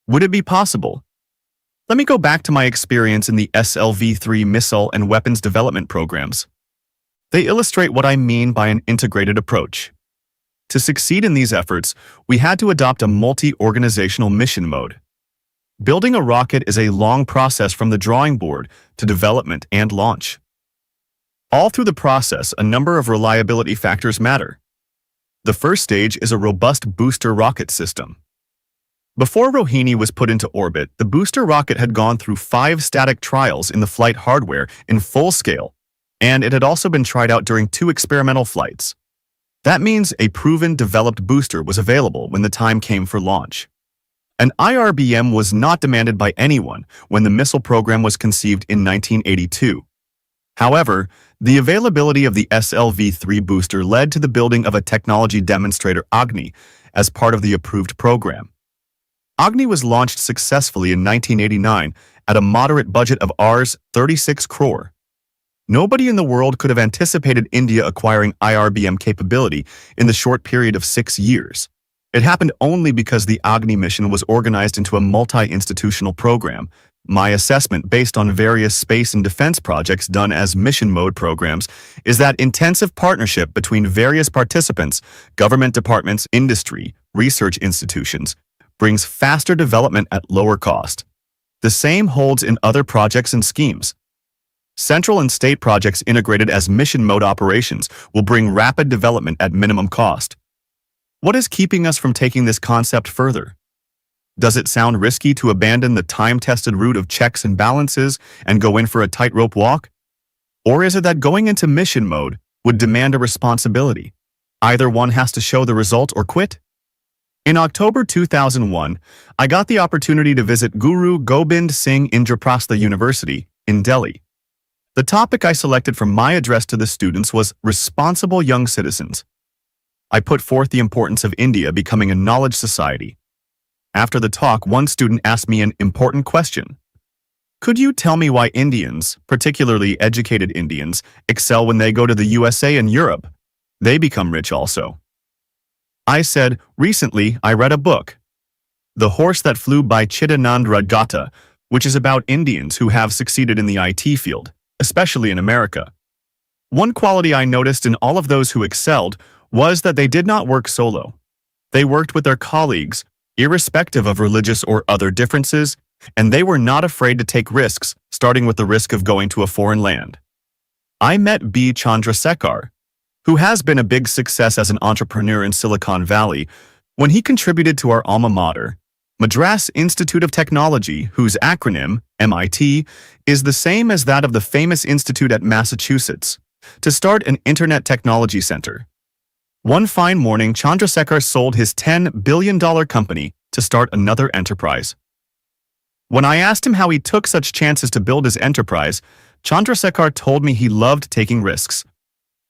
Would it be possible? Let me go back to my experience in the SLV-3 missile and weapons development programs. They illustrate what I mean by an integrated approach. To succeed in these efforts, we had to adopt a multi-organizational mission mode. Building a rocket is a long process from the drawing board to development and launch. All through the process, a number of reliability factors matter. The first stage is a robust booster rocket system. Before Rohini was put into orbit, the booster rocket had gone through 5 static trials in the flight hardware in full scale, and it had also been tried out during 2 experimental flights. That means a proven, developed booster was available when the time came for launch. An IRBM was not demanded by anyone when the missile program was conceived in 1982. However, the availability of the SLV-3 booster led to the building of a technology demonstrator Agni as part of the approved program. Agni was launched successfully in 1989 at a moderate budget of Rs 36 crore. Nobody in the world could have anticipated India acquiring IRBM capability in the short period of 6 years. It happened only because the Agni mission was organized into a multi-institutional program. My assessment, based on various space and defense projects done as mission mode programs, is that intensive partnership between various participants, government departments, industry, research institutions, brings faster development at lower cost. The same holds in other projects and schemes. Central and state projects integrated as mission mode operations will bring rapid development at minimum cost. What is keeping us from taking this concept further? Does it sound risky to abandon the time-tested route of checks and balances and go in for a tightrope walk? Or is it that going into mission mode would demand a responsibility? Either one has to show the result or quit? In October 2001, I got the opportunity to visit Guru Gobind Singh Indraprastha University in Delhi. The topic I selected for my address to the students was responsible young citizens. I put forth the importance of India becoming a knowledge society. After the talk, one student asked me an important question. Could you tell me why Indians, particularly educated Indians, excel when they go to the USA and Europe? They become rich also. I said, recently I read a book, The Horse That Flew by Chidanandra Gata, which is about Indians who have succeeded in the IT field, especially in America. One quality I noticed in all of those who excelled was that they did not work solo. They worked with their colleagues, irrespective of religious or other differences, and they were not afraid to take risks, starting with the risk of going to a foreign land. I met B. Chandrasekhar, who has been a big success as an entrepreneur in Silicon Valley, when he contributed to our alma mater, Madras Institute of Technology, whose acronym, MIT, is the same as that of the famous institute at Massachusetts, to start an Internet Technology Center. One fine morning, Chandrasekhar sold his $10 billion company to start another enterprise. When I asked him how he took such chances to build his enterprise, Chandrasekhar told me he loved taking risks.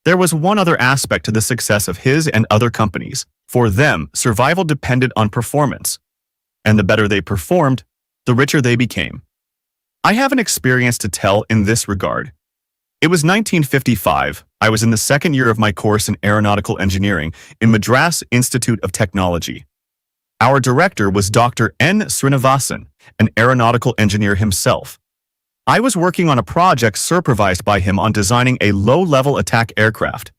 There was one other aspect to the success of his and other companies. For them, survival depended on performance. And the better they performed, the richer they became. I have an experience to tell in this regard. It was 1955. I was in the second year of my course in aeronautical engineering in Madras Institute of Technology. Our director was Dr. N. Srinivasan, an aeronautical engineer himself. I was working on a project supervised by him on designing a low-level attack aircraft.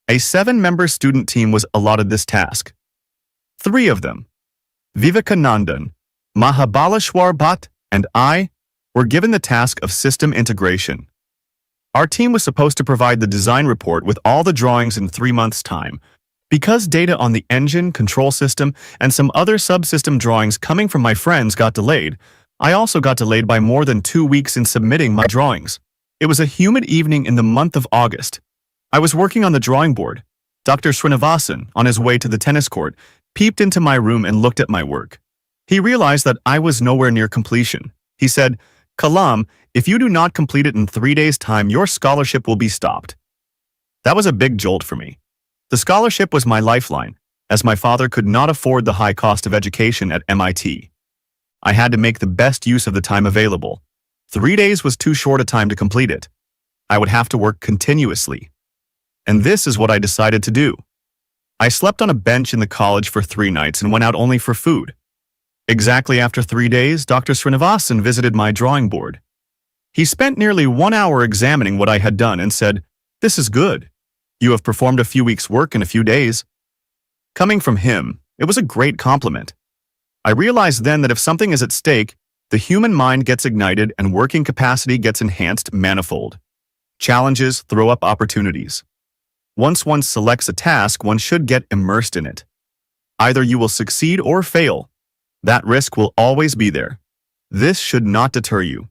A 7-member student team was allotted this task. 3 of them, Vivekanandan, Mahabaleshwar Bhatt, and I, were given the task of system integration. Our team was supposed to provide the design report with all the drawings in 3 months' time. Because data on the engine, control system, and some other subsystem drawings coming from my friends got delayed, I also got delayed by more than 2 weeks in submitting my drawings. It was a humid evening in the month of August. I was working on the drawing board. Dr. Srinivasan, on his way to the tennis court, peeped into my room and looked at my work. He realized that I was nowhere near completion. He said, "Kalam, if you do not complete it in 3 days' time, your scholarship will be stopped." That was a big jolt for me. The scholarship was my lifeline, as my father could not afford the high cost of education at MIT. I had to make the best use of the time available. 3 days was too short a time to complete it. I would have to work continuously. And this is what I decided to do. I slept on a bench in the college for 3 nights and went out only for food. Exactly after 3 days, Dr. Srinivasan visited my drawing board. He spent nearly 1 hour examining what I had done and said, "This is good. You have performed a few weeks' work in a few days." Coming from him, it was a great compliment. I realized then that if something is at stake, the human mind gets ignited and working capacity gets enhanced manifold. Challenges throw up opportunities. Once one selects a task, one should get immersed in it. Either you will succeed or fail. That risk will always be there. This should not deter you.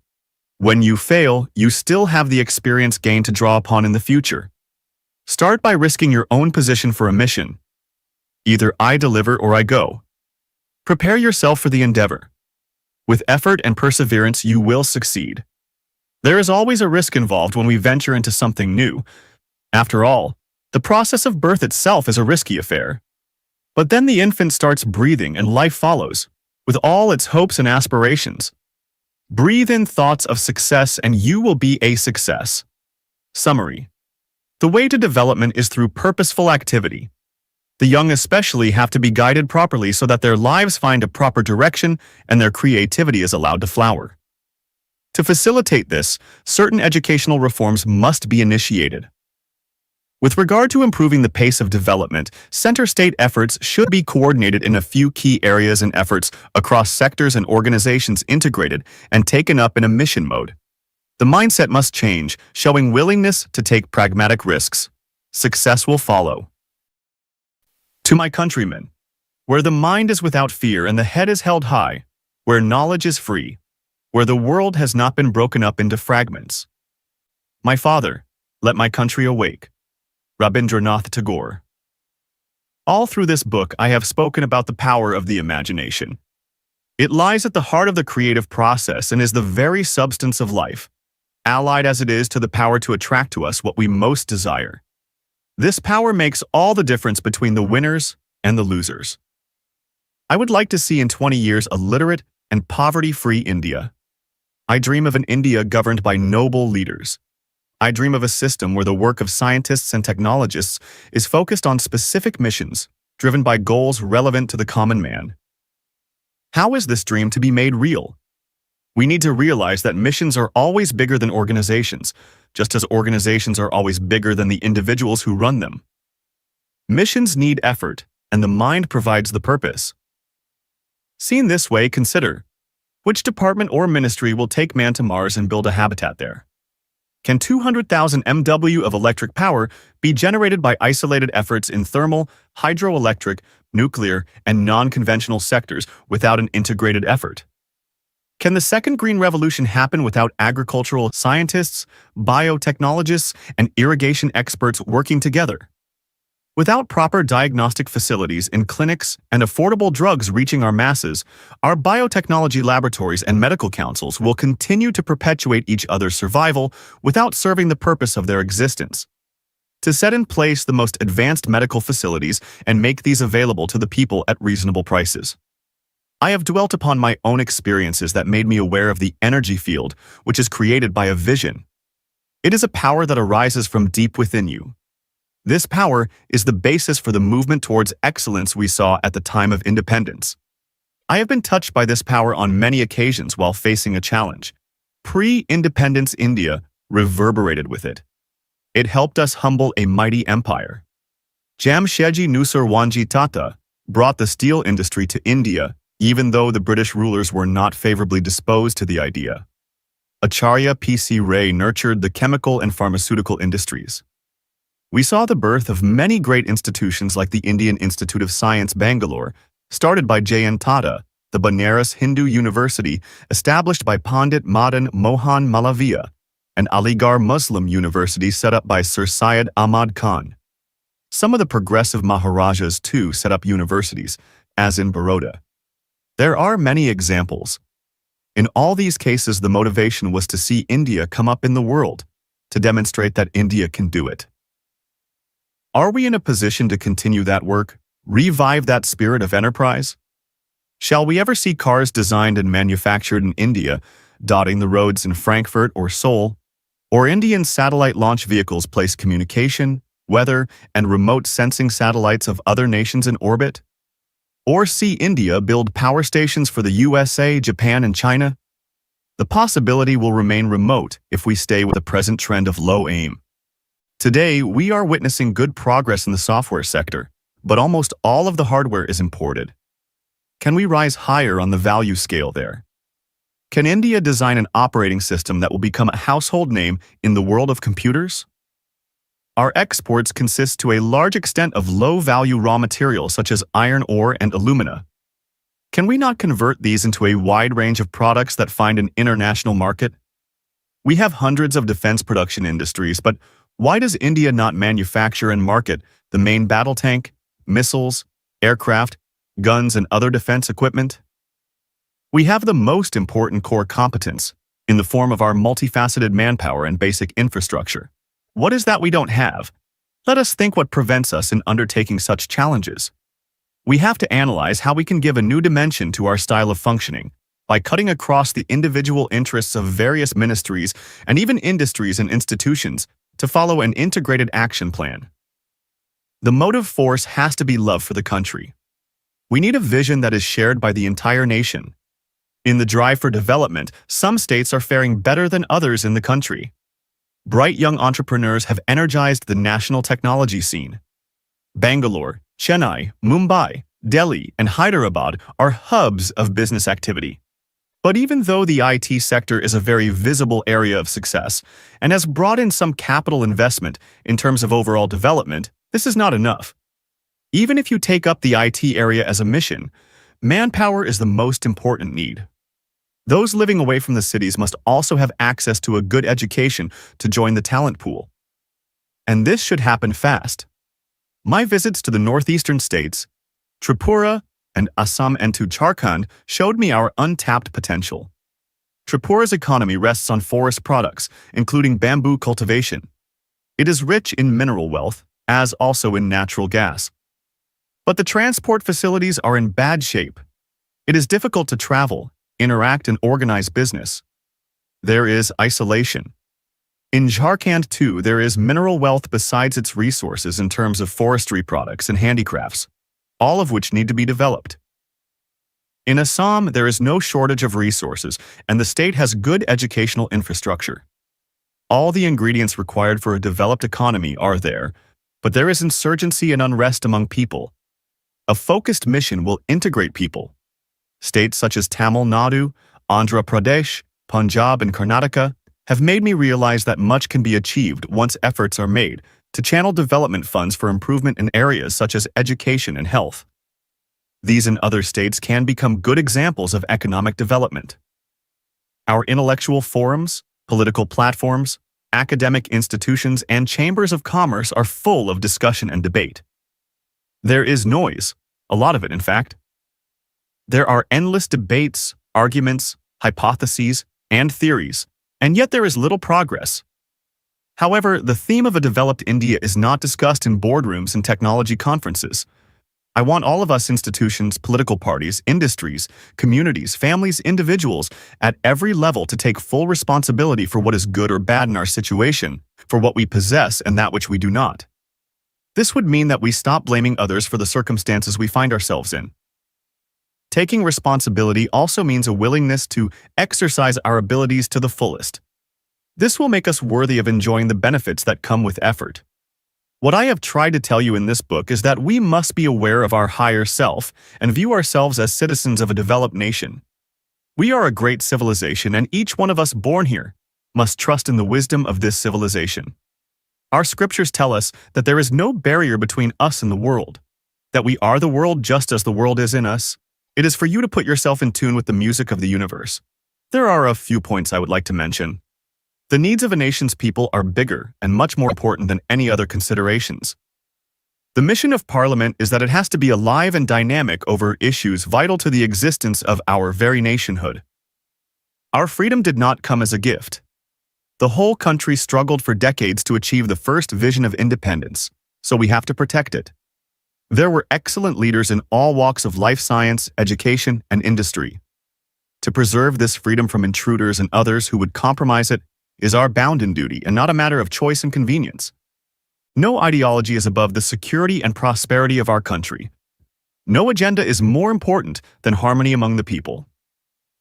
When you fail, you still have the experience gained to draw upon in the future. Start by risking your own position for a mission. Either I deliver or I go. Prepare yourself for the endeavor. With effort and perseverance, you will succeed. There is always a risk involved when we venture into something new. After all, the process of birth itself is a risky affair. But then the infant starts breathing and life follows, with all its hopes and aspirations. Breathe in thoughts of success and you will be a success. Summary. The way to development is through purposeful activity. The young especially have to be guided properly so that their lives find a proper direction and their creativity is allowed to flower. To facilitate this, certain educational reforms must be initiated. With regard to improving the pace of development, center-state efforts should be coordinated in a few key areas and efforts across sectors and organizations integrated and taken up in a mission mode. The mindset must change, showing willingness to take pragmatic risks. Success will follow. To my countrymen, where the mind is without fear and the head is held high, where knowledge is free, where the world has not been broken up into fragments. My father, let my country awake. Rabindranath Tagore. All through this book, I have spoken about the power of the imagination. It lies at the heart of the creative process and is the very substance of life, allied as it is to the power to attract to us what we most desire. This power makes all the difference between the winners and the losers. I would like to see in 20 years a literate and poverty-free India. I dream of an India governed by noble leaders. I dream of a system where the work of scientists and technologists is focused on specific missions, driven by goals relevant to the common man. How is this dream to be made real? We need to realize that missions are always bigger than organizations, just as organizations are always bigger than the individuals who run them. Missions need effort, and the mind provides the purpose. Seen this way, consider, which department or ministry will take man to Mars and build a habitat there? Can 200,000 MW of electric power be generated by isolated efforts in thermal, hydroelectric, nuclear, and non-conventional sectors without an integrated effort? Can the second green revolution happen without agricultural scientists, biotechnologists, and irrigation experts working together? Without proper diagnostic facilities in clinics and affordable drugs reaching our masses, our biotechnology laboratories and medical councils will continue to perpetuate each other's survival without serving the purpose of their existence. To set in place the most advanced medical facilities and make these available to the people at reasonable prices. I have dwelt upon my own experiences that made me aware of the energy field, which is created by a vision. It is a power that arises from deep within you. This power is the basis for the movement towards excellence we saw at the time of independence. I have been touched by this power on many occasions while facing a challenge. Pre-independence India reverberated with it. It helped us humble a mighty empire. Jamshedji Nusarwanji Tata brought the steel industry to India, even though the British rulers were not favorably disposed to the idea. Acharya P.C. Ray nurtured the chemical and pharmaceutical industries. We saw the birth of many great institutions like the Indian Institute of Science, Bangalore, started by J.N. Tata, the Banaras Hindu University, established by Pandit Madan Mohan Malaviya, and Aligarh Muslim University set up by Sir Syed Ahmad Khan. Some of the progressive Maharajas too set up universities, as in Baroda. There are many examples. In all these cases, the motivation was to see India come up in the world, to demonstrate that India can do it. Are we in a position to continue that work, revive that spirit of enterprise? Shall we ever see cars designed and manufactured in India, dotting the roads in Frankfurt or Seoul, or Indian satellite launch vehicles place communication, weather, and remote sensing satellites of other nations in orbit? Or see India build power stations for the USA, Japan, and China? The possibility will remain remote if we stay with the present trend of low aim. Today, we are witnessing good progress in the software sector, but almost all of the hardware is imported. Can we rise higher on the value scale there? Can India design an operating system that will become a household name in the world of computers? Our exports consist to a large extent of low-value raw materials such as iron ore and alumina. Can we not convert these into a wide range of products that find an international market? We have hundreds of defense production industries, but why does India not manufacture and market the main battle tank, missiles, aircraft, guns, and other defense equipment? We have the most important core competence in the form of our multifaceted manpower and basic infrastructure. What is that we don't have? Let us think what prevents us in undertaking such challenges. We have to analyze how we can give a new dimension to our style of functioning by cutting across the individual interests of various ministries and even industries and institutions to follow an integrated action plan. The motive force has to be love for the country. We need a vision that is shared by the entire nation. In the drive for development, some states are faring better than others in the country. Bright young entrepreneurs have energized the national technology scene. Bangalore, Chennai, Mumbai, Delhi, and Hyderabad are hubs of business activity. But even though the IT sector is a very visible area of success and has brought in some capital investment in terms of overall development, this is not enough. Even if you take up the IT area as a mission, manpower is the most important need. Those living away from the cities must also have access to a good education to join the talent pool. And this should happen fast. My visits to the northeastern states, Tripura, and Assam and to Jharkhand showed me our untapped potential. Tripura's economy rests on forest products, including bamboo cultivation. It is rich in mineral wealth, as also in natural gas. But the transport facilities are in bad shape. It is difficult to travel, interact, and organize business. there is isolation. In Jharkhand too, there is mineral wealth besides its resources in terms of forestry products and handicrafts, all of which need to be developed. In Assam, there is no shortage of resources, and the state has good educational infrastructure. All the ingredients required for a developed economy are there, but there is insurgency and unrest among people. A focused mission will integrate people. States such as Tamil Nadu, Andhra Pradesh, Punjab, and Karnataka have made me realize that much can be achieved once efforts are made to channel development funds for improvement in areas such as education and health. These and other states can become good examples of economic development. Our intellectual forums, political platforms, academic institutions, and chambers of commerce are full of discussion and debate. There is noise, a lot of it in fact. There are endless debates, arguments, hypotheses, and theories, and yet there is little progress. However, the theme of a developed India is not discussed in boardrooms and technology conferences. I want all of us institutions, political parties, industries, communities, families, individuals, at every level to take full responsibility for what is good or bad in our situation, for what we possess and that which we do not. This would mean that we stop blaming others for the circumstances we find ourselves in. Taking responsibility also means a willingness to exercise our abilities to the fullest. This will make us worthy of enjoying the benefits that come with effort. What I have tried to tell you in this book is that we must be aware of our higher self and view ourselves as citizens of a developed nation. We are a great civilization, and each one of us born here must trust in the wisdom of this civilization. Our scriptures tell us that there is no barrier between us and the world, that we are the world just as the world is in us. It is for you to put yourself in tune with the music of the universe. There are a few points I would like to mention. The needs of a nation's people are bigger and much more important than any other considerations. The mission of Parliament is that it has to be alive and dynamic over issues vital to the existence of our very nationhood. Our freedom did not come as a gift. The whole country struggled for decades to achieve the first vision of independence, so we have to protect it. There were excellent leaders in all walks of life, science, education, and industry. To preserve this freedom from intruders and others who would compromise it is our bounden duty and not a matter of choice and convenience. No ideology is above the security and prosperity of our country. No agenda is more important than harmony among the people.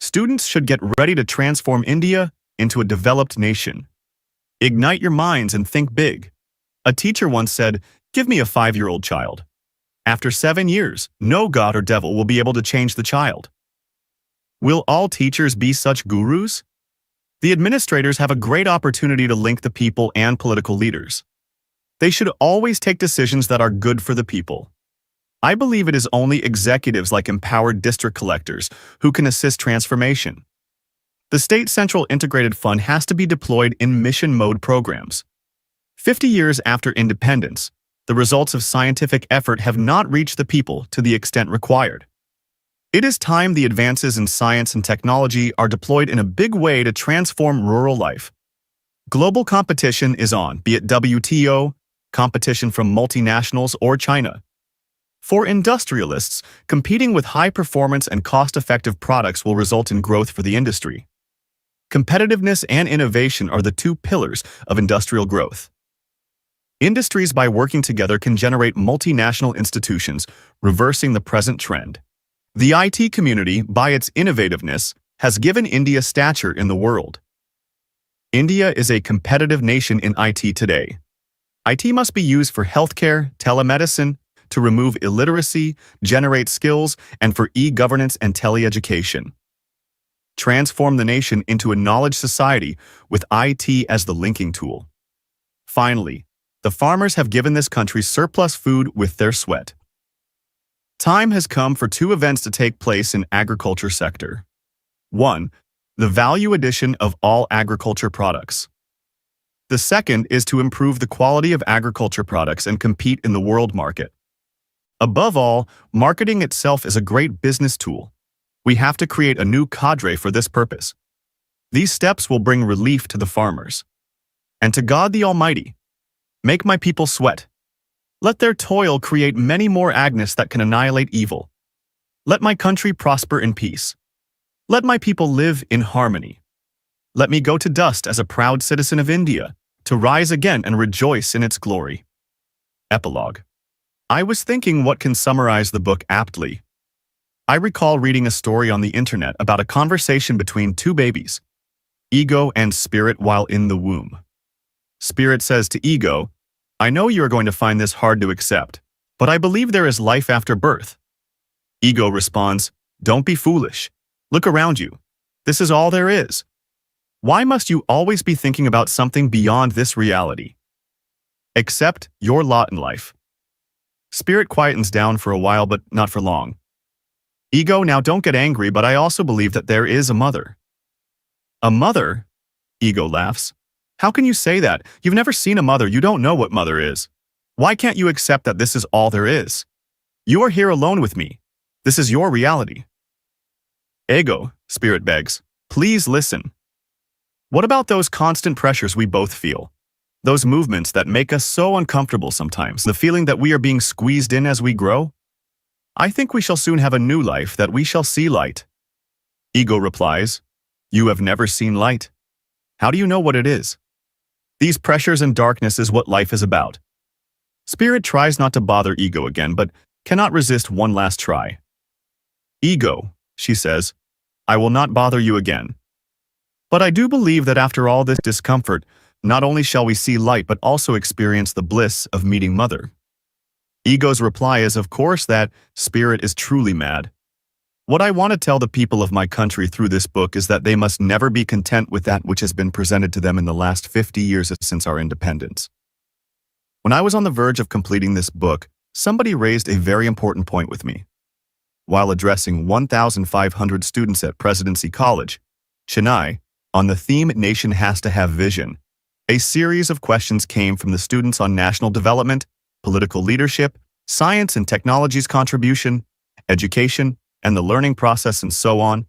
Students should get ready to transform India into a developed nation. Ignite your minds and think big. A teacher once said, "Give me a 5-year-old child. After 7 years, no god or devil will be able to change the child." Will all teachers be such gurus? The administrators have a great opportunity to link the people and political leaders. They should always take decisions that are good for the people. I believe it is only executives like empowered district collectors who can assist transformation. The State Central Integrated Fund has to be deployed in mission mode programs. 50 years after independence, the results of scientific effort have not reached the people to the extent required. It is time the advances in science and technology are deployed in a big way to transform rural life. Global competition is on, be it WTO, competition from multinationals, or China. For industrialists, competing with high-performance and cost-effective products will result in growth for the industry. Competitiveness and innovation are the two pillars of industrial growth. Industries, by working together, can generate multinational institutions, reversing the present trend. The IT community, by its innovativeness, has given India stature in the world. India is a competitive nation in IT today. IT must be used for healthcare, telemedicine, to remove illiteracy, generate skills, and for e-governance and tele-education. Transform the nation into a knowledge society with IT as the linking tool. Finally, the farmers have given this country surplus food with their sweat. Time has come for 2 events to take place in agriculture sector. 1. The value addition of all agriculture products. The second is to improve the quality of agriculture products and compete in the world market. Above all, marketing itself is a great business tool. We have to create a new cadre for this purpose. These steps will bring relief to the farmers. And to God the Almighty, make my people sweat. Let their toil create many more Agnes that can annihilate evil. Let my country prosper in peace. Let my people live in harmony. Let me go to dust as a proud citizen of India, to rise again and rejoice in its glory. Epilogue. I was thinking what can summarize the book aptly. I recall reading a story on the internet about a conversation between two babies, ego and spirit, while in the womb. Spirit says to ego, "I know you are going to find this hard to accept, but I believe there is life after birth." Ego responds, "Don't be foolish. Look around you. This is all there is. Why must you always be thinking about something beyond this reality? Accept your lot in life." Spirit quietens down for a while, but not for long. Ego, "Now don't get angry, but I also believe that there is a mother." "A mother?" Ego laughs. "How can you say that? You've never seen a mother. You don't know what mother is. Why can't you accept that this is all there is? You are here alone with me. This is your reality." "Ego," Spirit begs, "please listen. What about those constant pressures we both feel? Those movements that make us so uncomfortable sometimes, the feeling that we are being squeezed in as we grow? I think we shall soon have a new life, that we shall see light." Ego replies, "You have never seen light. How do you know what it is? These pressures and darkness is what life is about." Spirit tries not to bother Ego again, but cannot resist one last try. "Ego," she says, "I will not bother you again. But I do believe that after all this discomfort, not only shall we see light, but also experience the bliss of meeting Mother." Ego's reply is, of course, that Spirit is truly mad. What I want to tell the people of my country through this book is that they must never be content with that which has been presented to them in the last 50 years since our independence. When I was on the verge of completing this book, somebody raised a very important point with me. While addressing 1,500 students at Presidency College, Chennai, on the theme "Nation Has to Have Vision," a series of questions came from the students on national development, political leadership, science and technology's contribution, education, and the learning process, and so on.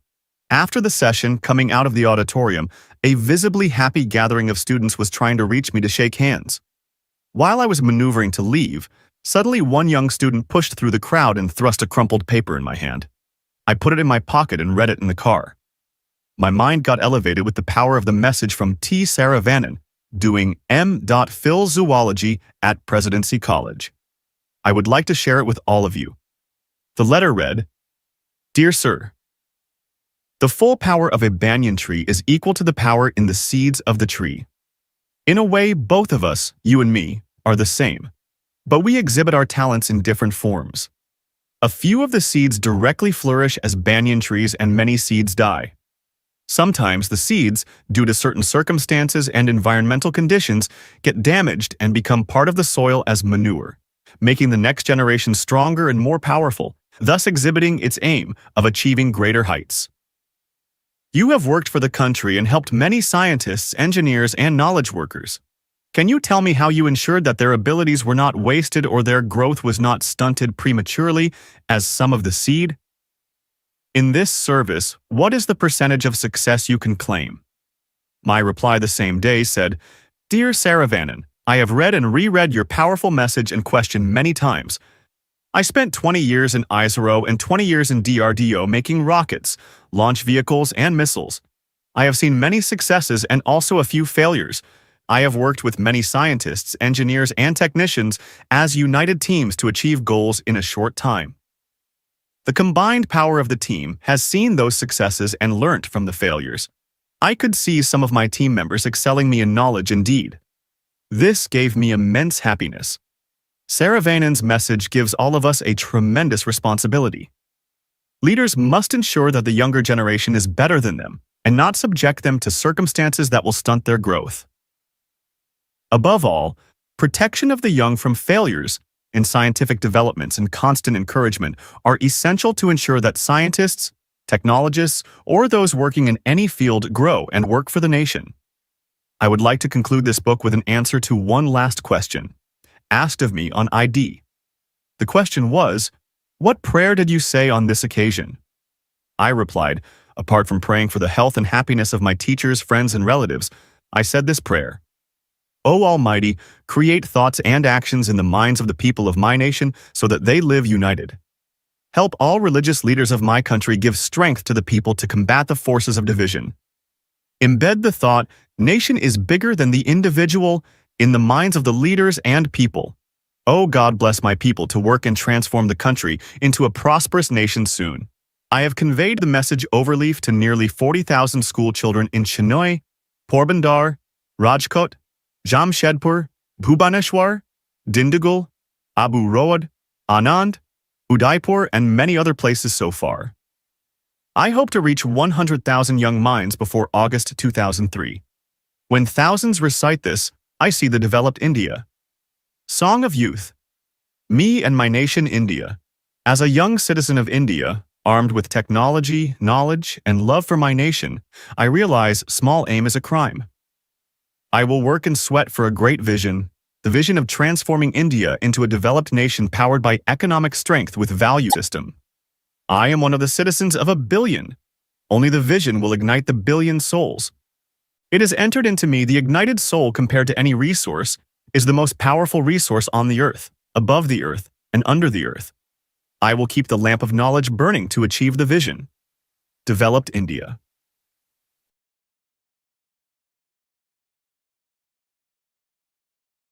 After the session, coming out of the auditorium, a visibly happy gathering of students was trying to reach me to shake hands. While I was maneuvering to leave, suddenly one young student pushed through the crowd and thrust a crumpled paper in my hand. I put it in my pocket and read it in the car. My mind got elevated with the power of the message from T. Saravanan, doing M.Phil Zoology at Presidency College. I would like to share it with all of you. The letter read, "Dear Sir, the full power of a banyan tree is equal to the power in the seeds of the tree. In a way, both of us, you and me, are the same, but we exhibit our talents in different forms. A few of the seeds directly flourish as banyan trees and many seeds die. Sometimes the seeds, due to certain circumstances and environmental conditions, get damaged and become part of the soil as manure, making the next generation stronger and more powerful, thus exhibiting its aim of achieving greater heights. You have worked for the country and helped many scientists, engineers, and knowledge workers. Can you tell me how you ensured that their abilities were not wasted or their growth was not stunted prematurely as some of the seed? In this service, what is the percentage of success you can claim?" My reply the same day said, "Dear Saravanan, I have read and reread your powerful message and question many times. I spent 20 years in ISRO and 20 years in DRDO making rockets, launch vehicles, and missiles. I have seen many successes and also a few failures. I have worked with many scientists, engineers, and technicians as united teams to achieve goals in a short time. The combined power of the team has seen those successes and learnt from the failures. I could see some of my team members excelling me in knowledge indeed. This gave me immense happiness. Saravanan's message gives all of us a tremendous responsibility. Leaders must ensure that the younger generation is better than them and not subject them to circumstances that will stunt their growth. Above all, protection of the young from failures in scientific developments and constant encouragement are essential to ensure that scientists, technologists, or those working in any field grow and work for the nation. I would like to conclude this book with an answer to one last question, asked of me on ID. The question was, "What prayer did you say on this occasion?" I replied, "Apart from praying for the health and happiness of my teachers, friends, and relatives, I said this prayer. O Almighty, create thoughts and actions in the minds of the people of my nation so that they live united. Help all religious leaders of my country give strength to the people to combat the forces of division. Embed the thought, nation is bigger than the individual, in the minds of the leaders and people. Oh, God bless my people to work and transform the country into a prosperous nation soon. I have conveyed the message overleaf to nearly 40,000 school children in Chennai, Porbandar, Rajkot, Jamshedpur, Bhubaneswar, Dindigul, Abu Road, Anand, Udaipur, and many other places so far. I hope to reach 100,000 young minds before August 2003. When thousands recite this, I see the developed India. Song of Youth. Me and my nation India. As a young citizen of India, armed with technology, knowledge, and love for my nation, I realize small aim is a crime. I will work and sweat for a great vision, the vision of transforming India into a developed nation powered by economic strength with value system. I am one of the citizens of 1 billion. Only the vision will ignite the billion souls. It has entered into me the ignited soul compared to any resource is the most powerful resource on the earth, above the earth, and under the earth. I will keep the lamp of knowledge burning to achieve the vision. Developed India.